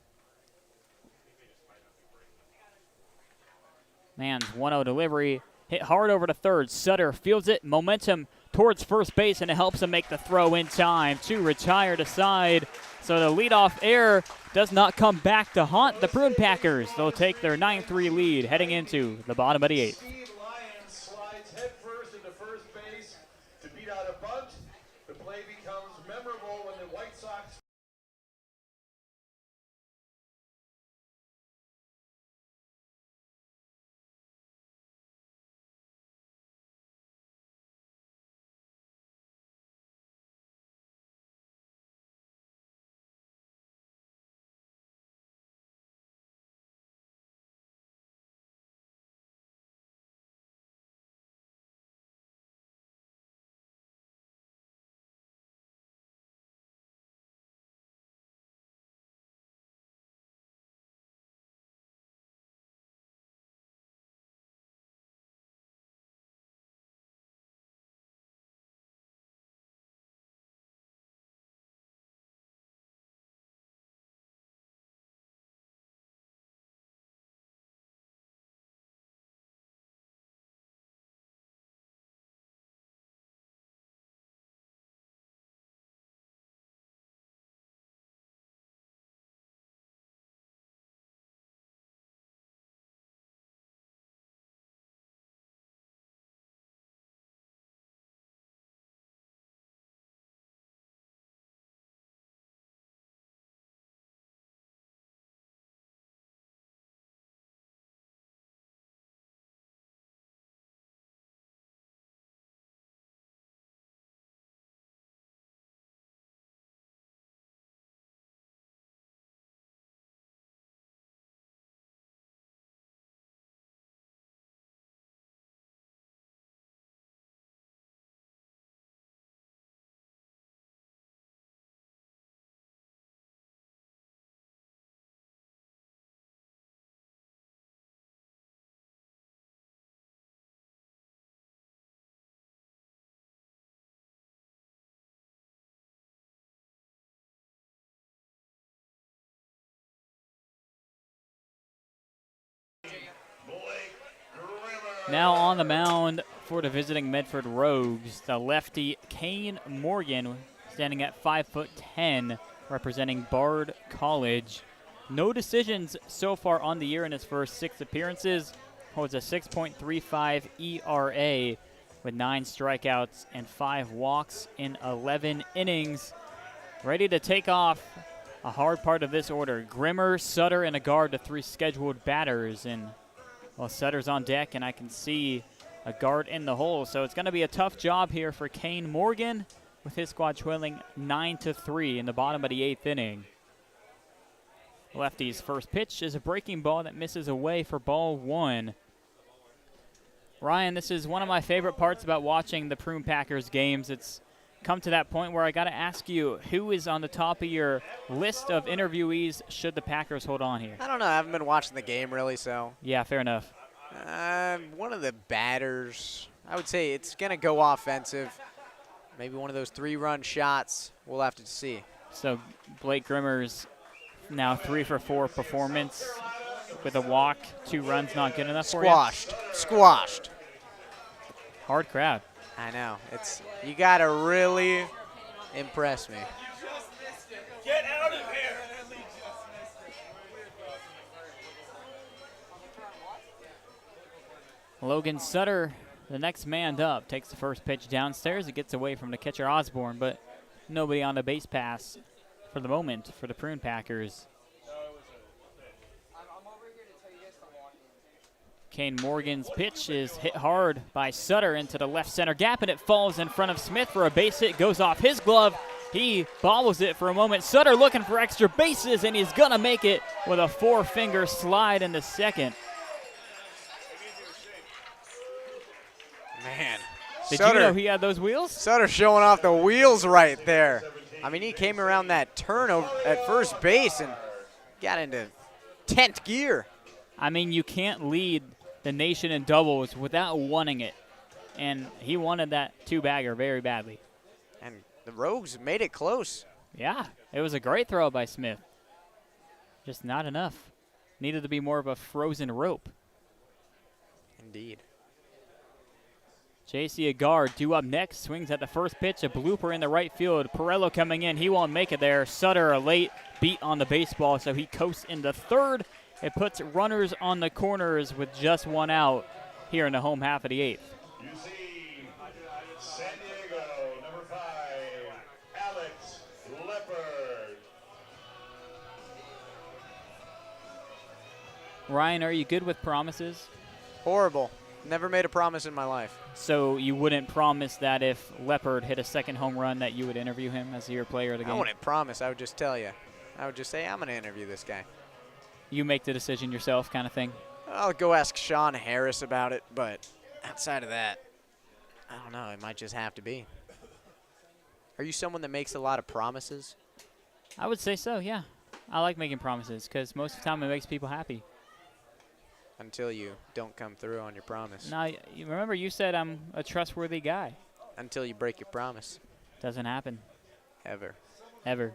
Man's 1-0 delivery. Hit hard over to third. Sutter fields it. Momentum towards first base, and it helps him make the throw in time to retire to side. So the leadoff error does not come back to haunt the Prune Packers. They'll take their 9-3 lead heading into the bottom of the 8th. Now on the mound for the visiting Medford Rogues, the lefty Kane Morgan, standing at 5'10", representing Bard College. No decisions so far on the year in his first 6 appearances. Holds a 6.35 ERA with 9 strikeouts and 5 walks in 11 innings. Ready to take off a hard part of this order. Grimmer, Sutter, and a guard, the 3 scheduled batters. And well, Sutter's on deck, and I can see a guard in the hole. So it's going to be a tough job here for Kane Morgan, with his squad trailing 9-3 in the bottom of the 8th inning. Lefty's first pitch is a breaking ball that misses away for ball 1. Ryan, this is one of my favorite parts about watching the Prune Packers games. It's come to that point where I got to ask you, who is on the top of your list of interviewees should the Packers hold on here? I don't know. I haven't been watching the game really, so. Yeah, fair enough. One of the batters, I would say it's going to go offensive. Maybe one of those 3-run shots. We'll have to see. So Blake Grimmer's now 3 for 4 performance with a walk, 2 runs not good enough for you? Squashed. Hard crowd. I know. You got to really impress me. Get out of here! Logan Sutter, the next man up, takes the first pitch downstairs. It gets away from the catcher Osborne, but nobody on the base pass for the moment for the Prune Packers. Kane Morgan's pitch is hit hard by Sutter into the left center gap, and it falls in front of Smith for a base hit. Goes off his glove. He bobbles it for a moment. Sutter looking for extra bases, and he's going to make it with a 4-finger slide in the second. Man. Did you know he had those wheels? Sutter showing off the wheels right there. I mean, he came around that turn at first base and got into 10th gear. I mean, you can't lead the nation in doubles without wanting it. And he wanted that 2-bagger very badly. And the Rogues made it close. Yeah, it was a great throw by Smith. Just not enough. Needed to be more of a frozen rope. Indeed. J.C. Agard due up next, swings at the first pitch, a blooper in the right field. Pirello coming in, he won't make it there. Sutter a late beat on the baseball, so he coasts into third. It puts runners on the corners with just 1 out here in the home half of the 8th. You see, San Diego, number 5, Alex Leopard. Ryan, are you good with promises? Horrible. Never made a promise in my life. So you wouldn't promise that if Leopard hit a second home run that you would interview him as your player of the game? I wouldn't promise. I would just tell you. I would just say, I'm going to interview this guy. You make the decision yourself kind of thing? I'll go ask Sean Harris about it, but outside of that, I don't know. It might just have to be. Are you someone that makes a lot of promises? I would say so, yeah. I like making promises because most of the time it makes people happy. Until you don't come through on your promise. Now, you remember you said I'm a trustworthy guy. Until you break your promise. Doesn't happen. Ever. Ever.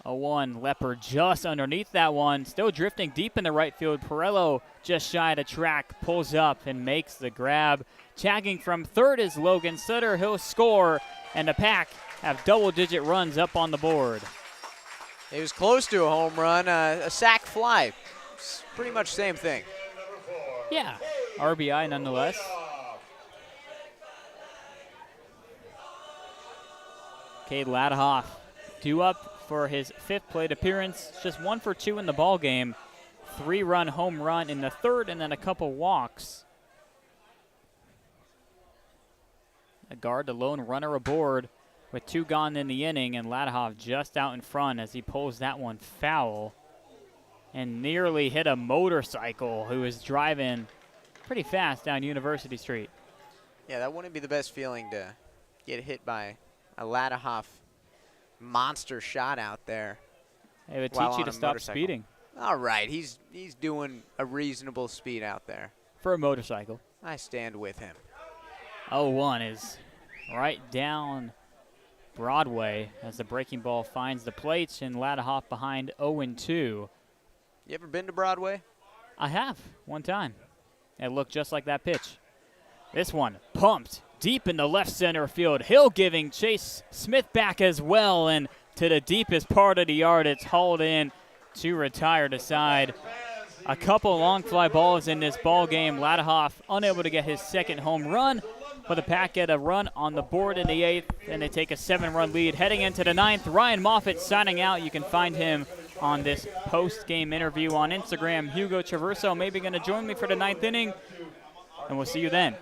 0-1, Leopard just underneath that one. Still drifting deep in the right field. Pirello just shy of the track, pulls up and makes the grab. Tagging from third is Logan Sutter. He'll score, and the Pack have double-digit runs up on the board. It was close to a home run, a sac fly. It's pretty much same thing. Yeah, RBI nonetheless. Cade Ladahoff due up for his 5th plate appearance. Just 1 for 2 in the ball game. 3-run home run in the 3rd, and then a couple walks. Agard, the lone runner aboard, with 2 gone in the inning, and Ladahoff just out in front as he pulls that one foul and nearly hit a motorcycle who was driving pretty fast down University Street. Yeah, that wouldn't be the best feeling to get hit by a Ladahoff monster shot out there. It would teach you to stop speeding. All right, he's doing a reasonable speed out there. For a motorcycle. I stand with him. 0-1 is right down Broadway as the breaking ball finds the plates, and Ladahoff behind 0-2. You ever been to Broadway? I have, one time. It looked just like that pitch. This one pumped deep in the left center field. Hill giving Chase Smith back as well, and to the deepest part of the yard, it's hauled in to retire the side. A couple long fly balls in this ball game. Ladahoff unable to get his second home run, but the Pack get a run on the board in the 8th, and they take a 7-run lead. Heading into the 9th, Ryan Moffett signing out. You can find him on this post-game interview on Instagram. Hugo Traverso maybe going to join me for the 9th inning, and we'll see you then.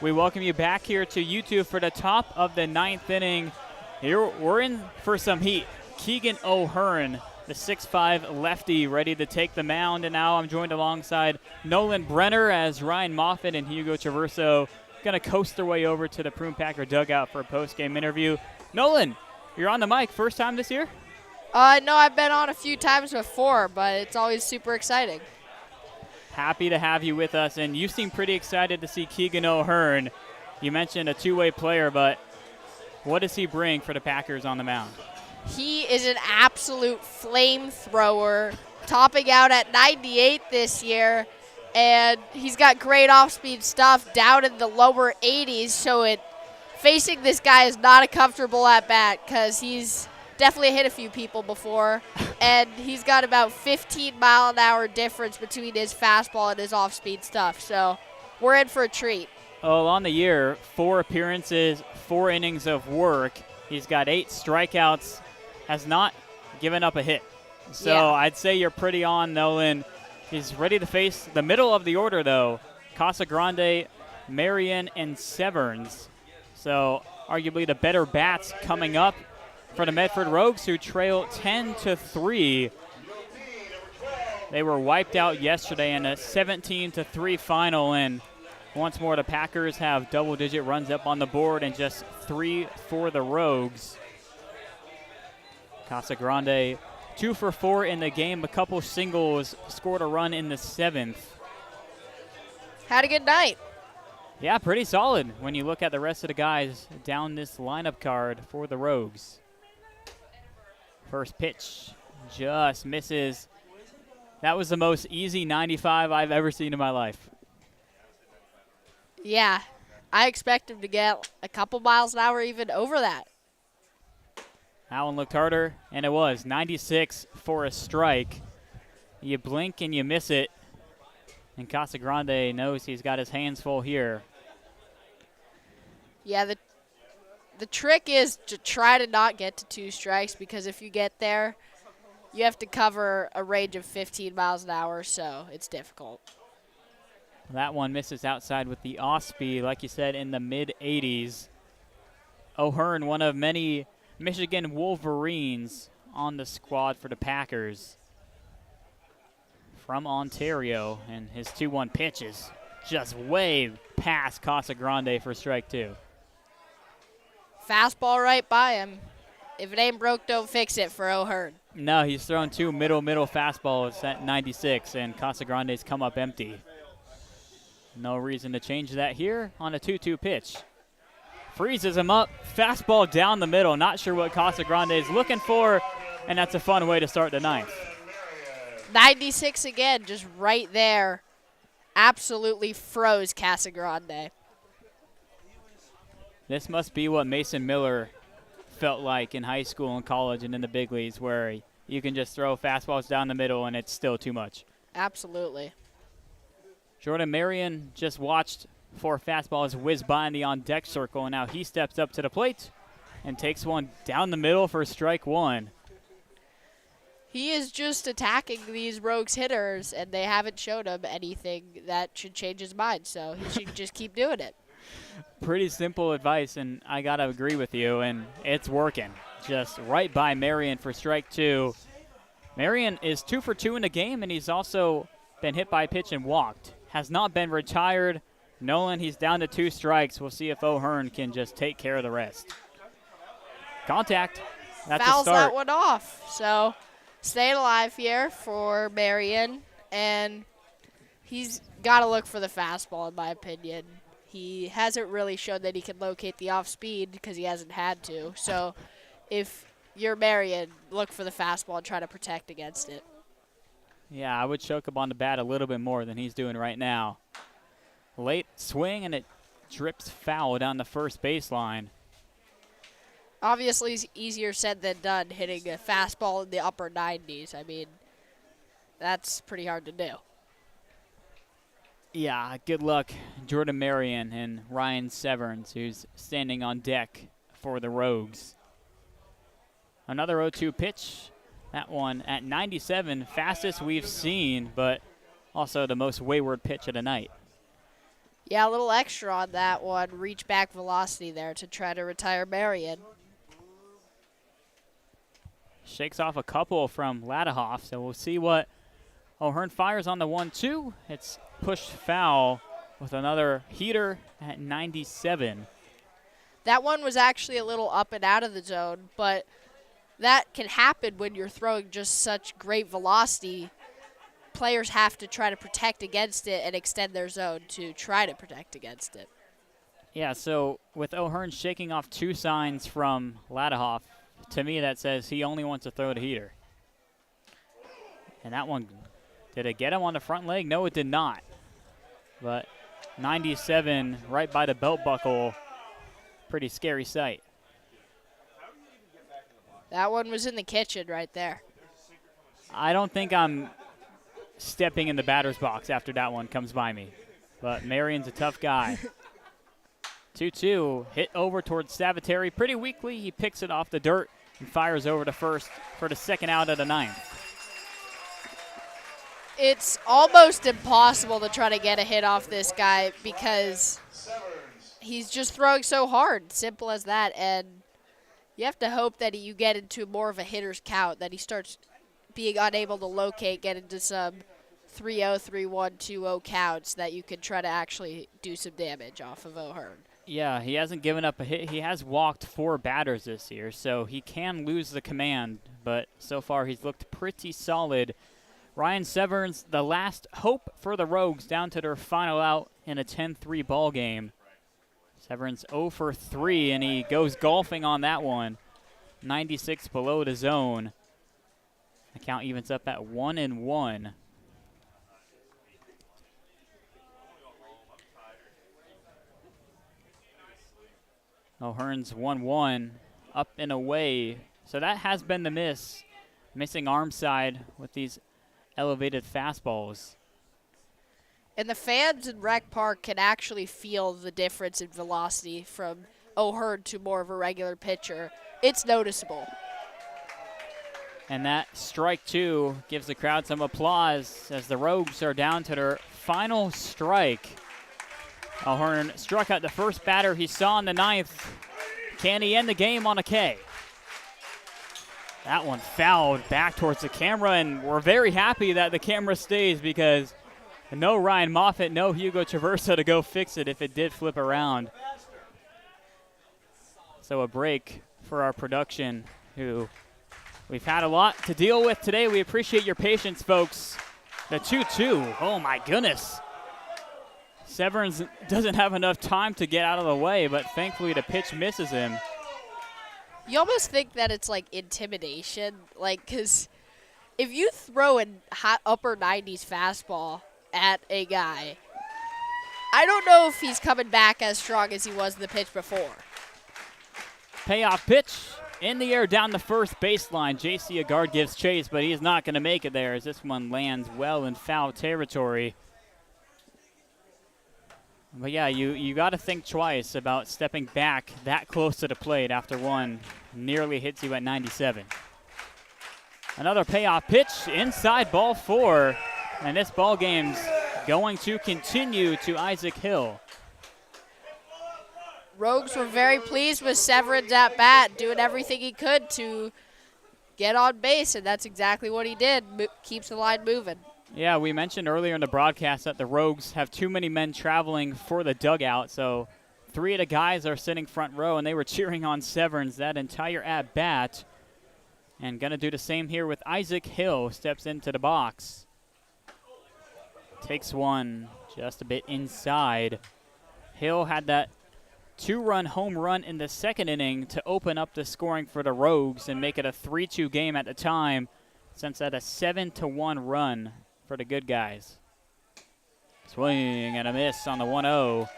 We welcome you back here to YouTube for the top of the 9th inning. Here we're in for some heat. Keegan O'Hearn, the 6'5 lefty, ready to take the mound. And now I'm joined alongside Nolan Brenner as Ryan Moffett and Hugo Traverso going to coast their way over to the Prune Packer dugout for a post-game interview. Nolan, you're on the mic. First time this year? No, I've been on a few times before, but it's always super exciting. Happy to have you with us, and you seem pretty excited to see Keegan O'Hearn. You mentioned a two-way player, but what does he bring for the Packers on the mound? He is an absolute flamethrower, topping out at 98 this year, and he's got great off-speed stuff down in the lower 80s, so facing this guy is not a comfortable at-bat because he's definitely hit a few people before, and he's got about 15-mile-an-hour difference between his fastball and his off-speed stuff. So we're in for a treat. Oh, on the year, 4 appearances, 4 innings of work. He's got 8 strikeouts, has not given up a hit. So yeah. I'd say you're pretty on, Nolan. He's ready to face the middle of the order, though. Casagrande, Marion, and Severns. So arguably the better bats coming up for the Medford Rogues, who trail 10-3. They were wiped out yesterday in a 17-3 final, and once more the Packers have double-digit runs up on the board and just 3 for the Rogues. Casagrande 2 for 4 in the game, a couple singles, scored a run in the 7th. Had a good night. Yeah, pretty solid when you look at the rest of the guys down this lineup card for the Rogues. First pitch just misses. That was the most easy 95 I've ever seen in my life. Yeah, I expect him to get a couple miles an hour even over that. That one looked harder, and it was 96 for a strike. You blink and you miss it, and Casagrande knows he's got his hands full here. Yeah, the trick is to try to not get to 2 strikes, because if you get there, you have to cover a range of 15 miles an hour, so it's difficult. That one misses outside with the off-speed, like you said, in the mid-80s. O'Hearn, one of many Michigan Wolverines on the squad for the Packers from Ontario, and his 2-1 pitch is just way past Casagrande for strike 2. Fastball right by him. If it ain't broke, don't fix it for O'Hearn. No, he's thrown 2 middle fastballs at 96, and Casagrande's come up empty. No reason to change that here on a 2-2 pitch. Freezes him up, fastball down the middle. Not sure what Casagrande is looking for, and that's a fun way to start the ninth. 96 again, just right there. Absolutely froze Casagrande. This must be what Mason Miller felt like in high school and college and in the big leagues, where you can just throw fastballs down the middle and it's still too much. Absolutely. Jordan Marion just watched 4 fastballs whiz by in the on-deck circle, and now he steps up to the plate and takes one down the middle for strike 1. He is just attacking these Rogues hitters, and they haven't showed him anything that should change his mind, so he should just keep doing it. Pretty simple advice, and I got to agree with you, and it's working. Just right by Marion for strike 2. Marion is 2 for 2 in the game, and he's also been hit by a pitch and walked. Has not been retired. Nolan, he's down to 2 strikes. We'll see if O'Hearn can just take care of the rest. Contact. That's Fouls a start. that one off, so staying alive here for Marion, and he's got to look for the fastball, in my opinion. He hasn't really shown that he can locate the off speed because he hasn't had to. So if you're Marion, look for the fastball and try to protect against it. Yeah, I would choke him on the bat a little bit more than he's doing right now. Late swing, and it drips foul down the first baseline. Obviously, it's easier said than done hitting a fastball in the upper 90s. I mean, that's pretty hard to do. Yeah, good luck, Jordan Marion and Ryan Severns, who's standing on deck for the Rogues. Another 0-2 pitch. That one at 97, fastest we've seen, but also the most wayward pitch of the night. Yeah, a little extra on that one. Reach back velocity there to try to retire Marion. Shakes off a couple from Ladahoff, so we'll see what O'Hearn fires on the 1-2. It's pushed foul with another heater at 97. That one was actually a little up and out of the zone, but that can happen when you're throwing just such great velocity. Players have to try to protect against it and extend their zone to try to protect against it. Yeah, so with O'Hearn shaking off 2 signs from Ladahoff, to me that says he only wants to throw the heater. And that one, did it get him on the front leg? No, it did not. But 97 right by the belt buckle, pretty scary sight. That one was in the kitchen right there. I don't think I'm stepping in the batter's box after that one comes by me. But Marion's a tough guy. 2-2, hit over towards Savateri pretty weakly. He picks it off the dirt and fires over to first for the second out of the 9th. It's almost impossible to try to get a hit off this guy because he's just throwing so hard. Simple as that. And you have to hope that you get into more of a hitter's count, that he starts being unable to locate, get into some 3-0, 3-1, 2-0 counts that you can try to actually do some damage off of O'Hearn. Yeah, he hasn't given up a hit. He has walked 4 batters this year, so he can lose the command, but so far he's looked pretty solid. Ryan Severns, the last hope for the Rogues, down to their final out in a 10-3 ball game. Severns 0 for 3, and he goes golfing on that one. 96 below the zone. The count evens up at 1-1. O'Hearn's 1-1, up and away. So that has been the miss. Missing arm side with these elevated fastballs. And the fans in Rec Park can actually feel the difference in velocity from O'Hearn to more of a regular pitcher. It's noticeable. And that strike 2 gives the crowd some applause as the Rogues are down to their final strike. O'Hearn struck out the first batter he saw in the 9th. Can he end the game on a K? That one fouled back towards the camera, and we're very happy that the camera stays because no Ryan Moffett, no Hugo Traverso to go fix it if it did flip around. So a break for our production, who we've had a lot to deal with today. We appreciate your patience, folks. The 2-2, oh my goodness. Severns doesn't have enough time to get out of the way, but thankfully the pitch misses him. You almost think that it's like intimidation, like, because if you throw a hot upper 90s fastball at a guy, I don't know if he's coming back as strong as he was in the pitch before. Payoff pitch in the air down the first baseline. J.C. Agard gives chase, but he's not going to make it there as this one lands well in foul territory. But yeah, you got to think twice about stepping back that close to the plate after one nearly hits you at 97. Another payoff pitch inside ball 4, and this ball game's going to continue to Isaac Hill. Rogues were very pleased with Severin's at bat, doing everything he could to get on base, and that's exactly what he did. Keeps the line moving. Yeah, we mentioned earlier in the broadcast that the Rogues have too many men traveling for the dugout, so 3 of the guys are sitting front row, and they were cheering on Severns that entire at-bat. And going to do the same here with Isaac Hill. Steps into the box. Takes one just a bit inside. Hill had that 2-run home run in the second inning to open up the scoring for the Rogues and make it a 3-2 game at the time, since that a 7-1 run for the good guys. Swing and a miss on the 1-0.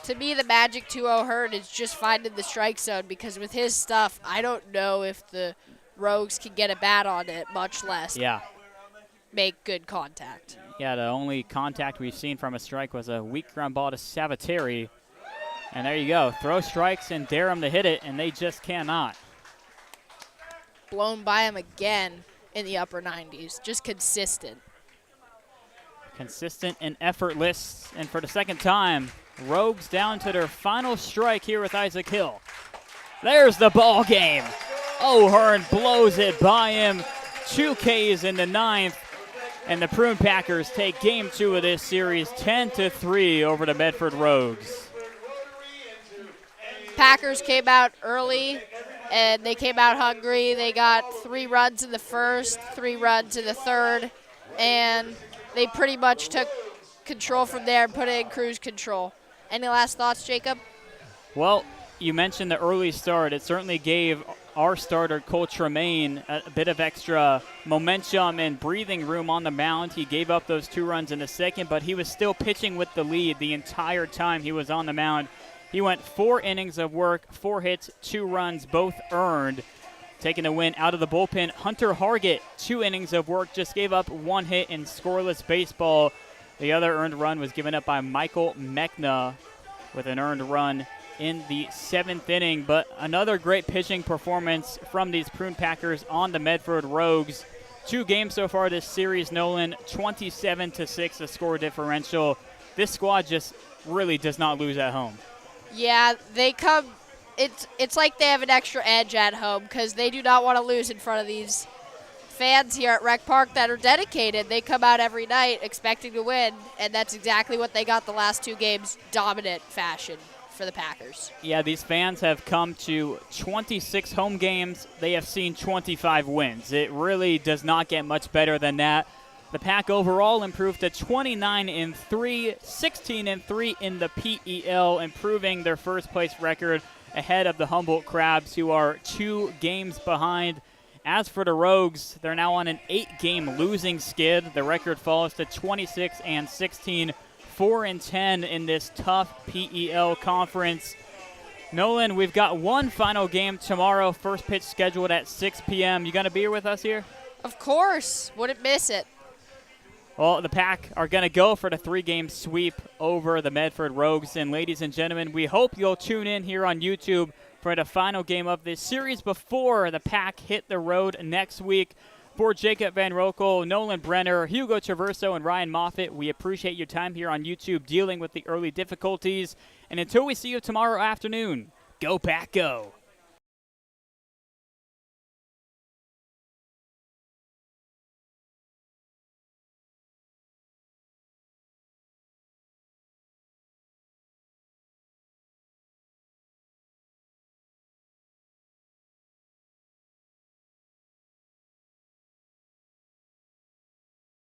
To me, the magic 2-0 hurt is just finding the strike zone, because with his stuff, I don't know if the Rogues can get a bat on it, much less make good contact. Yeah, the only contact we've seen from a strike was a weak ground ball to Savateri. And there you go. Throw strikes and dare them to hit it, and they just cannot. Blown by him again in the upper 90s. Just consistent. Consistent and effortless. And for the second time, Rogues down to their final strike here with Isaac Hill. There's the ball game. O'Hearn blows it by him. 2 Ks in the 9th. And the Prune Packers take game 2 of this series 10-3 over the Medford Rogues. Packers came out early, and they came out hungry. They got 3 runs in the first, 3 runs in the third, and they pretty much took control from there and put it in cruise control. Any last thoughts, Jacob? Well, you mentioned the early start. It certainly gave our starter, Cole Tremaine, a bit of extra momentum and breathing room on the mound. He gave up those 2 runs in the second, but he was still pitching with the lead the entire time he was on the mound. He went 4 innings of work, 4 hits, 2 runs, both earned. Taking the win out of the bullpen, Hunter Hargett, 2 innings of work, just gave up 1 hit in scoreless baseball. The other earned run was given up by Michael Mechna with an earned run in the 7th inning. But another great pitching performance from these Prune Packers on the Medford Rogues. 2 games so far this series, Nolan, 27-6 the score differential. This squad just really does not lose at home. Yeah, they come. It's like they have an extra edge at home, because they do not want to lose in front of these fans here at Rec Park that are dedicated. They come out every night expecting to win, and that's exactly what they got the last 2 games, dominant fashion for the Packers. Yeah, these fans have come to 26 home games. They have seen 25 wins. It really does not get much better than that. The Pack overall improved to 29-3, 16-3 in the PEL, improving their first place record ahead of the Humboldt Crabs, who are 2 games behind. As for the Rogues, they're now on an 8-game losing skid. The record falls to 26-16, 4-10 in this tough PEL conference. Nolan, we've got one final game tomorrow, first pitch scheduled at 6 p.m. You going to be here with us here? Of course. Wouldn't miss it. Well, the Pack are going to go for the 3-game sweep over the Medford Rogues. And ladies and gentlemen, we hope you'll tune in here on YouTube for the final game of this series before the Pack hit the road next week. For Jacob Van Roekel, Nolan Brenner, Hugo Traverso, and Ryan Moffett, we appreciate your time here on YouTube dealing with the early difficulties. And until we see you tomorrow afternoon, go Pack, go!